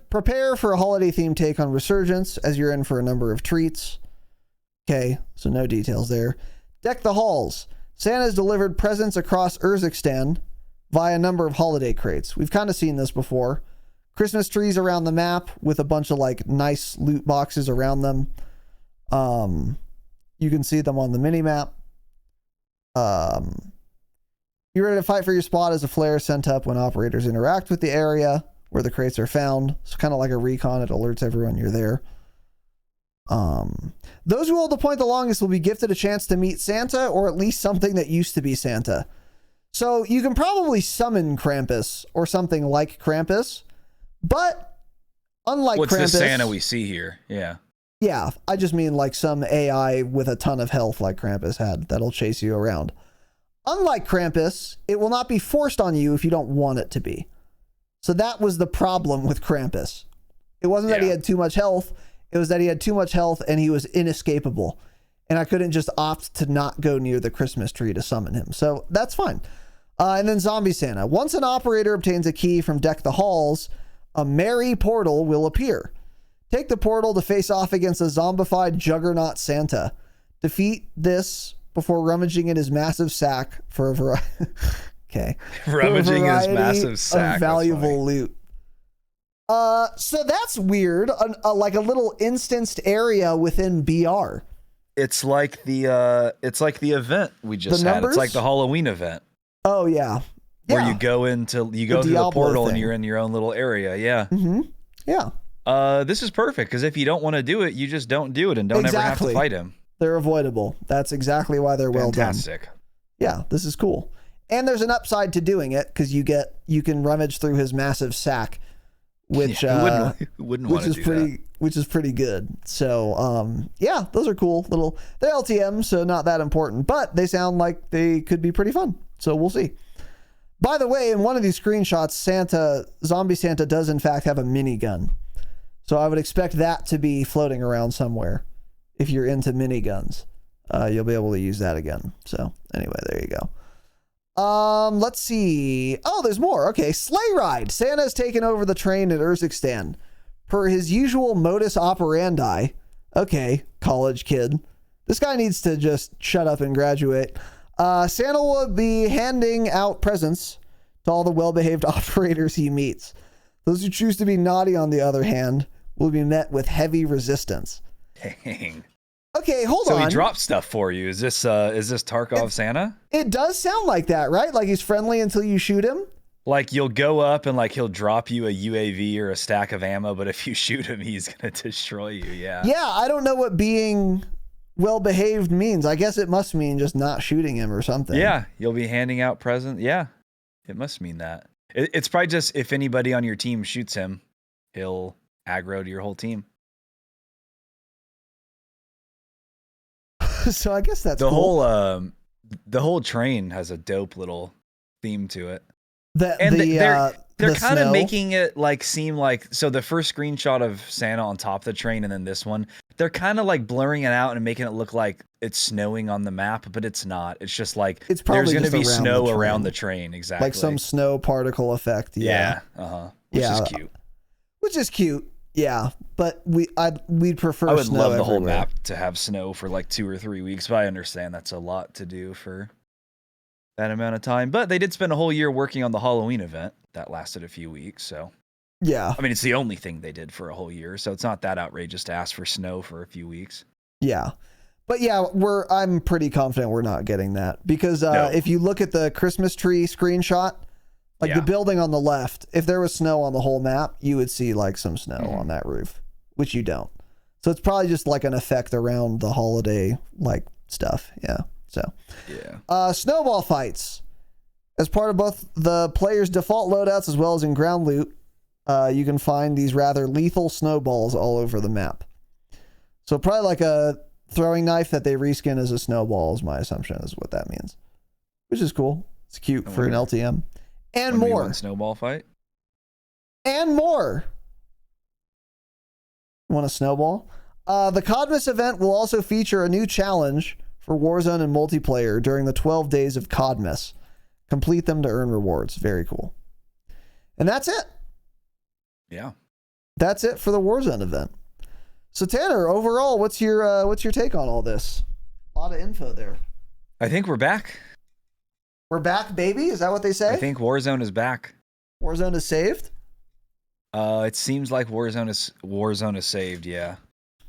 Prepare for a holiday themed take on Resurgence as you're in for a number of treats. Okay, so no details there. Deck the halls. Santa's delivered presents across Urzikstan via a number of holiday crates. We've kind of seen this before. Christmas trees around the map with a bunch of like nice loot boxes around them. You can see them on the mini map. You're ready to fight for your spot as a flare is sent up when operators interact with the area where the crates are found. It's kind of like a recon. It alerts everyone you're there. Those who hold the point the longest will be gifted a chance to meet Santa, or at least something that used to be Santa. So you can probably summon Krampus or something like Krampus, but unlike What's Krampus, this Santa we see here? Yeah. Yeah, I just mean like some AI with a ton of health like Krampus had that'll chase you around. Unlike Krampus, it will not be forced on you if you don't want it to be. So that was the problem with Krampus. It wasn't that he had too much health. It was that he had too much health and he was inescapable. And I couldn't just opt to not go near the Christmas tree to summon him. So that's fine. And then Zombie Santa. Once an operator obtains a key from Deck the Halls, a merry portal will appear. Take the portal to face off against a zombified juggernaut Santa. Defeat this before rummaging in his massive sack for a variety. Okay. Rummaging his massive sack. Of valuable loot. So that's weird. Like a little instanced area within BR. It's like the event we just had. It's like the Halloween event. Oh yeah. Where you go through the portal and you're in your own little area. Yeah. Mm-hmm. Yeah. This is perfect because if you don't want to do it, you just don't do it and don't ever have to fight him. They're avoidable. That's exactly why they're well done. Fantastic. Yeah, this is cool. And there's an upside to doing it because you can rummage through his massive sack, which which is pretty good. So yeah, those are cool little. They're LTM, so not that important, but they sound like they could be pretty fun. So we'll see. By the way, in one of these screenshots, Zombie Santa does in fact have a minigun. So I would expect that to be floating around somewhere. If you're into miniguns, you'll be able to use that again. So anyway, there you go. Let's see. Oh, there's more. Okay, Sleigh Ride. Santa's taken over the train at Urzikstan. Per his usual modus operandi. Okay, college kid. This guy needs to just shut up and graduate. Santa will be handing out presents to all the well-behaved operators he meets. Those who choose to be naughty, on the other hand, will be met with heavy resistance. Dang. Okay, hold on. So he dropped stuff for you. Is this Tarkov Santa? It does sound like that, right? Like he's friendly until you shoot him? Like you'll go up and like he'll drop you a UAV or a stack of ammo, but if you shoot him, he's going to destroy you. Yeah. Yeah, I don't know what being well-behaved means. I guess it must mean just not shooting him or something. Yeah, you'll be handing out presents. Yeah, it must mean that. It's probably just if anybody on your team shoots him, he'll aggro to your whole team. So I guess that's the cool. whole train has a dope little theme to it. They're kind of making it like seem like, so the first screenshot of Santa on top of the train and then this one, they're kind of like blurring it out and making it look like it's snowing on the map, but it's not. It's just like there's going to be snow around the train. Exactly. Like some snow particle effect. Yeah. Which is cute. Which is cute. Yeah, but we'd prefer snow. I would love the whole everywhere. map to have snow for like 2 or 3 weeks, but I understand that's a lot to do for that amount of time. But they did spend a whole year working on the Halloween event that lasted a few weeks, so yeah. I mean, it's the only thing they did for a whole year, so it's not that outrageous to ask for snow for a few weeks. Yeah, but yeah, I'm pretty confident we're not getting that because if you look at the Christmas tree screenshot. Like the building on the left, if there was snow on the whole map, you would see like some snow on that roof, which you don't. So it's probably just like an effect around the holiday like stuff. Yeah. So snowball fights. As part of both the player's default loadouts as well as in ground loot, you can find these rather lethal snowballs all over the map. So probably like a throwing knife that they reskin as a snowball is my assumption is what that means, which is cool. It's cute for an LTM. And more. Snowball fight. And more. Want a snowball? The Codmas event will also feature a new challenge for for Warzone and multiplayer during the 12 days of CODmas. Complete them to earn rewards. Very cool. And that's it. Yeah. That's it for the Warzone event. So Tanner, overall, what's your take on all this? A lot of info there. I think we're back. We're back, baby. Is that what they say? I think Warzone is back. Warzone is saved? It seems like Warzone is saved, yeah.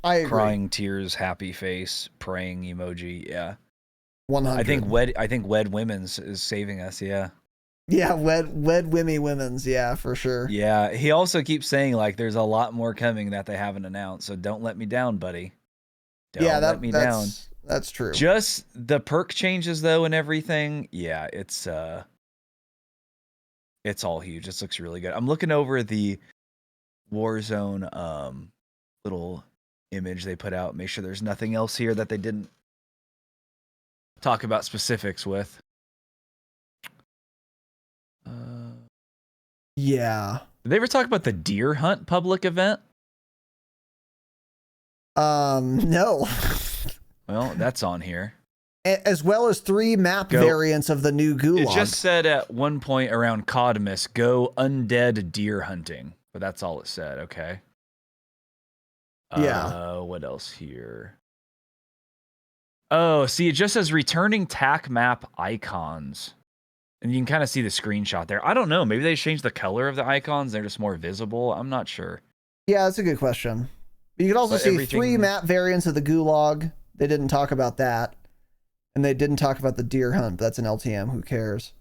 I agree. Crying tears, happy face, praying emoji, yeah. 100. I think Wed Women's is saving us, yeah. Yeah, Wed Wimmy Women's, yeah, for sure. Yeah, he also keeps saying like there's a lot more coming that they haven't announced, so don't let me down, buddy. Don't let me down. That's true. Just the perk changes though and everything. Yeah, it's all huge. This looks really good. I'm looking over the Warzone little image they put out. Make sure there's nothing else here that they didn't talk about specifics with. Yeah. Did they ever talk about the deer hunt public event? No. Well, that's on here. As well as 3 map variants of the new gulag. It just said at one point around CODmas, go undead deer hunting. But that's all it said, okay. Yeah. What else here? Oh, see, it just says returning TAC map icons. And you can kind of see the screenshot there. I don't know. Maybe they changed the color of the icons. They're just more visible. I'm not sure. Yeah, that's a good question. You could also see 3 map variants of the gulag. They didn't talk about that. And they didn't talk about the deer hunt. That's an LTM. Who cares?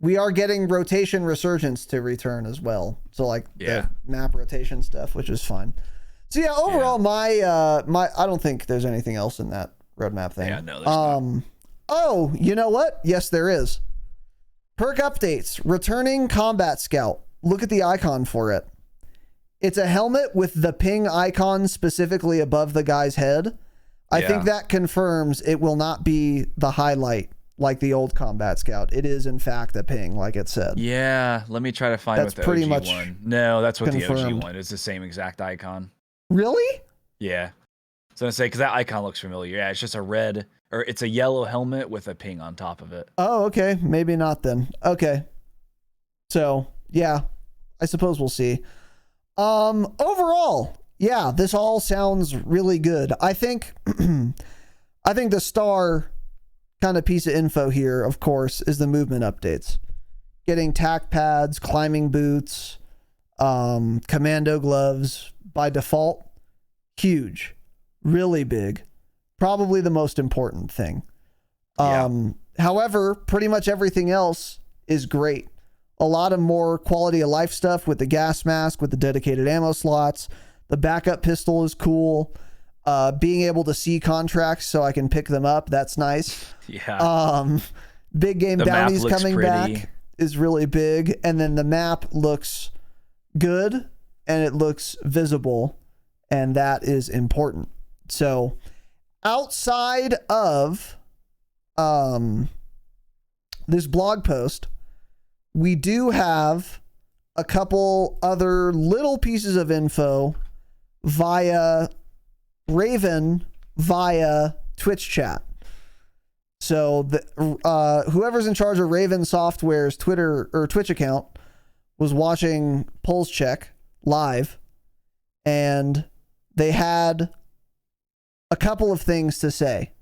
We are getting rotation resurgence to return as well. So like the map rotation stuff, which is fine. So yeah, overall, my I don't think there's anything else in that roadmap thing. Yeah, no, there's not. Oh, you know what? Yes, there is. Perk updates. Returning combat scout. Look at the icon for it. It's a helmet with the ping icon specifically above the guy's head. I think that confirms it will not be the highlight like the old combat scout. It is in fact a ping, like it said. Yeah, let me try to find that's what the pretty OG much one. No, that's what confirmed. The OG one. It's the same exact icon. Really? Yeah. So I say because that icon looks familiar. Yeah, it's just a red or it's a yellow helmet with a ping on top of it. Oh, okay. Maybe not then. Okay. So yeah, I suppose we'll see. Overall, yeah, this all sounds really good. I think the star kind of piece of info here, of course, is the movement updates. Getting tack pads, climbing boots, commando gloves by default. Huge. Really big. Probably the most important thing. However, pretty much everything else is great. A lot of more quality of life stuff with the gas mask, with the dedicated ammo slots. The backup pistol is cool. Being able to see contracts so I can pick them up. That's nice. Yeah. Big game bounties coming back is really big. And then the map looks good and it looks visible. And that is important. So outside of this blog post, we do have a couple other little pieces of info via Raven via Twitch chat. So whoever's in charge of Raven Software's Twitter or Twitch account was watching Pulse Check live, and they had a couple of things to say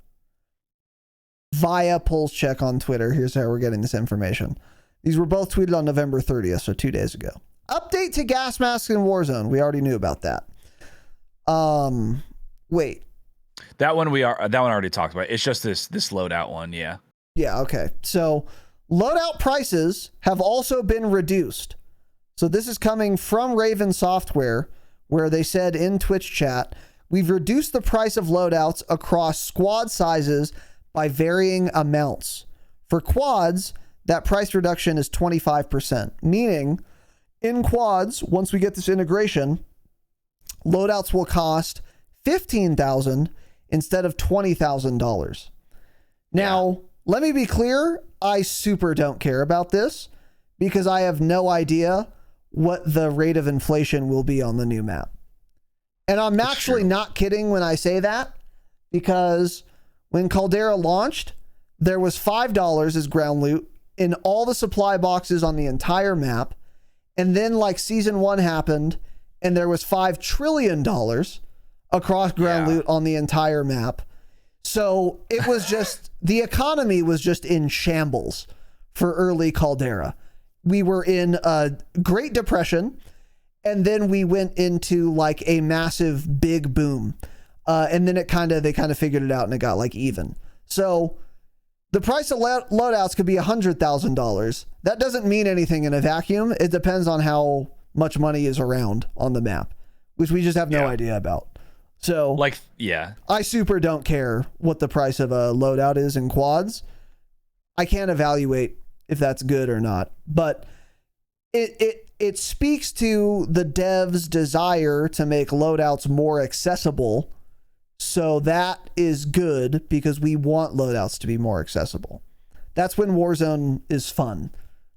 via Pulse Check on Twitter. Here's how we're getting this information. These were both tweeted on November 30th, so 2 days ago. Update to gas masks in Warzone. We already knew about that. Wait. That one already talked about. It's just this loadout one, yeah. Yeah, okay. So loadout prices have also been reduced. So this is coming from Raven Software, where they said in Twitch chat, we've reduced the price of loadouts across squad sizes by varying amounts. For quads, that price reduction is 25%, meaning in quads, once we get this integration, loadouts will cost $15,000 instead of $20,000. Now, let me be clear, I super don't care about this because I have no idea what the rate of inflation will be on the new map. And I'm actually not kidding when I say that, because when Caldera launched, there was $5 as ground loot in all the supply boxes on the entire map. And then like season 1 happened and there was $5 trillion across ground loot on the entire map. So it was just, the economy was just in shambles for early Caldera. We were in a Great Depression, and then we went into like a massive big boom. And then they kind of figured it out and it got like even. So the price of loadouts could be $100,000. That doesn't mean anything in a vacuum. It depends on how much money is around on the map, which we just have no idea about. So like, I super don't care what the price of a loadout is in quads. I can't evaluate if that's good or not, but it speaks to the devs' desire to make loadouts more accessible. So that is good because we want loadouts to be more accessible. That's when Warzone is fun.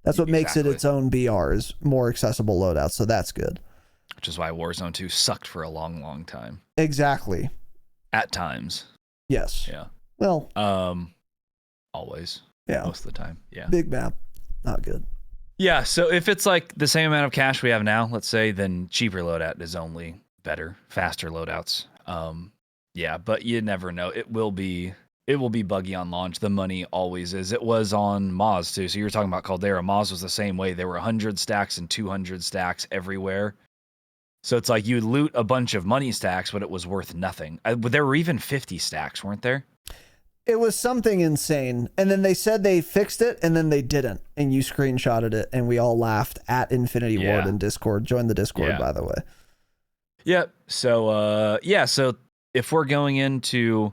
That's what makes it its own BR, is more accessible loadouts. So that's good. Which is why Warzone 2 sucked for a long, long time. Exactly. At times. Yes. Yeah. Well. Always. Yeah. Most of the time. Yeah. Big map. Not good. Yeah. So if it's like the same amount of cash we have now, let's say, then cheaper loadout is only better, faster loadouts. Yeah, but you never know. It will be buggy on launch. The money always is. It was on MWIII too. So you were talking about Caldera. MWIII was the same way. There were 100 stacks and 200 stacks everywhere. So it's like you loot a bunch of money stacks, but it was worth nothing. There were even 50 stacks, weren't there? It was something insane. And then they said they fixed it, and then they didn't. And you screenshotted it, and we all laughed at Infinity Ward in Discord. Join the Discord, by the way. Yep. So, so if we're going into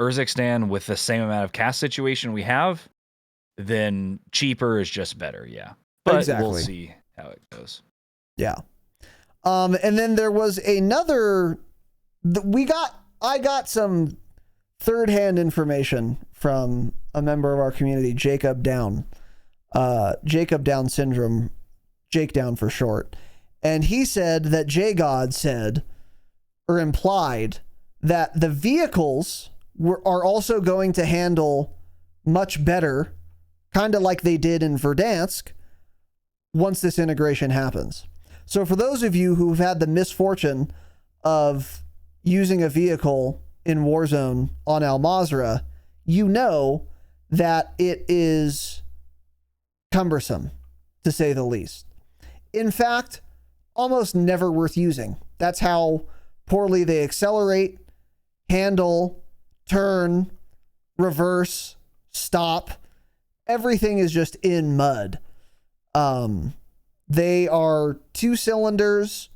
Urzikstan with the same amount of cast situation we have, then cheaper is just better, But we'll see how it goes. Yeah. And then there was another, I got some third-hand information from a member of our community, Jacob Down syndrome, Jake Down for short. And he said that J-God said, or implied, that the vehicles are also going to handle much better, kind of like they did in Verdansk, once this integration happens. So for those of you who've had the misfortune of using a vehicle in Warzone on Al-Mazrah, you know that it is cumbersome, to say the least. In fact, almost never worth using. That's how poorly they accelerate, handle, turn, reverse, stop. Everything is just in mud. They are 2 cylinders,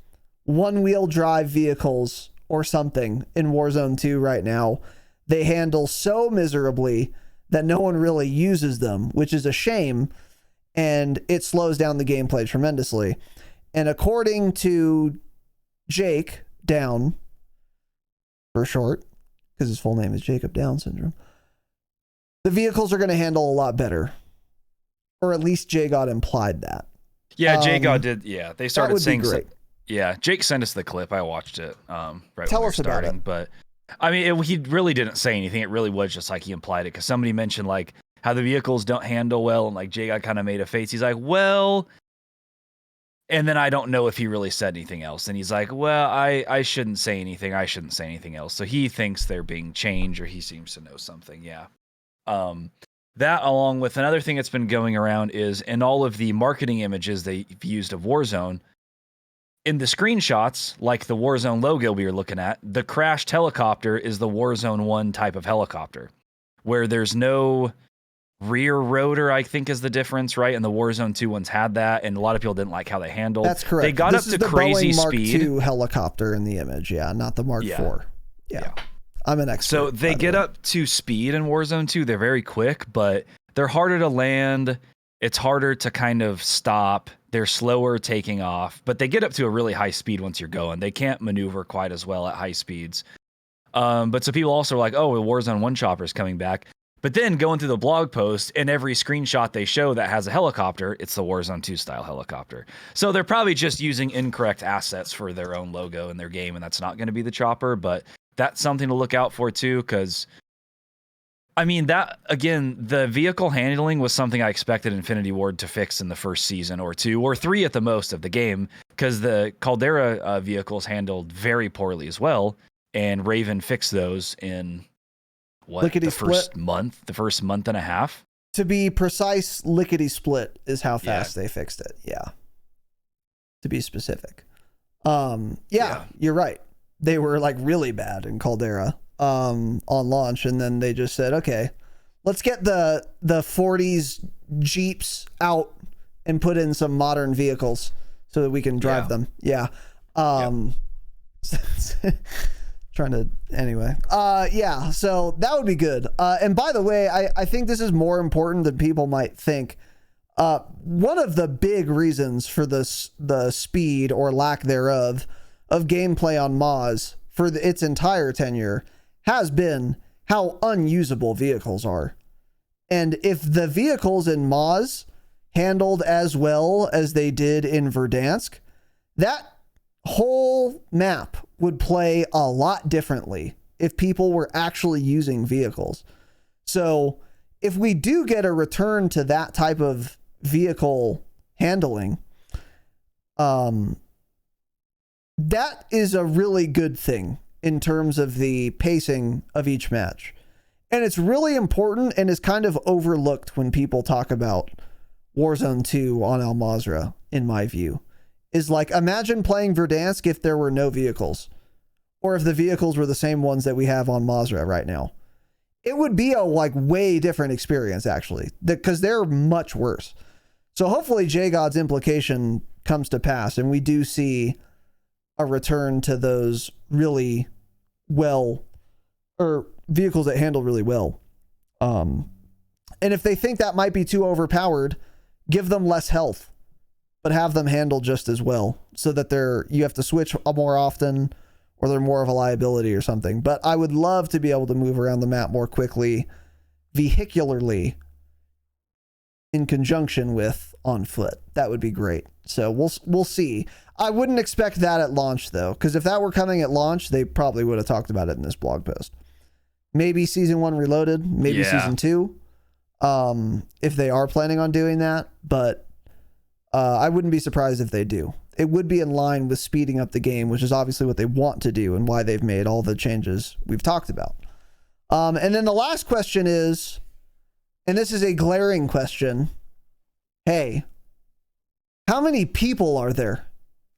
1-wheel drive vehicles or something in Warzone 2 right now. They handle so miserably that no one really uses them, which is a shame, and it slows down the gameplay tremendously. And according to Jake Down, for short, because his full name is Jacob Down syndrome, the vehicles are going to handle a lot better. Or at least J-God implied that. Yeah, J-God did. Yeah, they started saying. Great. Yeah, Jake sent us the clip. I watched it right Tell when we were us starting. about it. But I mean, he really didn't say anything. It really was just like he implied it because somebody mentioned like how the vehicles don't handle well, and like J-God kind of made a face. He's like, well, and then I don't know if he really said anything else. And he's like, well, I shouldn't say anything. I shouldn't say anything else. So he thinks they're being changed, or he seems to know something. Yeah. That, along with another thing that's been going around, is in all of the marketing images they've used of Warzone, in the screenshots, like the Warzone logo we were looking at, the crashed helicopter is the Warzone 1 type of helicopter, where there's no rear rotor, I think is the difference, right? And the Warzone 2 ones had that, and a lot of people didn't like how they handled. That's correct. They got this up is to the crazy Boeing Mark speed. II helicopter in the image, not the Mark IV. Yeah. I'm an expert. So they get up to speed in Warzone 2. They're very quick, but they're harder to land. It's harder to kind of stop. They're slower taking off, but they get up to a really high speed once you're going. They can't maneuver quite as well at high speeds. But so people also are like, oh, the Warzone 1 chopper is coming back. But then going through the blog post, and every screenshot they show that has a helicopter, it's the Warzone 2 style helicopter. So they're probably just using incorrect assets for their own logo in their game, and that's not going to be the chopper, but that's something to look out for too, because I mean, that again, the vehicle handling was something I expected Infinity Ward to fix in the first season or 2 or 3 at the most of the game, because the Caldera vehicles handled very poorly as well, and Raven fixed those in first month and a half. To be precise, lickety split is how fast they fixed it. Yeah. To be specific. You're right. They were like really bad in Caldera on launch, and then they just said, okay, let's get the 40s Jeeps out and put in some modern vehicles so that we can drive them. Yeah. Trying to anyway. So that would be good. And by the way, I think this is more important than people might think. One of the big reasons for the speed or lack thereof of gameplay on Moz for its entire tenure has been how unusable vehicles are. And if the vehicles in Moz handled as well as they did in Verdansk, that whole map would play a lot differently if people were actually using vehicles. So if we do get a return to that type of vehicle handling, that is a really good thing in terms of the pacing of each match. And it's really important and is kind of overlooked when people talk about Warzone 2 on Al Mazrah, in my view. Is like, imagine playing Verdansk if there were no vehicles, or if the vehicles were the same ones that we have on Mazrah right now. It would be a like way different experience, actually, because they're much worse. So hopefully J-God's implication comes to pass and we do see a return to those really well, or vehicles that handle really well. And if they think that might be too overpowered, give them less health, but have them handle just as well, so that you have to switch more often, or they're more of a liability or something. But I would love to be able to move around the map more quickly, vehicularly, in conjunction with on foot. That would be great. So we'll see. I wouldn't expect that at launch though, because if that were coming at launch, they probably would have talked about it in this blog post. Maybe season 1 reloaded, maybe season 2, if they are planning on doing that. But I wouldn't be surprised if they do. It would be in line with speeding up the game, which is obviously what they want to do and why they've made all the changes we've talked about. And then the last question is, and this is a glaring question. Hey, how many people are there?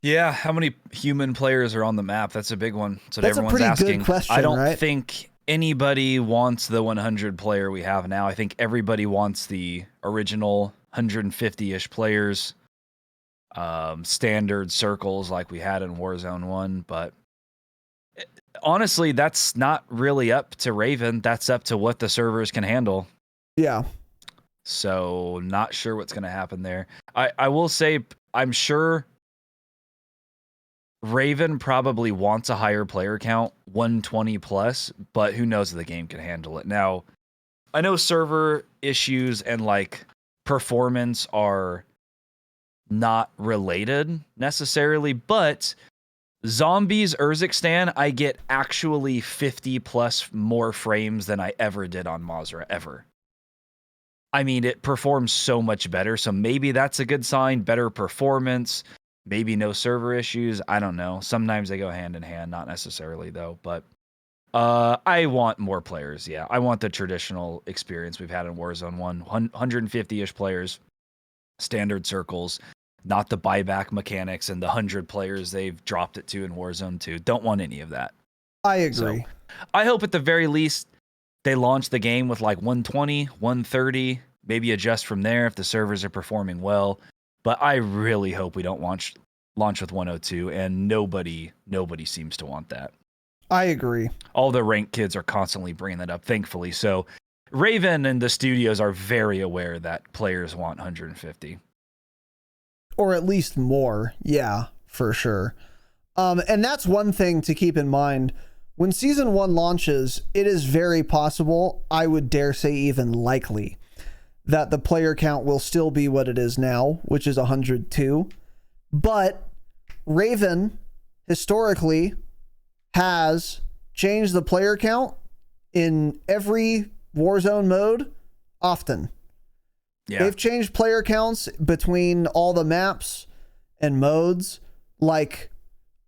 Yeah, how many human players are on the map? That's a big one. That's everyone's a pretty asking. Good question, I don't right? think anybody wants the 100 player we have now. I think everybody wants the original 150-ish players, standard circles like we had in Warzone 1. But honestly, that's not really up to Raven. That's up to what the servers can handle. Yeah. So not sure what's going to happen there. I will say, I'm sure Raven probably wants a higher player count, 120 plus, but who knows if the game can handle it. Now, I know server issues and like performance are not related necessarily, but Zombies Urzikstan, I get actually 50 plus more frames than I ever did on Mazrah, ever. I mean, it performs so much better, so maybe that's a good sign, better performance, maybe no server issues, I don't know. Sometimes they go hand in hand, not necessarily though, but I want more players, yeah. I want the traditional experience we've had in Warzone 1, 150-ish players, standard circles, not the buyback mechanics and the 100 players they've dropped it to in Warzone 2. Don't want any of that. I agree. So, I hope at the very least they launch the game with like 120, 130, maybe adjust from there if the servers are performing well. But I really hope we don't launch with 102, and nobody seems to want that. I agree. All the ranked kids are constantly bringing that up, thankfully. So Raven and the studios are very aware that players want 150. Or at least more. Yeah, for sure. And that's one thing to keep in mind. When Season 1 launches, it is very possible, I would dare say even likely, that the player count will still be what it is now, which is 102. But Raven, historically, has change the player count in every Warzone mode often. Yeah. They've changed player counts between all the maps and modes like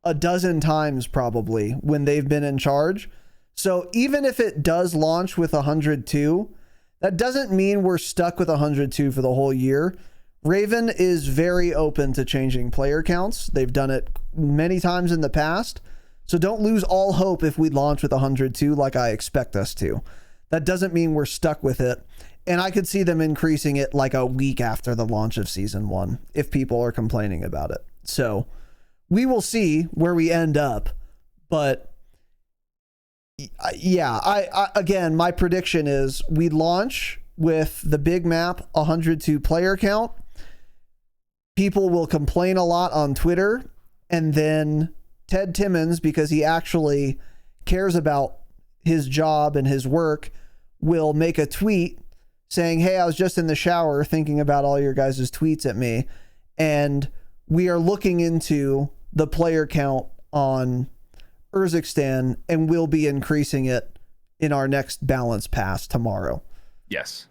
a dozen times probably when they've been in charge. So even if it does launch with 102, that doesn't mean we're stuck with 102 for the whole year. Raven is very open to changing player counts. They've done it many times in the past. So don't lose all hope if we launch with 102 like I expect us to. That doesn't mean we're stuck with it. And I could see them increasing it like a week after the launch of season 1 if people are complaining about it. So we will see where we end up. But yeah, I again, my prediction is we launch with the big map 102 player count. People will complain a lot on Twitter, and then Ted Timmons, because he actually cares about his job and his work, will make a tweet saying, hey, I was just in the shower thinking about all your guys' tweets at me, and we are looking into the player count on Urzikstan, and we'll be increasing it in our next balance pass tomorrow. Yes.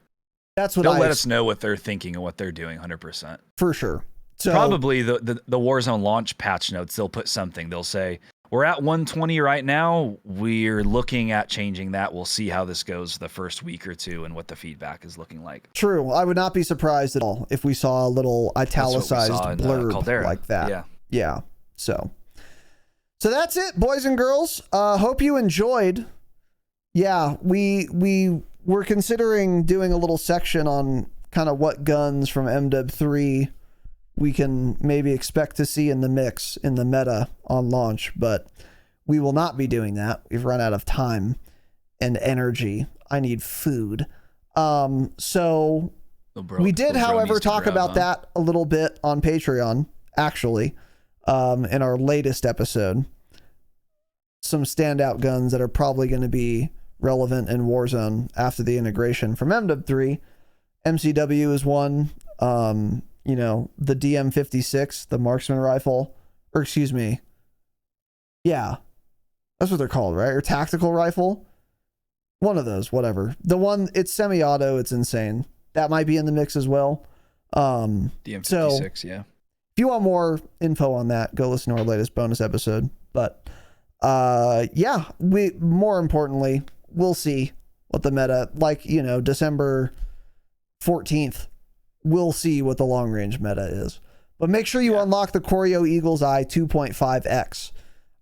That's what they'll let us know what they're thinking and what they're doing 100%. For sure. So, probably the Warzone launch patch notes, they'll put something. They'll say, we're at 120 right now. We're looking at changing that. We'll see how this goes the first week or two and what the feedback is looking like. True. I would not be surprised at all if we saw a little italicized blurb like that. Yeah. Yeah. So that's it, boys and girls. Hope you enjoyed. Yeah, we were considering doing a little section on kind of what guns from MW3 we can maybe expect to see in the mix in the meta on launch, but we will not be doing that. We've run out of time and energy. I need food. So we did, however, talk about that a little bit on Patreon, actually, in our latest episode. Some standout guns that are probably going to be relevant in Warzone after the integration from MW3. MCW is one. You know, the DM56, the marksman rifle, or excuse me. Yeah, that's what they're called, right? Or tactical rifle. One of those, whatever. The one, it's semi-auto, it's insane. That might be in the mix as well. DM56, yeah. If you want more info on that, go listen to our latest bonus episode. But yeah, more importantly, we'll see what the meta, like, you know, December 14th. We'll see what the long range meta is. But make sure you unlock the Corio Eagle's Eye 2.5X.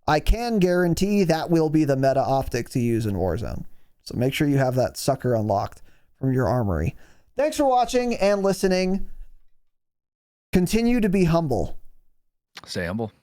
I can guarantee that will be the meta optic to use in Warzone. So make sure you have that sucker unlocked from your armory. Thanks for watching and listening. Continue to be humble. Stay humble.